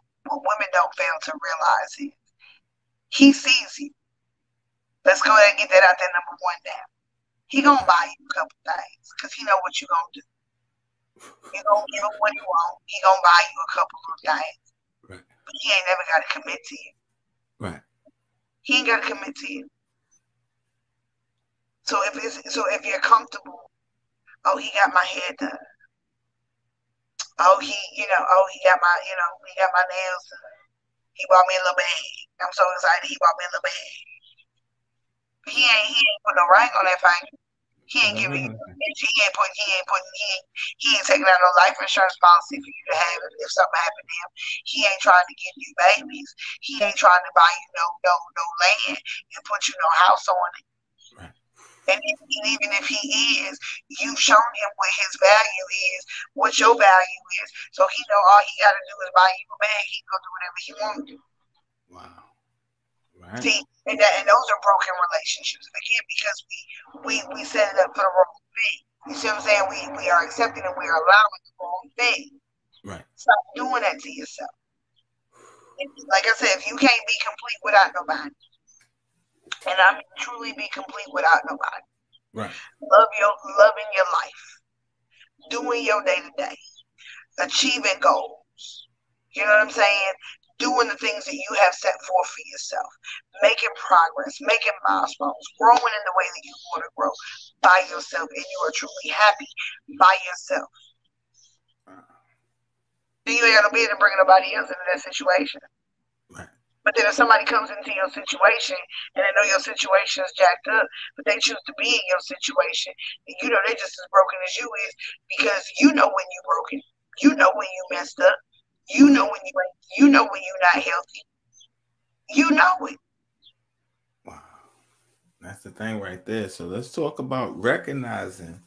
fail to realize is he sees you. Let's go ahead and get that out there, number one down. He gonna buy you a couple things because he know what you gonna do. You gonna give him what he want. He gonna buy you a couple of things. Right. But he ain't never gotta commit to you. Right. He ain't gotta commit to you. So if you're comfortable, oh, he got my hair done. Oh, he got my nails done. He bought me a little bag. I'm so excited. He bought me a little bag. He ain't put no ring on that thing. He ain't giving you. He ain't taking out no life insurance policy for you to have if something happened to him. He ain't trying to give you babies. He ain't trying to buy you no land and put you no house on it. Right. And even if he is, you've shown him what his value is, what your value is. So he know all he got to do is buy you a bag. He can go do whatever he want to do. Wow. Right. See, and those are broken relationships. Again, because we set it up for the wrong thing. You see what I'm saying? We are accepting and we are allowing the wrong thing. Right. Stop doing that to yourself. And like I said, if you can't be complete without nobody, and I mean truly be complete without nobody. Right. Loving your life, doing your day to day, achieving goals. You know what I'm saying? Doing the things that you have set forth for yourself, making progress, making milestones, growing in the way that you want to grow by yourself, and you are truly happy by yourself. Then you ain't got to be able to bring nobody else into that situation. Right. But then if somebody comes into your situation and they know your situation is jacked up, but they choose to be in your situation, and you know they're just as broken as you is, because you know when you're broken, you know when you messed up, you know when you're not healthy, you know it. Wow, that's the thing right there. So let's talk about recognizing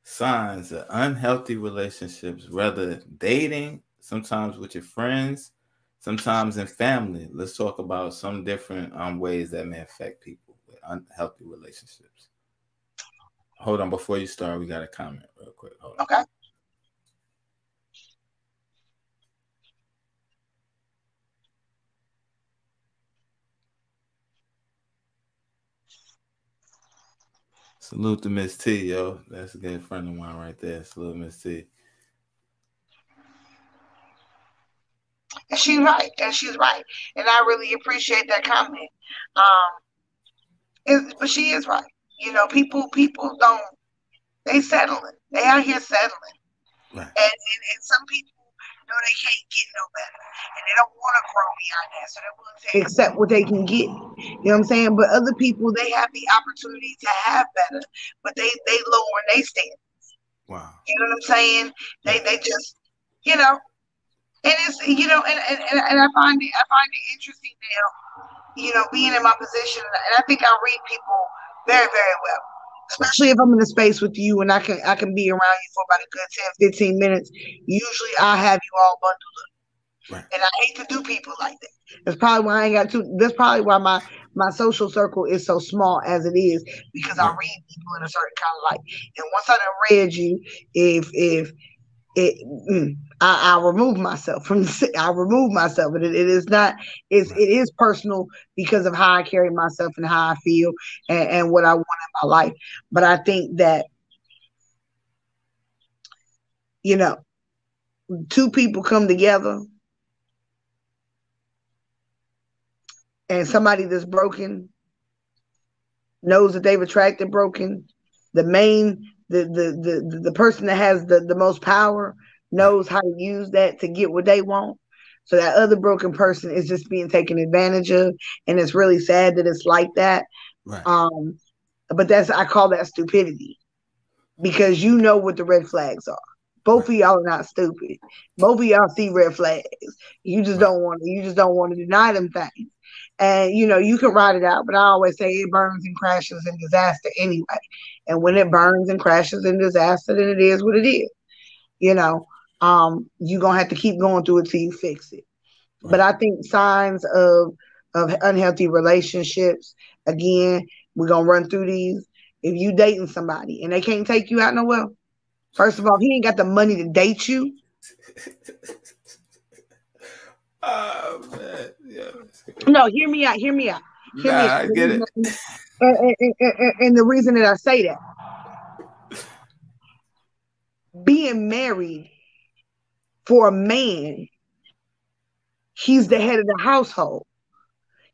signs of unhealthy relationships, whether dating, sometimes with your friends, sometimes in family. Let's talk about some different ways that may affect people with unhealthy relationships. Hold on, before you start, we got a comment real quick. Hold on. Okay. Salute to Miss T, yo. That's a good friend of mine right there. Salute Miss T. And she's right. And I really appreciate that comment. But she is right. You know, people don't, they settling. They out here settling. Right. And some people know they can't get no better. And they don't want to grow beyond that. So they're willing to accept what they can get. You know what I'm saying? But other people, they have the opportunity to have better. But they lower their standards. Wow. You know what I'm saying? They just, you know, and it's, you know, and I find it interesting now, you know, being in my position, and I think I read people very, very well. Especially if I'm in a space with you and I can be around you for about a good 10, 15 minutes. Usually I have you all bundled up. Right. And I hate to do people like that. That's probably why I ain't got to that's probably why my social circle is so small as it is, because I Right. read people in a certain kind of light. And once I done read you, if it I remove myself from I remove myself, and it is not Right. it is personal because of how I carry myself and how I feel, and what I want in my life. But I think that, you know, two people come together, and somebody that's broken knows that they've attracted broken. The main the person that has the most power Right. knows how to use that to get what they want. So that other broken person is just being taken advantage of, and it's really sad that it's like that. Right. But I call that stupidity, because you know what the red flags are. Both Right. of y'all are not stupid. Both of y'all see red flags. Right. You just don't want to deny them things. And you know, you can ride it out, but I always say it burns and crashes in disaster anyway. And when Right. it burns and crashes in disaster, then it is what it is. You know, you're gonna have to keep going through it till you fix it. But Right. I think signs of unhealthy relationships, again, we're gonna run through these. If you dating somebody and they can't take you out nowhere, first of all, he ain't got the money to date you. Oh man, yeah. No, hear me out. Hear me out. Hear me Nah, out. I get it. And the reason that I say that, being married for a man, he's the head of the household.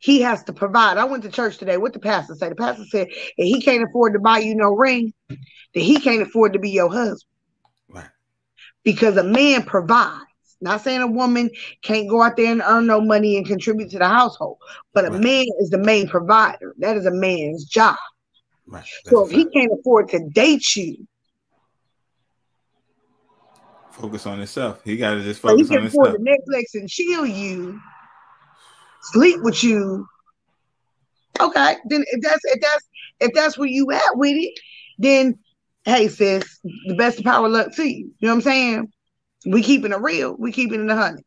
He has to provide. I went to church today. What the pastor say? The pastor said, if he can't afford to buy you no ring, then he can't afford to be your husband. Right. Because a man provides. Not saying a woman can't go out there and earn no money and contribute to the household, but a Right. man is the main provider. That is a man's job. Right. That's So a if he fact. can't afford to date you, Focus on himself. He got to just but he focus can on afford himself. to Netflix and chill you, sleep with you, okay, then if that's where you at with it, then hey sis, the best of power luck to you. You know what I'm saying? We keeping it real. We keeping it 100.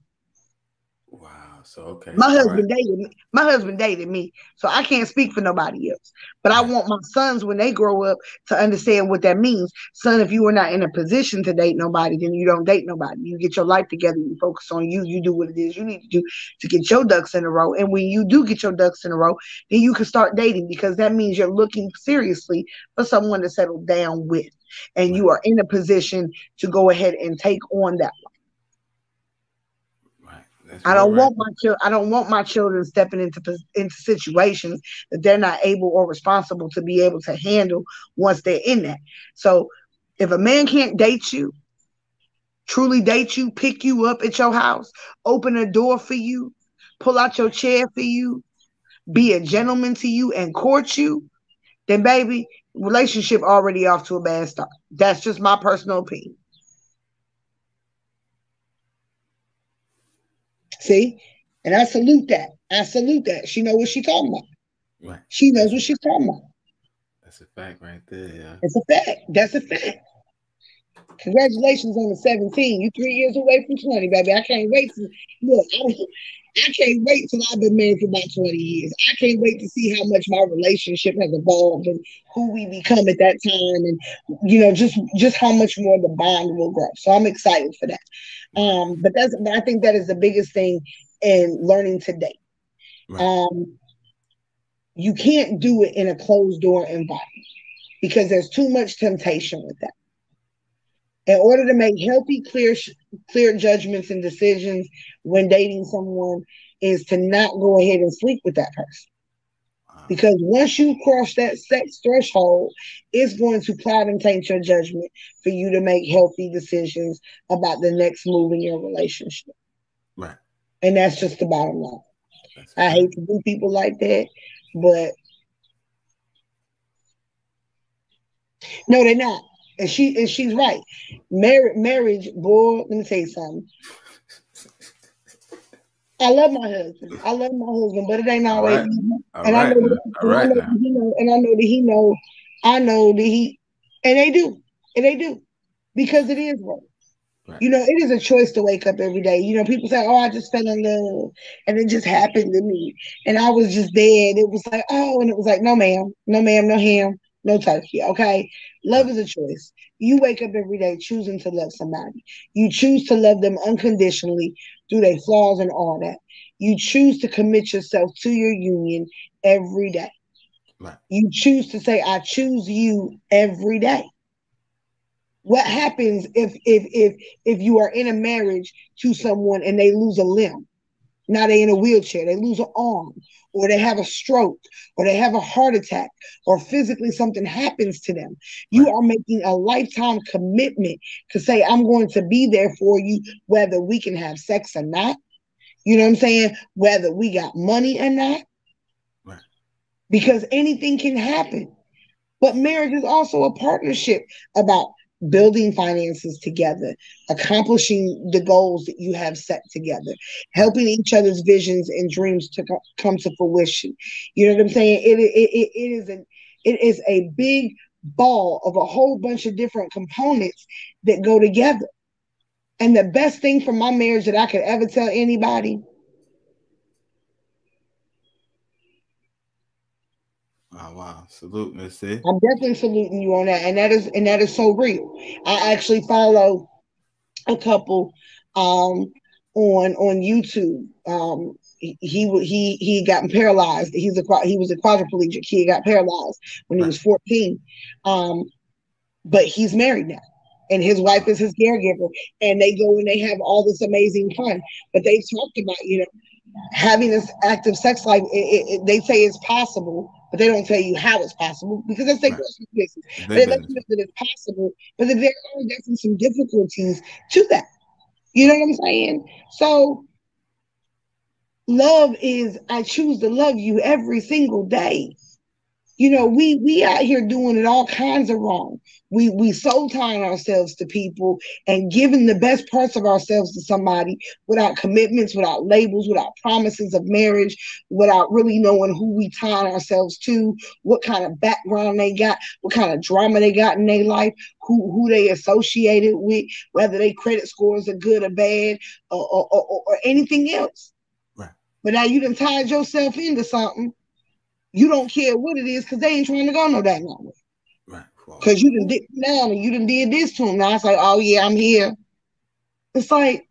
Wow. So okay. My All right. husband dated me. My husband dated me, so I can't speak for nobody else. But I Right. want my sons, when they grow up, to understand what that means. Son, if you are not in a position to date nobody, then you don't date nobody. You get your life together. You focus on you. You do what it is you need to do to get your ducks in a row. And when you do get your ducks in a row, then you can start dating, because that means you're looking seriously for someone to settle down with, and Right. you are in a position to go ahead and take on that. Right. That's real. Right. I don't want my children stepping into situations that they're not able or responsible to be able to handle once they're in that. So if a man can't date you, truly date you, pick you up at your house, open a door for you, pull out your chair for you, be a gentleman to you, and court you, then baby, relationship already off to a bad start. That's just my personal opinion. See? And I salute that. I salute that. She knows what she's talking about. Right. She knows That's what she's talking about. that's a fact right there. Yeah. It's a fact. That's a fact. Congratulations on the 17. You 3 years away from 20, baby. I can't wait to look. I can't wait till I've been married for about 20 years. I can't wait to see how much my relationship has evolved and who we become at that time, and you know, just how much more the bond will grow. So I'm excited for that. But I think that is the biggest thing in learning to date. Right. You can't do it in a closed door environment, because there's too much temptation with that. In order to make healthy, clear judgments and decisions when dating someone, is to not go ahead and sleep with that person. Wow. Because once you cross that sex threshold, it's going to cloud and taint your judgment for you to make healthy decisions about the next move in your relationship. Right. And that's just the bottom line. That's I hate to do people like that, but no, they're not. And she's right. Marriage, boy, let me tell you something. I love my husband. I love my husband, but it ain't All always right. easy. All And I right know now. that, All right now. and I know that he know, I know that he, and they do, because it is work. Right. It is a choice to wake up every day. People say, "Oh, I just fell in love, and it just happened to me, and I was just there." And it was like, "Oh," and it was like, "No, ma'am, no, ma'am, no ham, no turkey." Okay, love Right. is a choice. You wake up every day choosing to love somebody. You choose to love them unconditionally through their flaws and all that. You choose to commit yourself to your union every day. Right. You choose to say, "I choose you" every day. What happens if you are in a marriage to someone and they lose a limb? Now they in a wheelchair, they lose an arm, or they have a stroke, or they have a heart attack, or physically something happens to them. You Right. are making a lifetime commitment to say, "I'm going to be there for you, whether we can have sex or not." You know what I'm saying? Whether we got money or not, Right. because anything can happen. But marriage is also a partnership about building finances together, accomplishing the goals that you have set together, Right. helping each other's visions and dreams to come to fruition. You know what I'm saying? It is a big ball of a whole bunch of different components that go together. And the best thing from my marriage that I could ever tell anybody. Oh, wow. Salute, Miss C. I'm definitely saluting you on that, and that is so real. I actually follow a couple on YouTube. He gotten paralyzed. He was a quadriplegic. He got paralyzed when he Right. was 14. Um, but he's married now. And his wife is his caregiver, and they go and they have all this amazing fun. But they've talked about, having this active sex life. They say it's possible, but they don't tell you how it's possible because that's their Right. personal business. It's But their they let you business. know that it's possible, but that there are definitely some difficulties to that. You know Right. what I'm saying? So love is I choose to love you every single day. Right. We out here doing it all kinds of wrong. We soul tying ourselves to people and giving the best parts of ourselves to somebody without commitments, without labels, without promises of marriage, without really knowing who we tying ourselves to, what kind of background they got, what kind of drama they got in their life, who they associated with, whether their credit scores are good or bad, or anything else. Right. But now you done tied yourself into something. You don't care what it is because they ain't trying to go no dang way. Right. Wow. Because you done did down and you done did this to them. Now it's like, oh yeah, I'm here. It's like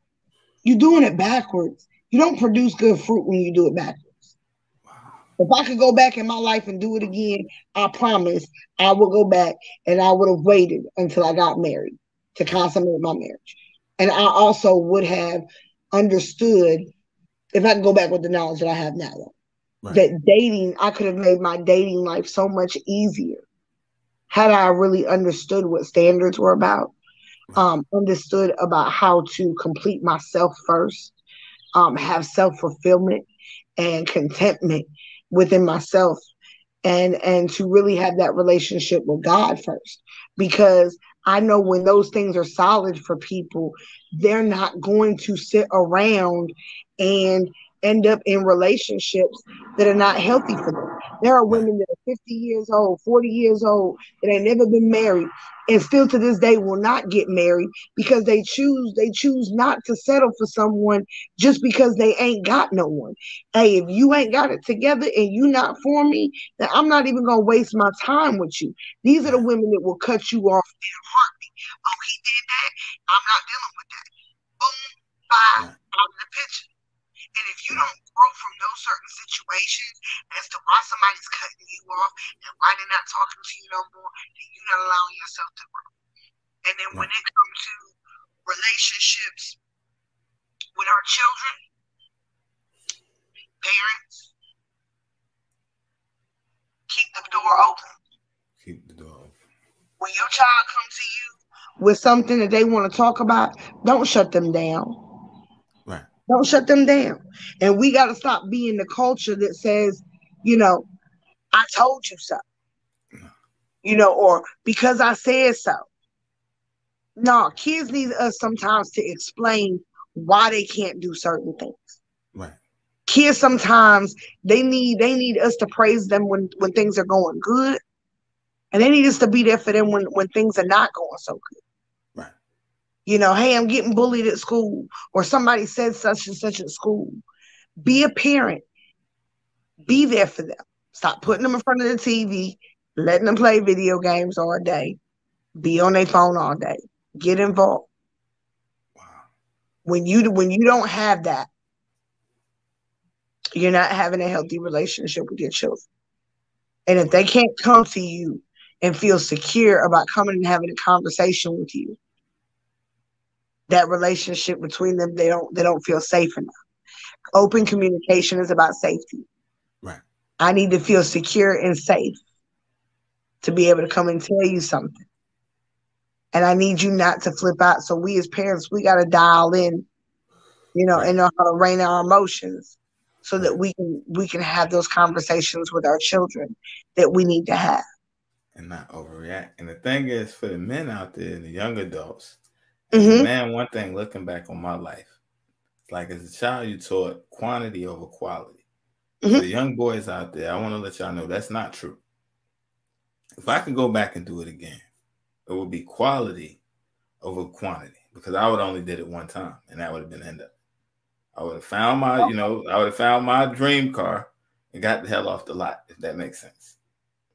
you're doing it backwards. You don't produce good fruit when you do it backwards. Wow. If I could go back in my life and do it again, I promise I would go back and I would have waited until I got married to Right. consummate my marriage. And I also would have understood if I could go back with the knowledge that I have now, Right. that dating, I could have made my dating life so much easier had I really understood what standards were about, Right. understood about how to complete myself first, have self fulfillment and contentment within myself, and to really have that relationship with God first, because I know when those things are solid for people, they're not going to sit around and end up in relationships that are not healthy for them. There are Right. women that are 50 years old, 40 years old, that ain't never been married, and still to this day will not get married because they choose not to settle for someone just because they ain't got no one. Hey, if you ain't got it together and you not for me, then I'm not even gonna waste my time with you. These are the Right. women that will cut you off in a heartbeat. Oh, he did that. I'm not dealing with that. Boom, bye, Right. out of the picture. And if you Right. don't grow from those certain situations as to why somebody's cutting you off and why they're not talking to you no more, then you're not allowing yourself to grow. And then when Right. it comes to relationships with our children, parents, keep the door open. Keep the door open. When your child comes to you with something that they want to talk about, don't shut them down. Right. Don't shut them down. And we got to stop being the culture that says, you know, I told you so, or because I said so. No, kids need us sometimes to explain why they can't do certain things. Right. Kids sometimes they need us to praise them when things are going good, and they need us to be there for them when things are not going so good. Right. Hey, I'm getting bullied at school, or somebody said such and such at school. Be a parent. Be there for them. Stop putting Right. them in front of the TV, letting them play video games all day, be on their phone all day. Get involved. Wow. When you don't have that, you're not having a healthy relationship with your children. And if they Wow. can't come to you and feel secure about coming and having a conversation with you, that relationship between them, they don't feel safe enough. Open communication is about safety. Right. I need to feel secure and safe to be able to come and tell you something. And I need you not to flip out. So we as parents, we got to dial in, Right. and know how to rein our emotions so that Right. we can have those conversations with our children that we need to have. And not overreact. And the thing is, for the men out there, the young adults, as a Mm-hmm. man, one thing looking back on my life, it's like as a child, you taught quantity over quality. For Mm-hmm. the young boys out there, I want to let y'all know that's not true. If I could go back and do it again, it would be quality over quantity because I would only did it one time and that would have been the end of it. I would have found I would have found my dream car and got the hell off the lot, if that makes sense.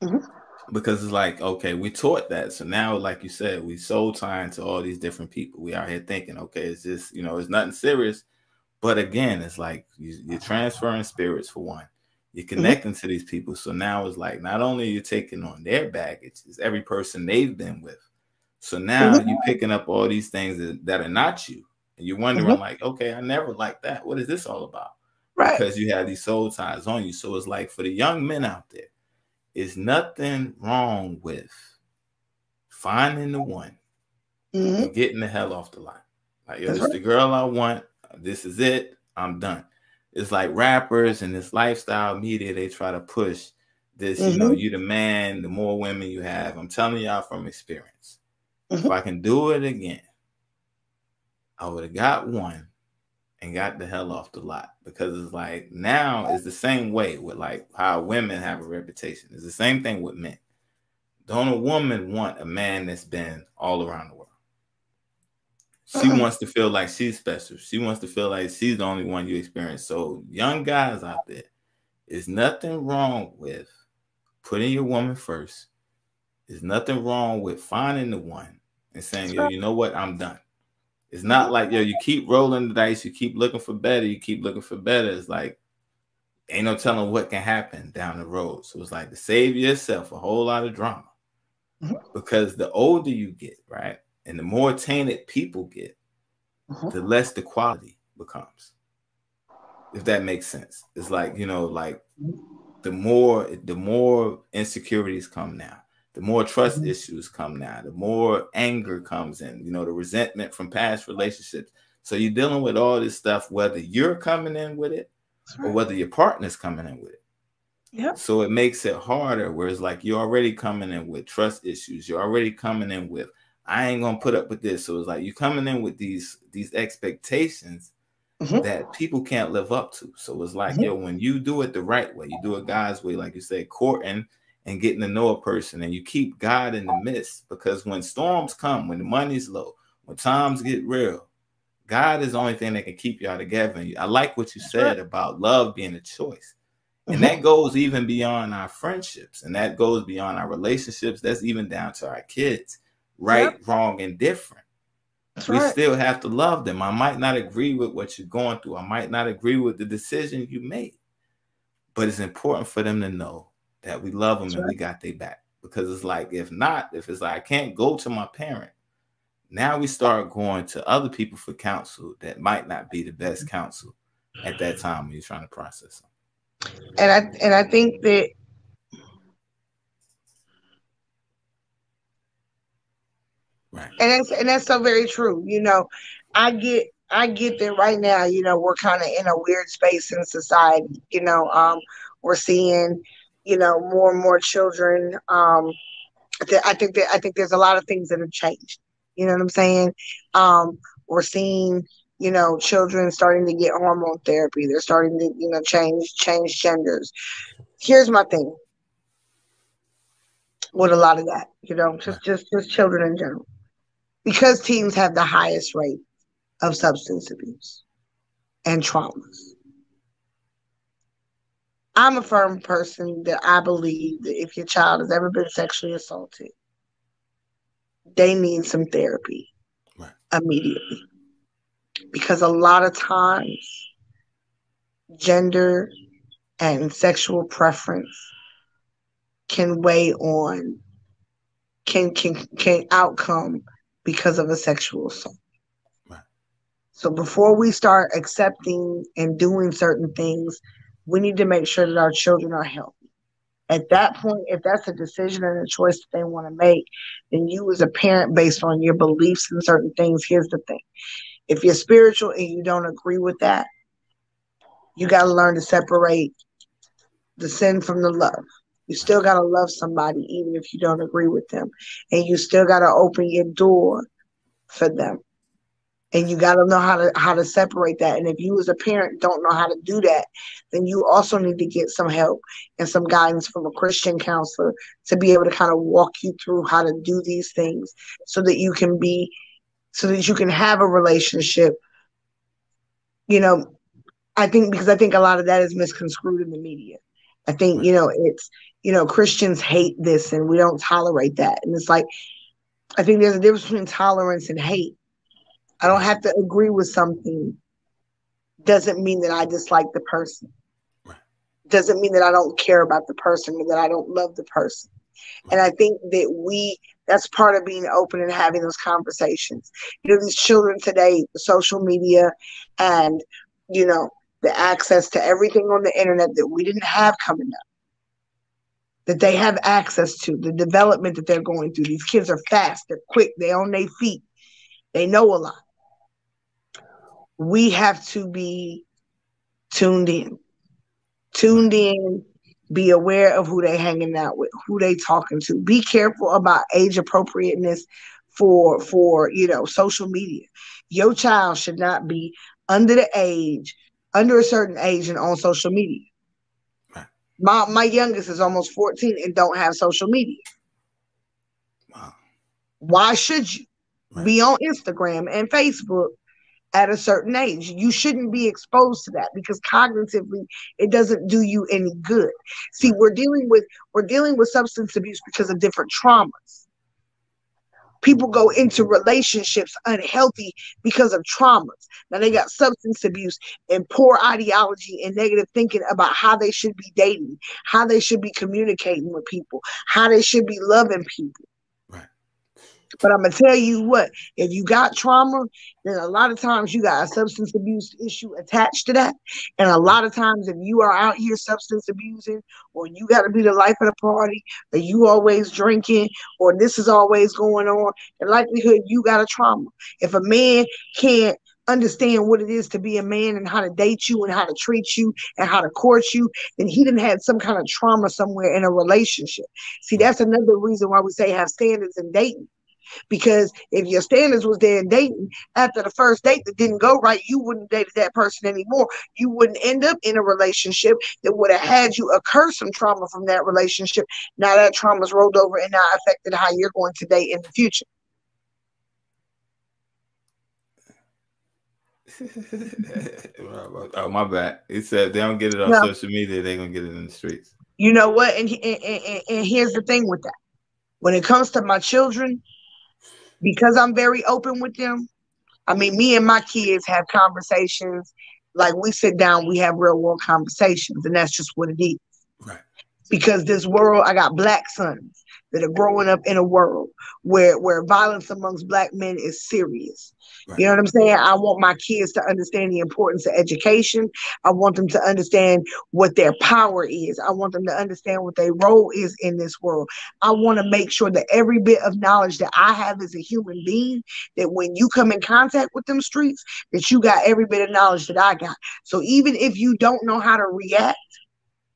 Mm-hmm. Because it's like, okay, we taught that. So now, like you said, we soul tying to all these different people. We out here thinking, okay, it's just, it's nothing serious. But again, it's like you're transferring spirits for one. You're Mm-hmm. connecting to these people. So now it's like not only are you taking on their baggage, it's every person they've been with. So now Mm-hmm. you're picking up all these things that are not you. And you're Mm-hmm. wondering, like, okay, I never liked that. What is this all about? Right. Because you have these soul ties on you. So it's like for the young men out there, it's nothing wrong with finding the one Mm-hmm. and getting the hell off the lot. Like, yo, That's this is right. the girl I want. This is it. I'm done. It's like rappers and this lifestyle media, they try to push this, Mm-hmm. you the man, the more women you have. I'm telling y'all from experience. If Mm-hmm. I can do it again, I would have got one and got the hell off the lot. Because it's like now it's the same way with like how women have a reputation. It's the same thing with men. Don't a woman want a man that's been all around the world? She Uh-uh. wants to feel like she's special. She wants to feel like she's the only one you experience. So, young guys out there, there's nothing wrong with putting your woman first. There's nothing wrong with finding the one and saying, That's yo, right. you know what? I'm done. It's Mm-hmm. not like, yo, you keep rolling the dice, you keep looking for better, you keep looking for better. It's like, ain't no telling what can happen down the road. So it's like to save yourself a whole lot of drama. Mm-hmm. Because the older you get, right, and the more tainted people get, Mm-hmm. the less the quality becomes. If that makes sense. It's like, like the more insecurities come now, the more trust Mm-hmm. issues come now, the more anger comes in, the resentment from past relationships. So you're dealing with all this stuff, whether you're coming in with it That's or right. whether your partner's coming in with it. Yep. So it makes it harder, whereas like you're already coming in with trust issues. You're already coming in with, I ain't gonna put up with this. So it's like you're coming in with these expectations Mm-hmm. that people can't live up to. So it's like, Mm-hmm. yo, when you do it the right way, you do it God's way, like you said, courting and getting to know a person, and you keep God in the midst. Because when storms come, when the money's low, when times get real, God is the only thing that can keep y'all together. And I like what you That's right. said about love being a choice. And Mm-hmm. that goes even beyond our friendships, and that goes beyond our relationships. That's even down to our kids, Yep. right, wrong, and different. That's We right. still have to love them. I might not agree with what you're going through. I might not agree with the decision you made, but it's important for them to know that we love them That's and we right. got their back. Because it's like, if not, if it's like, I can't go to my parent, now we start going to other people for counsel that might not be the best counsel at that time when you're trying to process them. And I think that Right. and that's so very true. I get that right now. We're kind of in a weird space in society. We're seeing, more and more children. I think there's a lot of things that have changed. You know what I'm saying? We're seeing, children starting to get hormone therapy. They're starting to, change genders. Here's my thing with a lot of that, just children in general. Because teens have the highest rate of substance abuse and traumas. I'm a firm person that I believe that if your child has ever been sexually assaulted, they need some therapy immediately. Because a lot of times, gender and sexual preference can weigh on, can outcome because of a sexual assault. So before we start accepting and doing certain things, we need to make sure that our children are healthy. At that point, if that's a decision and a choice that they want to make, then you as a parent, based on your beliefs in certain things, here's the thing. If you're spiritual and you don't agree with that, you got to learn to separate the sin from the love. You still got to love somebody even if you don't agree with them. And you still got to open your door for them. And you got to know how to separate that. And if you as a parent don't know how to do that, then you also need to get some help and some guidance from a Christian counselor to be able to kind of walk you through how to do these things so that you can have a relationship. I think a lot of that is misconstrued in the media. I think, it's, Christians hate this and we don't tolerate that. And it's like, I think there's a difference between tolerance and hate. I don't have to agree with something. Doesn't mean that I dislike the person. Doesn't mean that I don't care about the person or that I don't love the person. And I think that that's part of being open and having those conversations. These children today, social media and, the access to everything on the internet that we didn't have coming up, that they have access to, the development that they're going through. These kids are fast, they're quick, they're on their feet, they know a lot. We have to be tuned in, be aware of who they hanging out with, who they talking to. Be careful about age appropriateness for social media. Your child should not be under a certain age and on social media. My youngest is almost 14 and don't have social media. Wow. Why should you be on Instagram and Facebook at a certain age? You shouldn't be exposed to that because cognitively it doesn't do you any good. See, we're dealing with substance abuse because of different traumas. People go into relationships unhealthy because of traumas. Now they got substance abuse and poor ideology and negative thinking about how they should be dating, how they should be communicating with people, how they should be loving people. But I'm going to tell you what, if you got trauma, then a lot of times you got a substance abuse issue attached to that. And a lot of times if you are out here substance abusing, or you got to be the life of the party, or you always drinking, or this is always going on, the likelihood you got a trauma. If a man can't understand what it is to be a man and how to date you and how to treat you and how to court you, then he didn't have some kind of trauma somewhere in a relationship. See, that's another reason why we say have standards in dating. Because if your standards was there in dating, after the first date that didn't go right, you wouldn't date that person anymore. You wouldn't end up in a relationship that would have had you occur some trauma from that relationship. Now that trauma's rolled over and now affected how you're going to date in the future. Oh, my bad. It said they don't get it on social media, they're going to get it in the streets. You know what? And here's the thing with that. When it comes to my children, because I'm very open with them, I mean, me and my kids have conversations. Like we sit down, we have real world conversations, and that's just what it is. Right. Because this world, I got black sons that are growing up in a world where violence amongst black men is serious. Right. You know what I'm saying? I want my kids to understand the importance of education. I want them to understand what their power is. I want them to understand what their role is in this world. I want to make sure that every bit of knowledge that I have as a human being, that when you come in contact with them streets, that you got every bit of knowledge that I got. So even if you don't know how to react,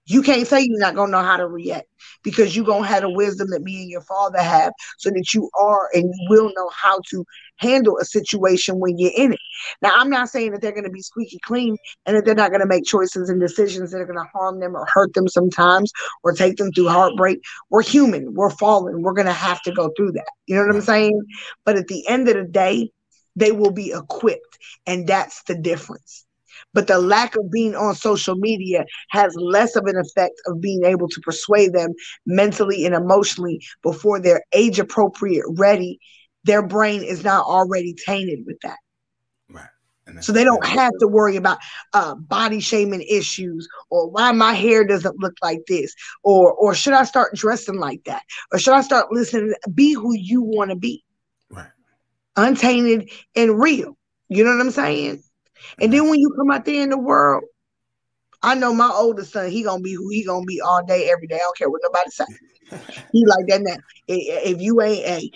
You can't say you're not gonna know how to react because you're gonna have the wisdom that me and your father have, so that you are and you will know how to handle a situation when you're in it. Now, I'm not saying that they're gonna be squeaky clean and that they're not gonna make choices and decisions that are gonna harm them or hurt them sometimes or take them through heartbreak. We're human, we're fallen, we're gonna have to go through that. You know what I'm Right. saying? But at the end of the day, they will be equipped, and that's the difference. But the lack of being on social media has less of an effect of being able to persuade them mentally and emotionally before they're age appropriate ready. Their brain is not already tainted with that. Right. And that's So they the don't thing. have to worry about body shaming issues, or why my hair doesn't look like this, or should I start dressing like that, or should I start listening? Be who you want to be, Right. untainted and real. You know what I'm saying? And And then that's when you come out there in the world, I know my oldest son, he gonna be who he gonna be all day, every day. I don't care what nobody say. He like that now. If you ain't a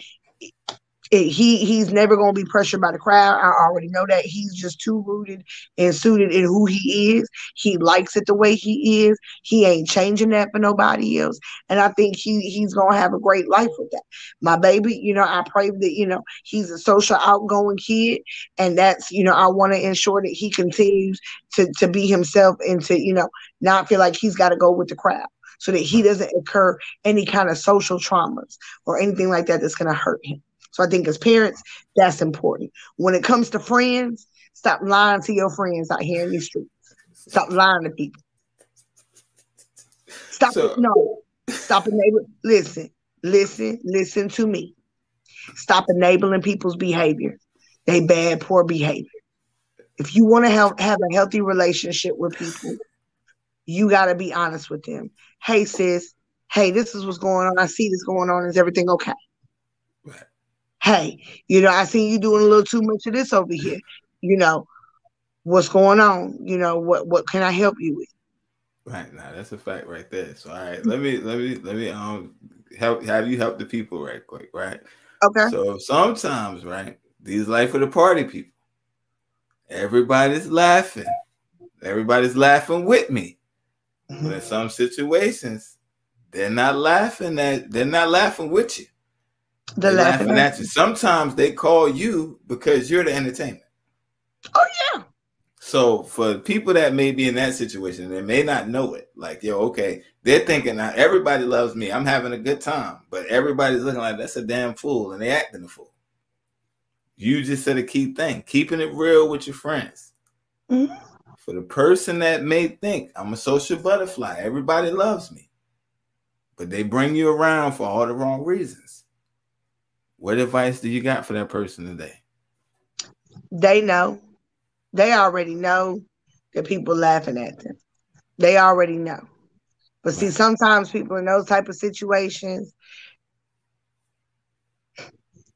he's never going to be pressured by the crowd. I already know that. He's just too rooted and suited in who he is. He likes it the way he is. He ain't changing that for nobody else. And I think he's going to have a great life with that. My baby, I pray that, he's a social outgoing kid. And that's, I want to ensure that he continues to be himself and to, not feel like he's got to go with the crowd, so that he right. doesn't incur any kind of social traumas or anything like that that's going to hurt him. So I think as parents, that's important. When it comes to friends, stop lying to your friends out here in these streets. Stop lying to people. Stop it. So No. Stop enabling. Listen to me. Stop enabling people's behavior. They bad, poor behavior. If you want to have a healthy relationship with people, you got to be honest with them. Hey, sis. Hey, this is what's going on. I see this going on. Is everything okay? right. Hey, I seen you doing a little too much of this over here. What's going on? What can I help you with? Right. Now that's a fact right there. So all right, let me have you help the people right quick, right? Okay. So sometimes, right, these life of the party people, everybody's laughing. Everybody's laughing with me. But in some situations, they're not laughing with you. They're laughing at you. Sometimes they call you because you're the entertainment. Oh yeah. So for people that may be in that situation, they may not know it. Like, okay, they're thinking now everybody loves me. I'm having a good time, but everybody's looking like that's a damn fool, and they acting a fool. You just said a key thing: keeping it real with your friends. Mm-hmm. For the person that may think I'm a social butterfly, everybody loves me, but they bring you around for all the wrong reasons. What advice do you got for that person today? They know. They already know that people laughing at them. They already know. But see, sometimes people in those type of situations,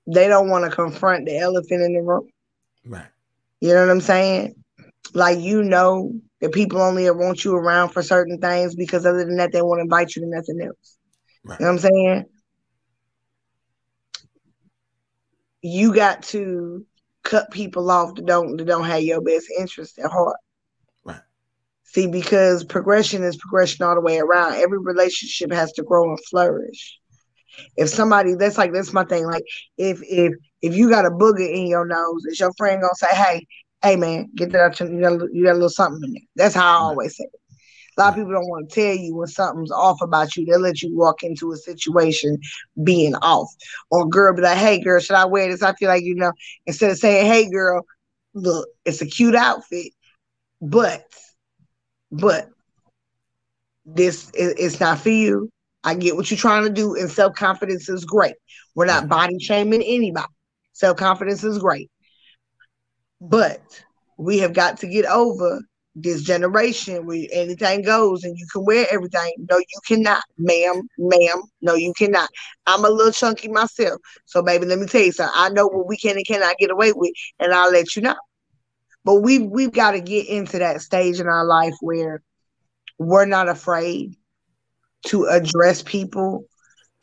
they don't want to confront the elephant in the room. Right. You know what I'm saying? Like, that people only want you around for certain things, because other than that, they won't invite you to nothing else. Right. You know what I'm saying? You got to cut people off that don't have your best interest at heart. Right. See, because progression is progression all the way around. Every relationship has to grow and flourish. If somebody, that's my thing. Like, if you got a booger in your nose, is your friend gonna say, hey man, get that out, you got a little something in there? That's how I always say it. A lot of people don't want to tell you when something's off about you. They'll let you walk into a situation being off. Or girl be like, hey girl, should I wear this? I feel like, instead of saying, hey girl, look, it's a cute outfit, but this it's not for you. I get what you're trying to do, and self-confidence is great. We're not body shaming anybody. Self-confidence is great. But we have got to get over this generation where anything goes and you can wear everything. No, you cannot, ma'am. No, you cannot. I'm a little chunky myself. So, baby, let me tell you something. I know what we can and cannot get away with, and I'll let you know. But we've got to get into that stage in our life where we're not afraid to address people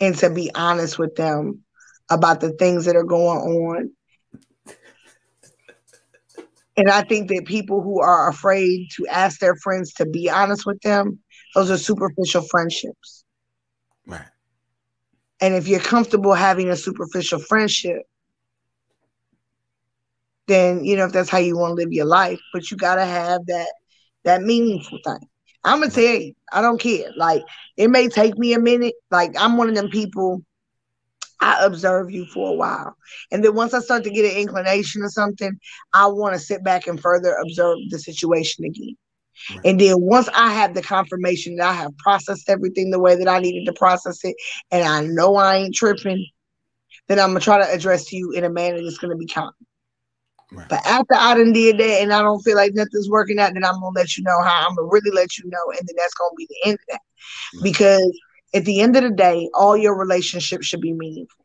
and to be honest with them about the things that are going on. And I think that people who are afraid to ask their friends to be honest with them Those are superficial friendships. Right. And if you're comfortable having a superficial friendship, then if that's how you want to live your life, but you gotta have that meaningful thing. I'm gonna tell you, I don't care. Like, it may take me a minute. Like, I'm one of them people. I observe you for a while, and then once I start to get an inclination or something, I want to sit back and further observe the situation again. Right. And then once I have the confirmation that I have processed everything the way that I needed to process it, and I know I ain't tripping, then I'm gonna try to address you in a manner that's gonna be kind. Right. But after I done did that and I don't feel like nothing's working out, then I'm gonna let you know how I'm gonna really let you know, and then that's gonna be the end of that. Right. Because at the end of the day, all your relationships should be meaningful.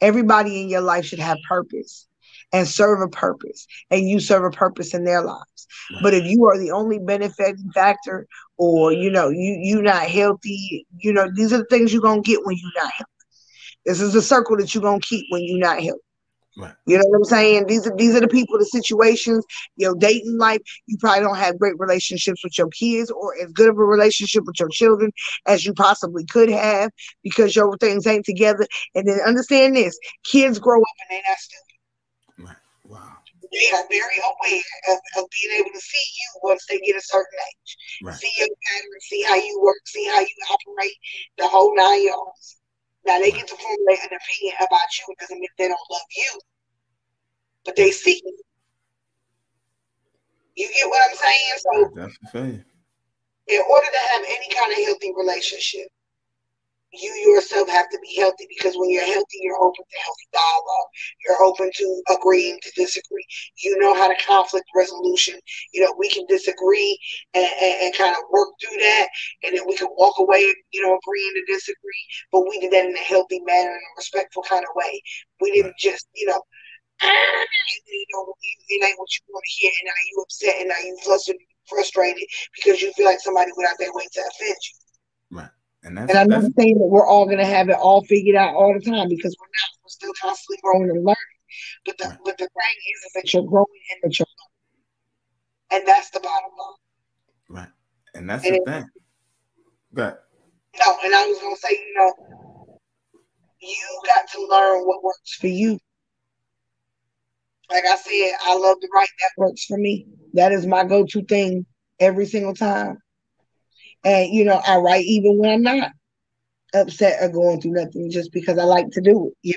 Everybody in your life should have purpose and serve a purpose, and you serve a purpose in their lives. Right. But if you are the only benefiting factor, or you not healthy, these are the things you're gonna get when you're not healthy. This is the circle that you're gonna keep when you're not healthy. Right. You know what I'm saying? These are the people, the situations, your dating life. You probably don't have great relationships with your kids, or as good of a relationship with your children as you possibly could have, because your things ain't together. And then understand this: kids grow up and they're not stupid. Right. Wow. They are very aware of being able to see you once they get a certain age. Right. See your pattern, see how you work, see how you operate, the whole 9 yards. Now they get to formulate an opinion about you. It doesn't mean they don't love you, but they see you. You get what I'm saying? So, definitely. In order to have any kind of healthy relationship, you yourself have to be healthy, because when you're healthy, you're open to healthy dialogue. You're open to agreeing to disagree. You know how to conflict resolution. We can disagree and kind of work through that, and then we can walk away, agreeing to disagree. But we did that in a healthy manner, in a respectful kind of way. We didn't just, it ain't what you want to hear, and now you upset, and now you flustered, frustrated because you feel like somebody went out their way to offend you. Right. And I'm not saying that we're all going to have it all figured out all the time, because we're not. We're still constantly growing and learning. But the thing is that you're growing and that you're learning. And that's the bottom line. Right. And that's the thing. But no, and I was going to say, you got to learn what works for you. Like I said, I love to write. That works for me. That is my go-to thing every single time. And, I write even when I'm not upset or going through nothing, just because I like to do it,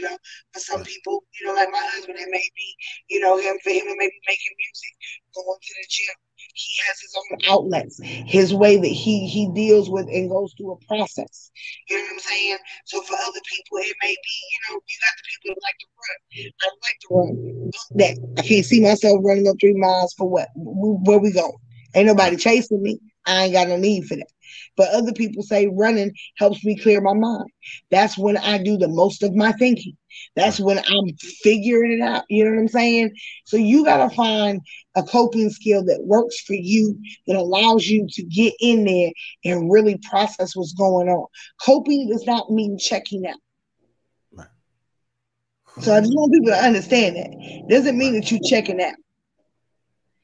For some people, like my husband, it may be, for him, it may be making music, going to the gym. He has his own outlets, his way that he deals with and goes through a process. You know what I'm saying? So for other people, it may be, you got the people that like to run. I like to run. That I can't see myself running up 3 miles for what? Where we going? Ain't nobody chasing me. I ain't got no need for that. But other people say running helps me clear my mind. That's when I do the most of my thinking. That's when I'm figuring it out. You know what I'm saying? So you got to find a coping skill that works for you, that allows you to get in there and really process what's going on. Coping does not mean checking out. Right. So I just want people to understand that. It doesn't mean that you're checking out.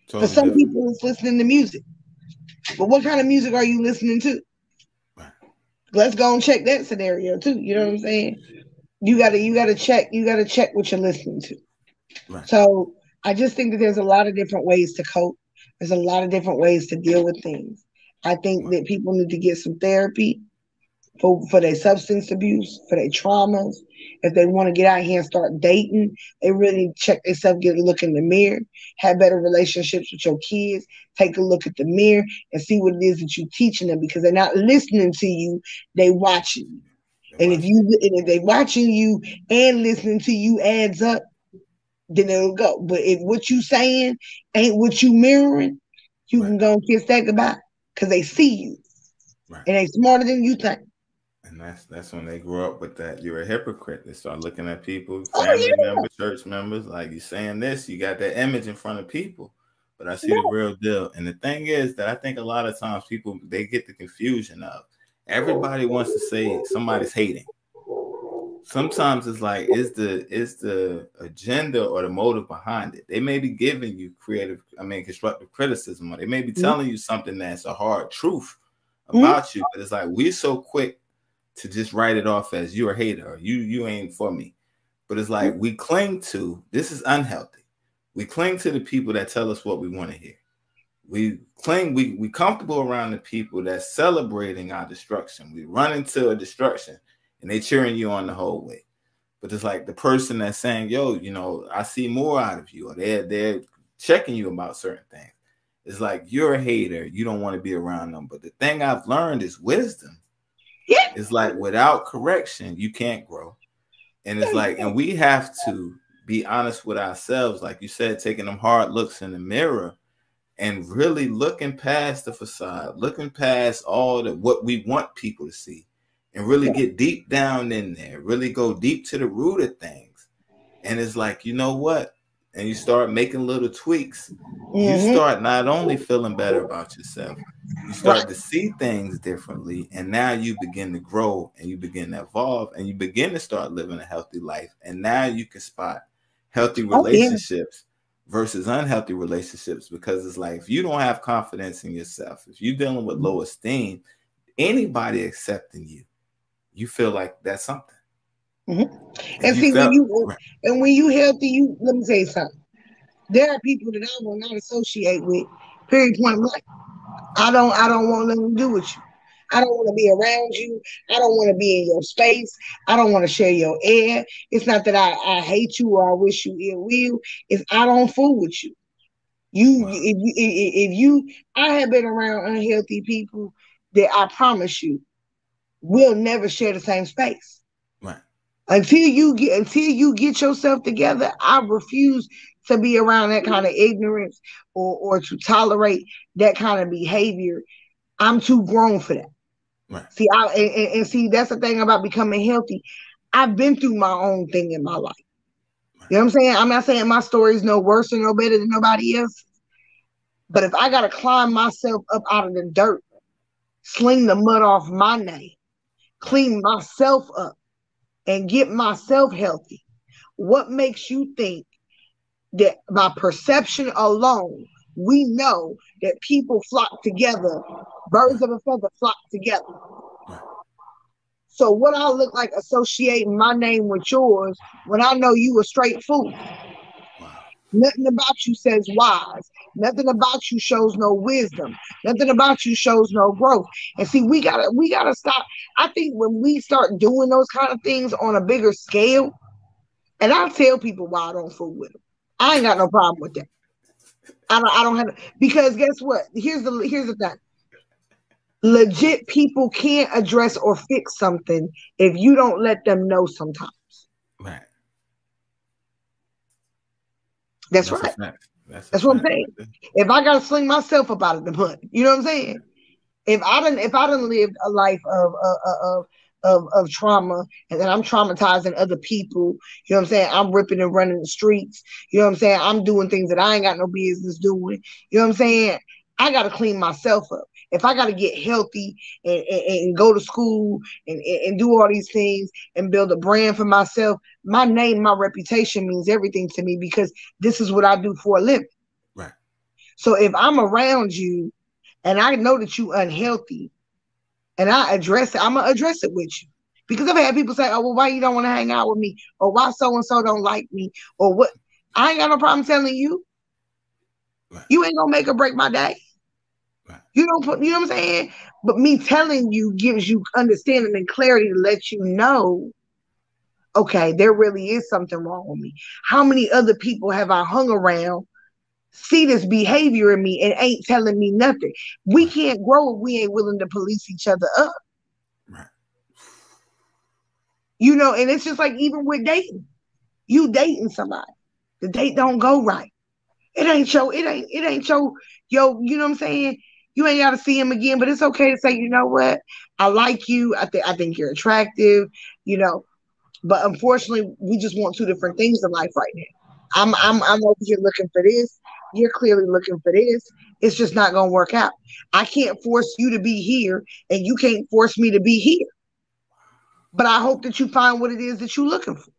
Totally. For some people, it's listening to music. But what kind of music are you listening to? Right. Let's go and check that scenario too. You know what I'm saying? You gotta check what you're listening to. Right. So I just think that there's a lot of different ways to cope. There's a lot of different ways to deal with things. I think that people need to get some therapy for their substance abuse, for their traumas. If they want to get out here and start dating, they really check themselves, get a look in the mirror, have better relationships with your kids, take a look at the mirror and see what it is that you're teaching them, because they're not listening to you, they watching you. And if they watching you and listening to you adds up, then it'll go. But if what you saying ain't what you mirroring, you can go and kiss that goodbye, because they see you. Right. And they smarter than you think. And that's when they grow up with that. You're a hypocrite. They start looking at people, family members, church members, like, you saying this, you got that image in front of people. But I see the real deal. And the thing is that I think a lot of times people, they get the confusion of everybody wants to say somebody's hating. Sometimes it's like, is the agenda or the motive behind it? They may be giving you constructive criticism, or they may be telling you something that's a hard truth about you, but it's like we're so quick to just write it off as you're a hater, or you ain't for me. But it's like we cling to, this is unhealthy. We cling to the people that tell us what we want to hear. We comfortable around the people that's celebrating our destruction. We run into a destruction and they cheering you on the whole way. But it's like the person that's saying, yo, you know, I see more out of you, or they're checking you about certain things. It's like you're a hater. You don't want to be around them. But the thing I've learned is wisdom. Yeah. It's like without correction, you can't grow. And it's like, and we have to be honest with ourselves. Like you said, taking them hard looks in the mirror and really looking past the facade, looking past all the what we want people to see, and really get deep down in there, really go deep to the root of things. And it's like, you know what? And you start making little tweaks. You start not only feeling better about yourself, you start to see things differently. And now you begin to grow and you begin to evolve and you begin to start living a healthy life. And now you can spot healthy relationships versus unhealthy relationships, because it's like, if you don't have confidence in yourself, if you're dealing with low esteem, anybody accepting you, you feel like that's something. And see, when you healthy, let me say something. There are people that I will not associate with. Period. Point blank. I don't want nothing to do with you. I don't want to be around you. I don't want to be in your space. I don't want to share your air. It's not that I hate you or I wish you ill will. It's I don't fool with you. I have been around unhealthy people that I promise you will never share the same space. Right. Until you get yourself together, I refuse to be around that kind of ignorance or to tolerate that kind of behavior. I'm too grown for that. Right. See, and see, that's the thing about becoming healthy. I've been through my own thing in my life. Right. You know what I'm saying? I'm not saying my story is no worse or no better than nobody else. But if I got to climb myself up out of the dirt, sling the mud off my name, clean myself up, and get myself healthy, what makes you think that by perception alone, we know that people flock together, birds of a feather flock together? So what I look like associating my name with yours when I know you a straight fool? Nothing about you says wise. Nothing about you shows no wisdom. Nothing about you shows no growth. And see, we gotta stop. I think when we start doing those kind of things on a bigger scale, and I tell people why I don't fool with them. I ain't got no problem with that. I don't have, because guess what? Here's the thing. Legit people can't address or fix something if you don't let them know sometimes. Right. That's right. That's what I'm saying. If I gotta sling myself up out of the mud, you know what I'm saying? If I done lived a life of trauma, and then I'm traumatizing other people, you know what I'm saying? I'm ripping and running the streets, you know what I'm saying? I'm doing things that I ain't got no business doing, you know what I'm saying? I gotta clean myself up. If I gotta get healthy and go to school and do all these things and build a brand for myself, my name, my reputation means everything to me, because this is what I do for a living. Right. So if I'm around you and I know that you unhealthy and I address it, I'm gonna address it with you. Because I've had people say, oh, well, why you don't want to hang out with me? Or why so-and-so don't like me? Or what? I ain't got no problem telling you. Right. You ain't gonna make or break my day. Right. You know what I'm saying? But me telling you gives you understanding and clarity to let you know, okay, there really is something wrong with me. How many other people have I hung around, see this behavior in me, and ain't telling me nothing? We can't grow if we ain't willing to police each other up. Right. You know, and it's just like even with dating. You dating somebody, the date don't go right. It ain't your, yo, you know what I'm saying? You ain't got to see him again, but it's okay to say, you know what? I like you. I think you're attractive, you know. But unfortunately, we just want two different things in life right now. I'm over here looking for this. You're clearly looking for this. It's just not gonna work out. I can't force you to be here, and you can't force me to be here. But I hope that you find what it is that you're looking for.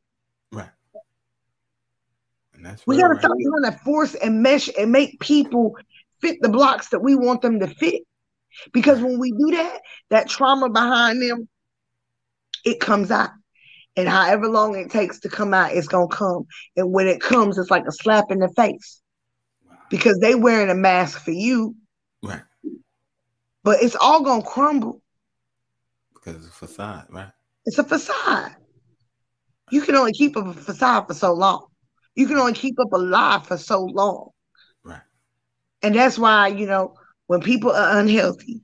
Right. And that's we gotta stop trying to force and mesh and make people fit the blocks that we want them to fit. Because when we do that, that trauma behind them, it comes out. And however long it takes to come out, it's going to come. And when it comes, it's like a slap in the face. Because they wearing a mask for you. Right. But it's all going to crumble. Because it's a facade, right? It's a facade. You can only keep up a facade for so long. You can only keep up a lie for so long. Right. And that's why, you know, when people are unhealthy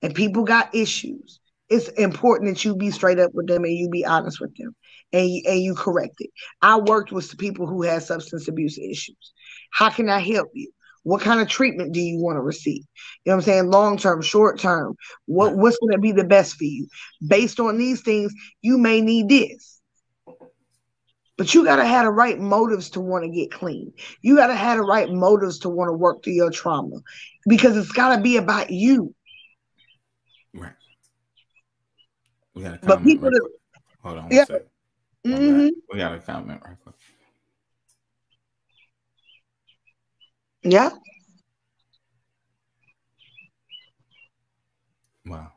and people got issues, it's important that you be straight up with them and you be honest with them and you correct it. I worked with some people who had substance abuse issues. How can I help you? What kind of treatment do you want to receive? You know what I'm saying? Long term, short term. What's going to be the best for you? Based on these things, you may need this. But you got to have the right motives to want to get clean. You got to have the right motives to want to work through your trauma because it's got to be about you. Right. We got a comment. But people right quick. Hold on one second. Mm-hmm. We got a comment right quick. Yeah. Wow.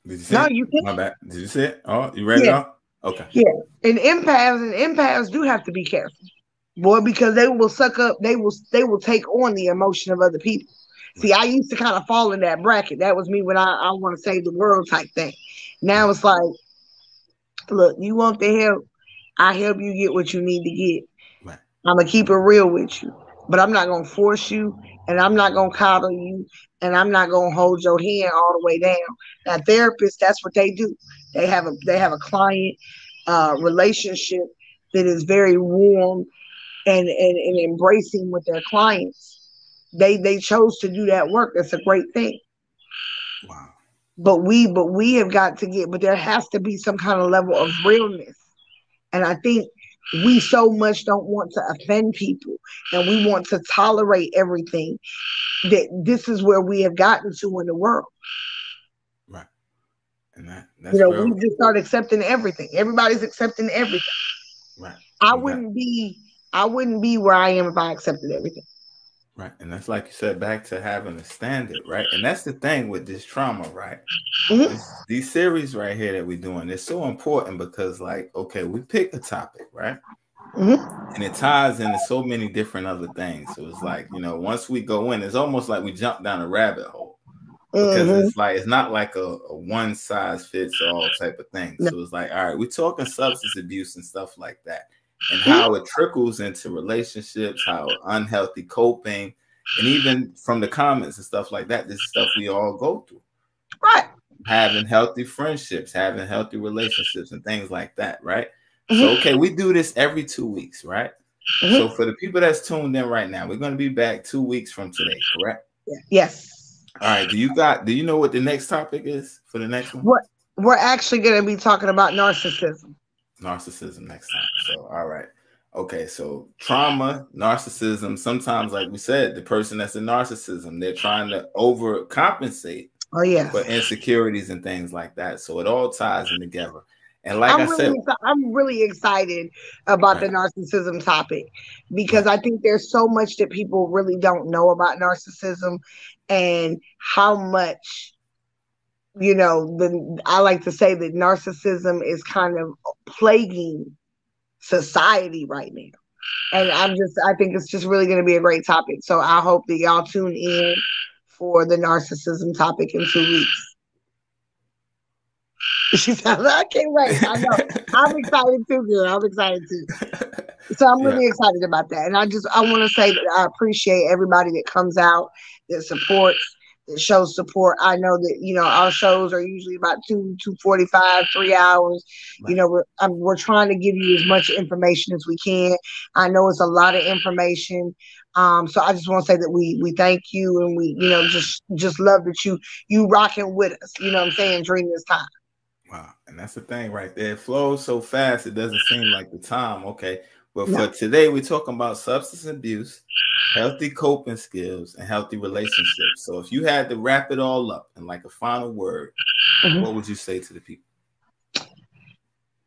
Did you see No, it? you can't. My bad. Did you see it? Oh, you ready to go? Okay. Yeah. And empaths do have to be careful. Boy, because they will suck up, they will take on the emotion of other people. See, I used to kind of fall in that bracket. That was me when I want to save the world type thing. Now it's like, look, you want the help, I help you get what you need to get. Right. I'm going to keep it real with you. But I'm not going to force you, and I'm not going to coddle you, and I'm not going to hold your hand all the way down. Now, therapists, that's what they do. They have a client relationship that is very warm and embracing with their clients. They chose to do that work. That's a great thing. Wow. But we have got to get, but there has to be some kind of level of realness. And I think we so much don't want to offend people and we want to tolerate everything that this is where we have gotten to in the world. Right. And that's we just start accepting everything. Everybody's accepting everything. Right. I wouldn't be where I am if I accepted everything. Right. And that's like you said, back to having a standard, right? And that's the thing with this trauma, right? Mm-hmm. These series right here that we're doing, they're so important because, like, okay, we pick a topic, right? Mm-hmm. And it ties into so many different other things. So it's like, you know, once we go in, it's almost like we jump down a rabbit hole because it's not like a one size fits all type of thing. No. So it's like, all right, we're talking substance abuse and stuff like that. And how it trickles into relationships, how unhealthy coping, and even from the comments and stuff like that, this is stuff we all go through. Right. Having healthy friendships, having healthy relationships, and things like that, right? Mm-hmm. So, okay, we do this every 2 weeks, right? Mm-hmm. So for the people that's tuned in right now, we're going to be back 2 weeks from today, correct? Yes. All right. Do you know what the next topic is for the next one? We're actually going to be talking about narcissism. Narcissism next time. So, all right. Okay. So trauma, narcissism, sometimes, like we said, the person that's in narcissism, they're trying to overcompensate for insecurities and things like that. So it all ties in together. And like I'm really excited about the narcissism topic because I think there's so much that people really don't know about narcissism and how much, you know, I like to say that narcissism is kind of plaguing society right now. And I think it's just really going to be a great topic. So I hope that y'all tune in for the narcissism topic in 2 weeks. She said, I can't wait. I know. I'm excited too, girl. I'm excited too. So I'm really excited about that. And I want to say that I appreciate everybody that comes out, that supports, that shows support. I know that, you know, our shows are usually about 2:45, 3 hours. Right. You know, we're trying to give you as much information as we can. I know it's a lot of information. So I just want to say that we thank you and we, you know, just love that you rocking with us, you know what I'm saying, during this time. Wow. And that's the thing right there. It flows so fast, it doesn't seem like the time. Okay. But for today, we're talking about substance abuse, healthy coping skills, and healthy relationships. So if you had to wrap it all up in like a final word, what would you say to the people?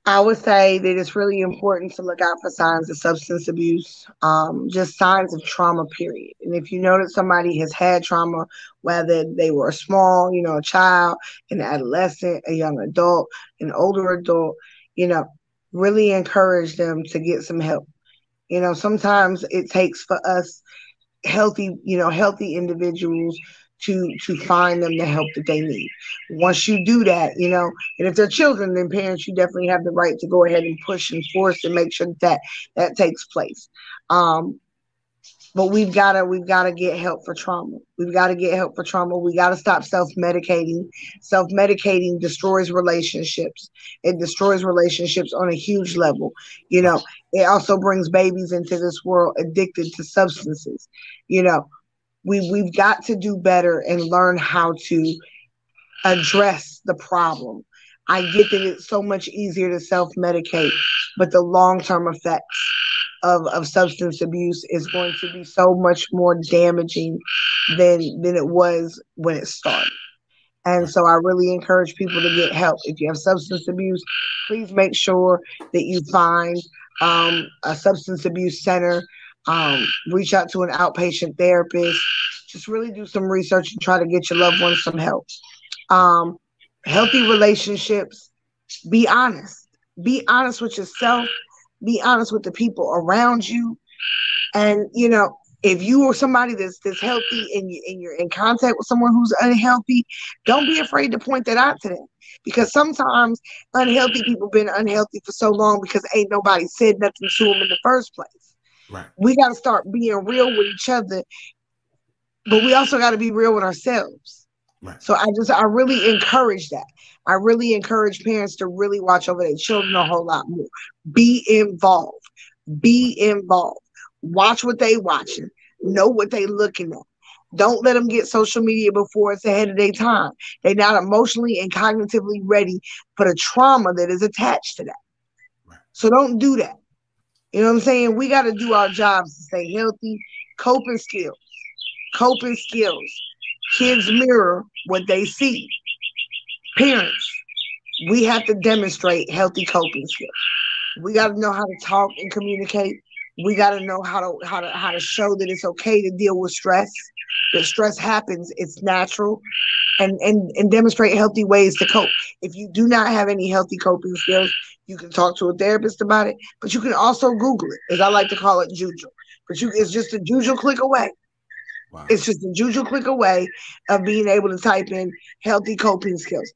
I would say that it's really important to look out for signs of substance abuse, just signs of trauma, period. And if you know that somebody has had trauma, whether they were small, a child, an adolescent, a young adult, an older adult, you know, really encourage them to get some help. Sometimes it takes for us healthy individuals to find them the help that they need. Once you do that, and if they're children, then parents, you definitely have the right to go ahead and push and force and make sure that takes place. But we've gotta get help for trauma. We've got to get help for trauma. We got to stop self-medicating. Self-medicating destroys relationships. It destroys relationships on a huge level. It also brings babies into this world addicted to substances. You know, we've got to do better and learn how to address the problem. I get that it's so much easier to self-medicate, but the long-term effects of substance abuse is going to be so much more damaging than it was when it started. And so I really encourage people to get help. If you have substance abuse, please make sure that you find a substance abuse center, reach out to an outpatient therapist, just really do some research and try to get your loved ones some help. Um, Healthy relationships, be honest. Be honest with yourself. Be honest with the people around you. And if you are somebody that's healthy and you're in contact with someone who's unhealthy, don't be afraid to point that out to them. Because sometimes unhealthy people been unhealthy for so long because ain't nobody said nothing to them in the first place. Right. We got to start being real with each other, but we also got to be real with ourselves. Right. So I really encourage that. I really encourage parents to really watch over their children a whole lot more. Be involved. Be involved. Watch what they watching. Know what they looking at. Don't let them get social media before it's ahead of their time. They're not emotionally and cognitively ready for the trauma that is attached to that. Right. So don't do that. You know what I'm saying? We got to do our jobs to stay healthy. Coping skills. Coping skills. Kids mirror what they see. Parents, we have to demonstrate healthy coping skills. We got to know how to talk and communicate. We got to know how to show that it's okay to deal with stress. That stress happens, it's natural, and demonstrate healthy ways to cope. If you do not have any healthy coping skills, you can talk to a therapist about it, but you can also Google it, as I like to call it, Jujel. But it's just a Jujel click away. Wow. It's just a Jujel click away of being able to type in healthy coping skills.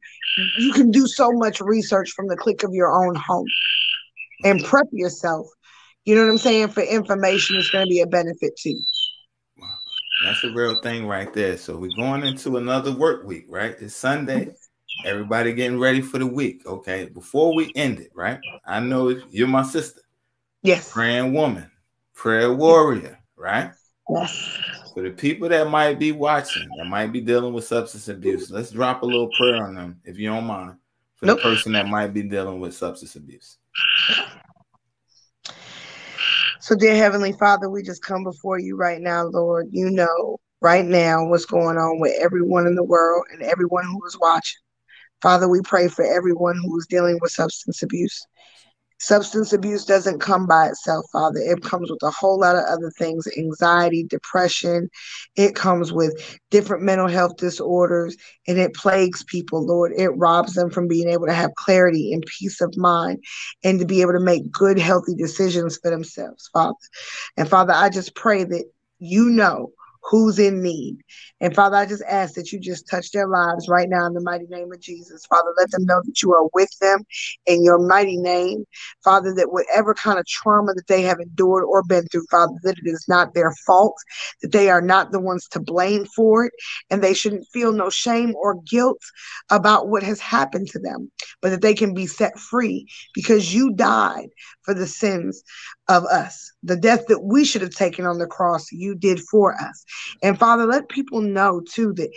You can do so much research from the click of your own home and prep yourself. You know what I'm saying? For information that's going to be a benefit to you. Wow. That's a real thing right there. So we're going into another work week, right? It's Sunday. Everybody getting ready for the week. Okay. Before we end it, right? I know you're my sister. Yes. Praying woman, prayer warrior, right? Yes. For the people that might be watching, that might be dealing with substance abuse, let's drop a little prayer on them, if you don't mind, for the person that might be dealing with substance abuse. So, dear Heavenly Father, we just come before you right now, Lord. You know right now what's going on with everyone in the world and everyone who is watching. Father, we pray for everyone who is dealing with substance abuse. Substance abuse doesn't come by itself, Father. It comes with a whole lot of other things, anxiety, depression. It comes with different mental health disorders, and it plagues people, Lord. It robs them from being able to have clarity and peace of mind and to be able to make good, healthy decisions for themselves, Father. And Father, I just pray that you know who's in need. And Father, I just ask that you just touch their lives right now in the mighty name of Jesus. Father, let them know that you are with them in your mighty name. Father, that whatever kind of trauma that they have endured or been through, Father, that it is not their fault, that they are not the ones to blame for it, and they shouldn't feel no shame or guilt about what has happened to them, but that they can be set free because you died for the sins of us. The death that we should have taken on the cross, you did for us. And Father, let people know too that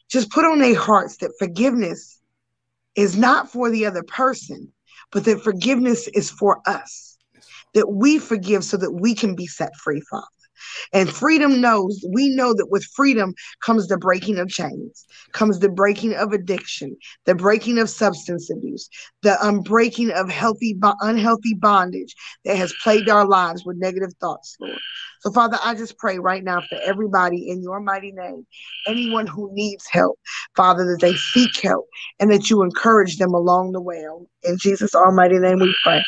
just put on their hearts that forgiveness is not for the other person, but that forgiveness is for us. That we forgive so that we can be set free, Father. And we know that with freedom comes the breaking of chains, comes the breaking of addiction, the breaking of substance abuse, the unbreaking of unhealthy bondage that has plagued our lives with negative thoughts, Lord. So, Father, I just pray right now for everybody in your mighty name, anyone who needs help, Father, that they seek help and that you encourage them along the way. In Jesus' almighty name we pray.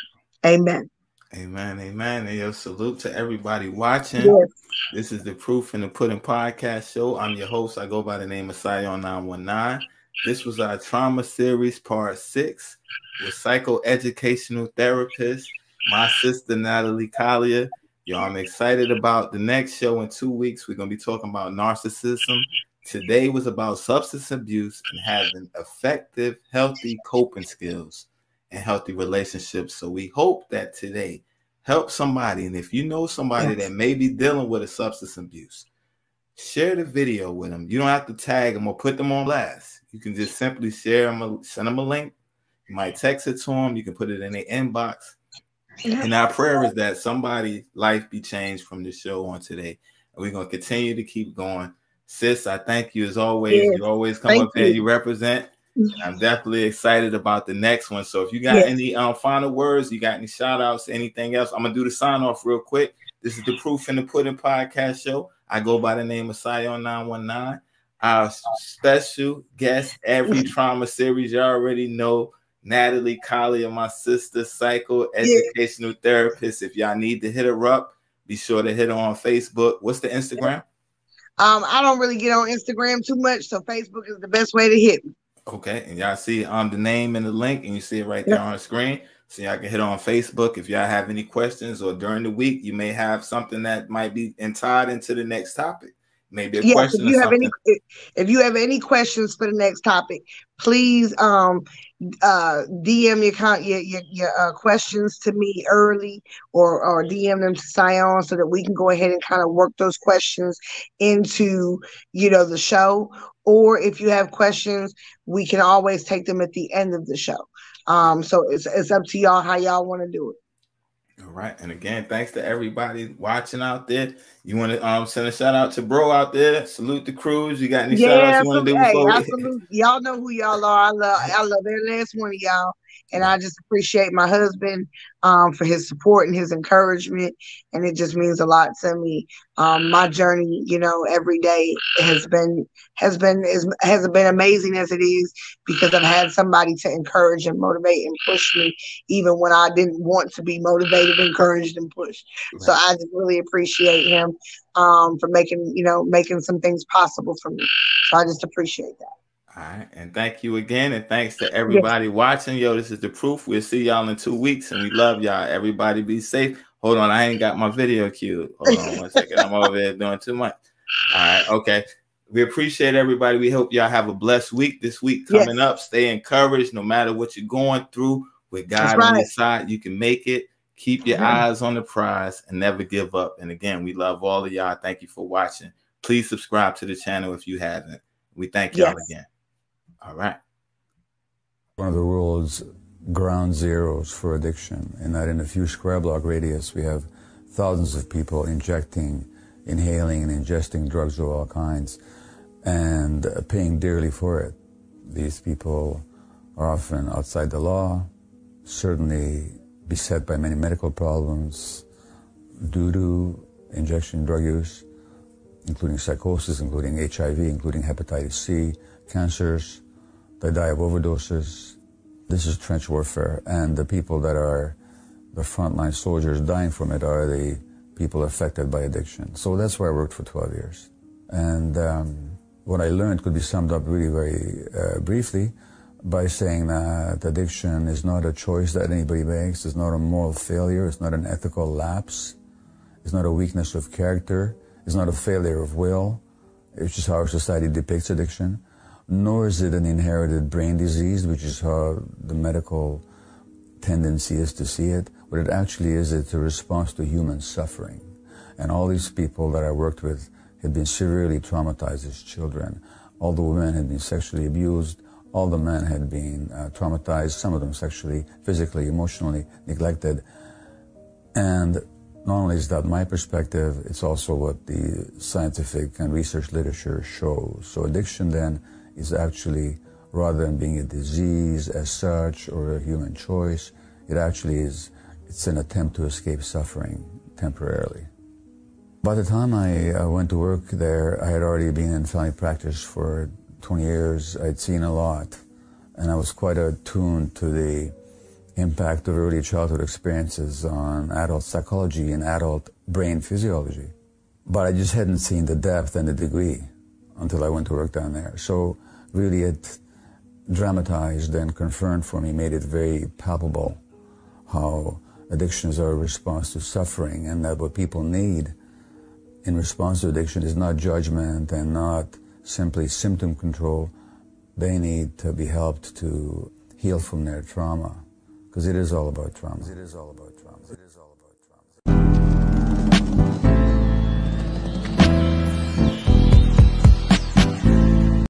Amen. Amen, amen. And yo, salute to everybody watching. Yes. This is the Proof in the Pudding podcast show. I'm your host. I go by the name of Scion 919. This was our trauma series, part 6, with psychoeducational therapist, my sister Natalie Collier. Yo, I'm excited about the next show in 2 weeks. We're going to be talking about narcissism. Today was about substance abuse and having effective, healthy coping skills and healthy relationships. So we hope that today help somebody. And if you know somebody that may be dealing with a substance abuse, share the video with them. You don't have to tag them or put them on blast. You can just simply share them, send them a link. You might text it to them. You can put it in their inbox. And our prayer is that somebody's life be changed from the show on today. And we're going to continue to keep going. Sis, I thank you as always. Yes. You always come up here and you represent. I'm definitely excited about the next one. So if you got any final words, you got any shout outs, anything else, I'm going to do the sign off real quick. This is the Proof in the Pudding podcast show. I go by the name of Scion 919. Our special guest every trauma series, you already know, Natalie Collier, my sister, psychoeducational therapist. If y'all need to hit her up, be sure to hit her on Facebook. What's the Instagram? I don't really get on Instagram too much, so Facebook is the best way to hit me. Okay, and y'all see the name and the link, and you see it right there on the screen. So y'all can hit on Facebook if y'all have any questions, or during the week you may have something that might be tied into the next topic. Maybe a question. If you have any questions for the next topic, please DM your questions to me early, or DM them to Scion so that we can go ahead and kind of work those questions into the show. Or if you have questions, we can always take them at the end of the show. So it's up to y'all how y'all want to do it. All right. And again, thanks to everybody watching out there. You want to send a shout out to bro out there. Salute the crews. You got any shout outs you want to do before absolutely. Y'all know who y'all are. I love every last one of y'all. And I just appreciate my husband for his support and his encouragement. And it just means a lot to me. My journey, every day has been amazing as it is, because I've had somebody to encourage and motivate and push me, even when I didn't want to be motivated, encouraged, and pushed. Right. So I just really appreciate him for making some things possible for me. So I just appreciate that. All right. And thank you again. And thanks to everybody watching. Yo, this is the Proof. We'll see y'all in 2 weeks. And we love y'all. Everybody be safe. Hold on. I ain't got my video queued. Hold on 1 second. I'm over there doing too much. All right. Okay. We appreciate everybody. We hope y'all have a blessed week. This week coming up. Stay encouraged no matter what you're going through. With God on your side, you can make it. Keep your eyes on the prize and never give up. And again, we love all of y'all. Thank you for watching. Please subscribe to the channel if you haven't. We thank y'all again. All right. One of the world's ground zeros for addiction, and that in a few square block radius, we have thousands of people injecting, inhaling, and ingesting drugs of all kinds, and paying dearly for it. These people are often outside the law, certainly beset by many medical problems due to injection drug use, including psychosis, including HIV, including hepatitis C, cancers. They die of overdoses. This is trench warfare, and the people that are the frontline soldiers dying from it are the people affected by addiction. So that's where I worked for 12 years. And what I learned could be summed up really very briefly by saying that addiction is not a choice that anybody makes. It's not a moral failure. It's not an ethical lapse. It's not a weakness of character. It's not a failure of will. It's just how our society depicts addiction. Nor is it an inherited brain disease, which is how the medical tendency is to see it. What it actually is, it's a response to human suffering. And all these people that I worked with had been severely traumatized as children. All the women had been sexually abused. All the men had been traumatized, some of them sexually, physically, emotionally neglected. And Not only is that my perspective, it's also what the scientific and research literature shows. So addiction then is actually, rather than being a disease as such or a human choice, it actually is, it's an attempt to escape suffering temporarily. By the time I went to work there, I had already been in family practice for 20 years. I'd seen a lot, and I was quite attuned to the impact of early childhood experiences on adult psychology and adult brain physiology. But I just hadn't seen the depth and the degree until I went to work down there. So really it dramatized and confirmed for me, made it very palpable how addictions are a response to suffering, and that what people need in response to addiction is not judgment and not simply symptom control. They need to be helped to heal from their trauma, because it is all about trauma. It is all about trauma. It is all about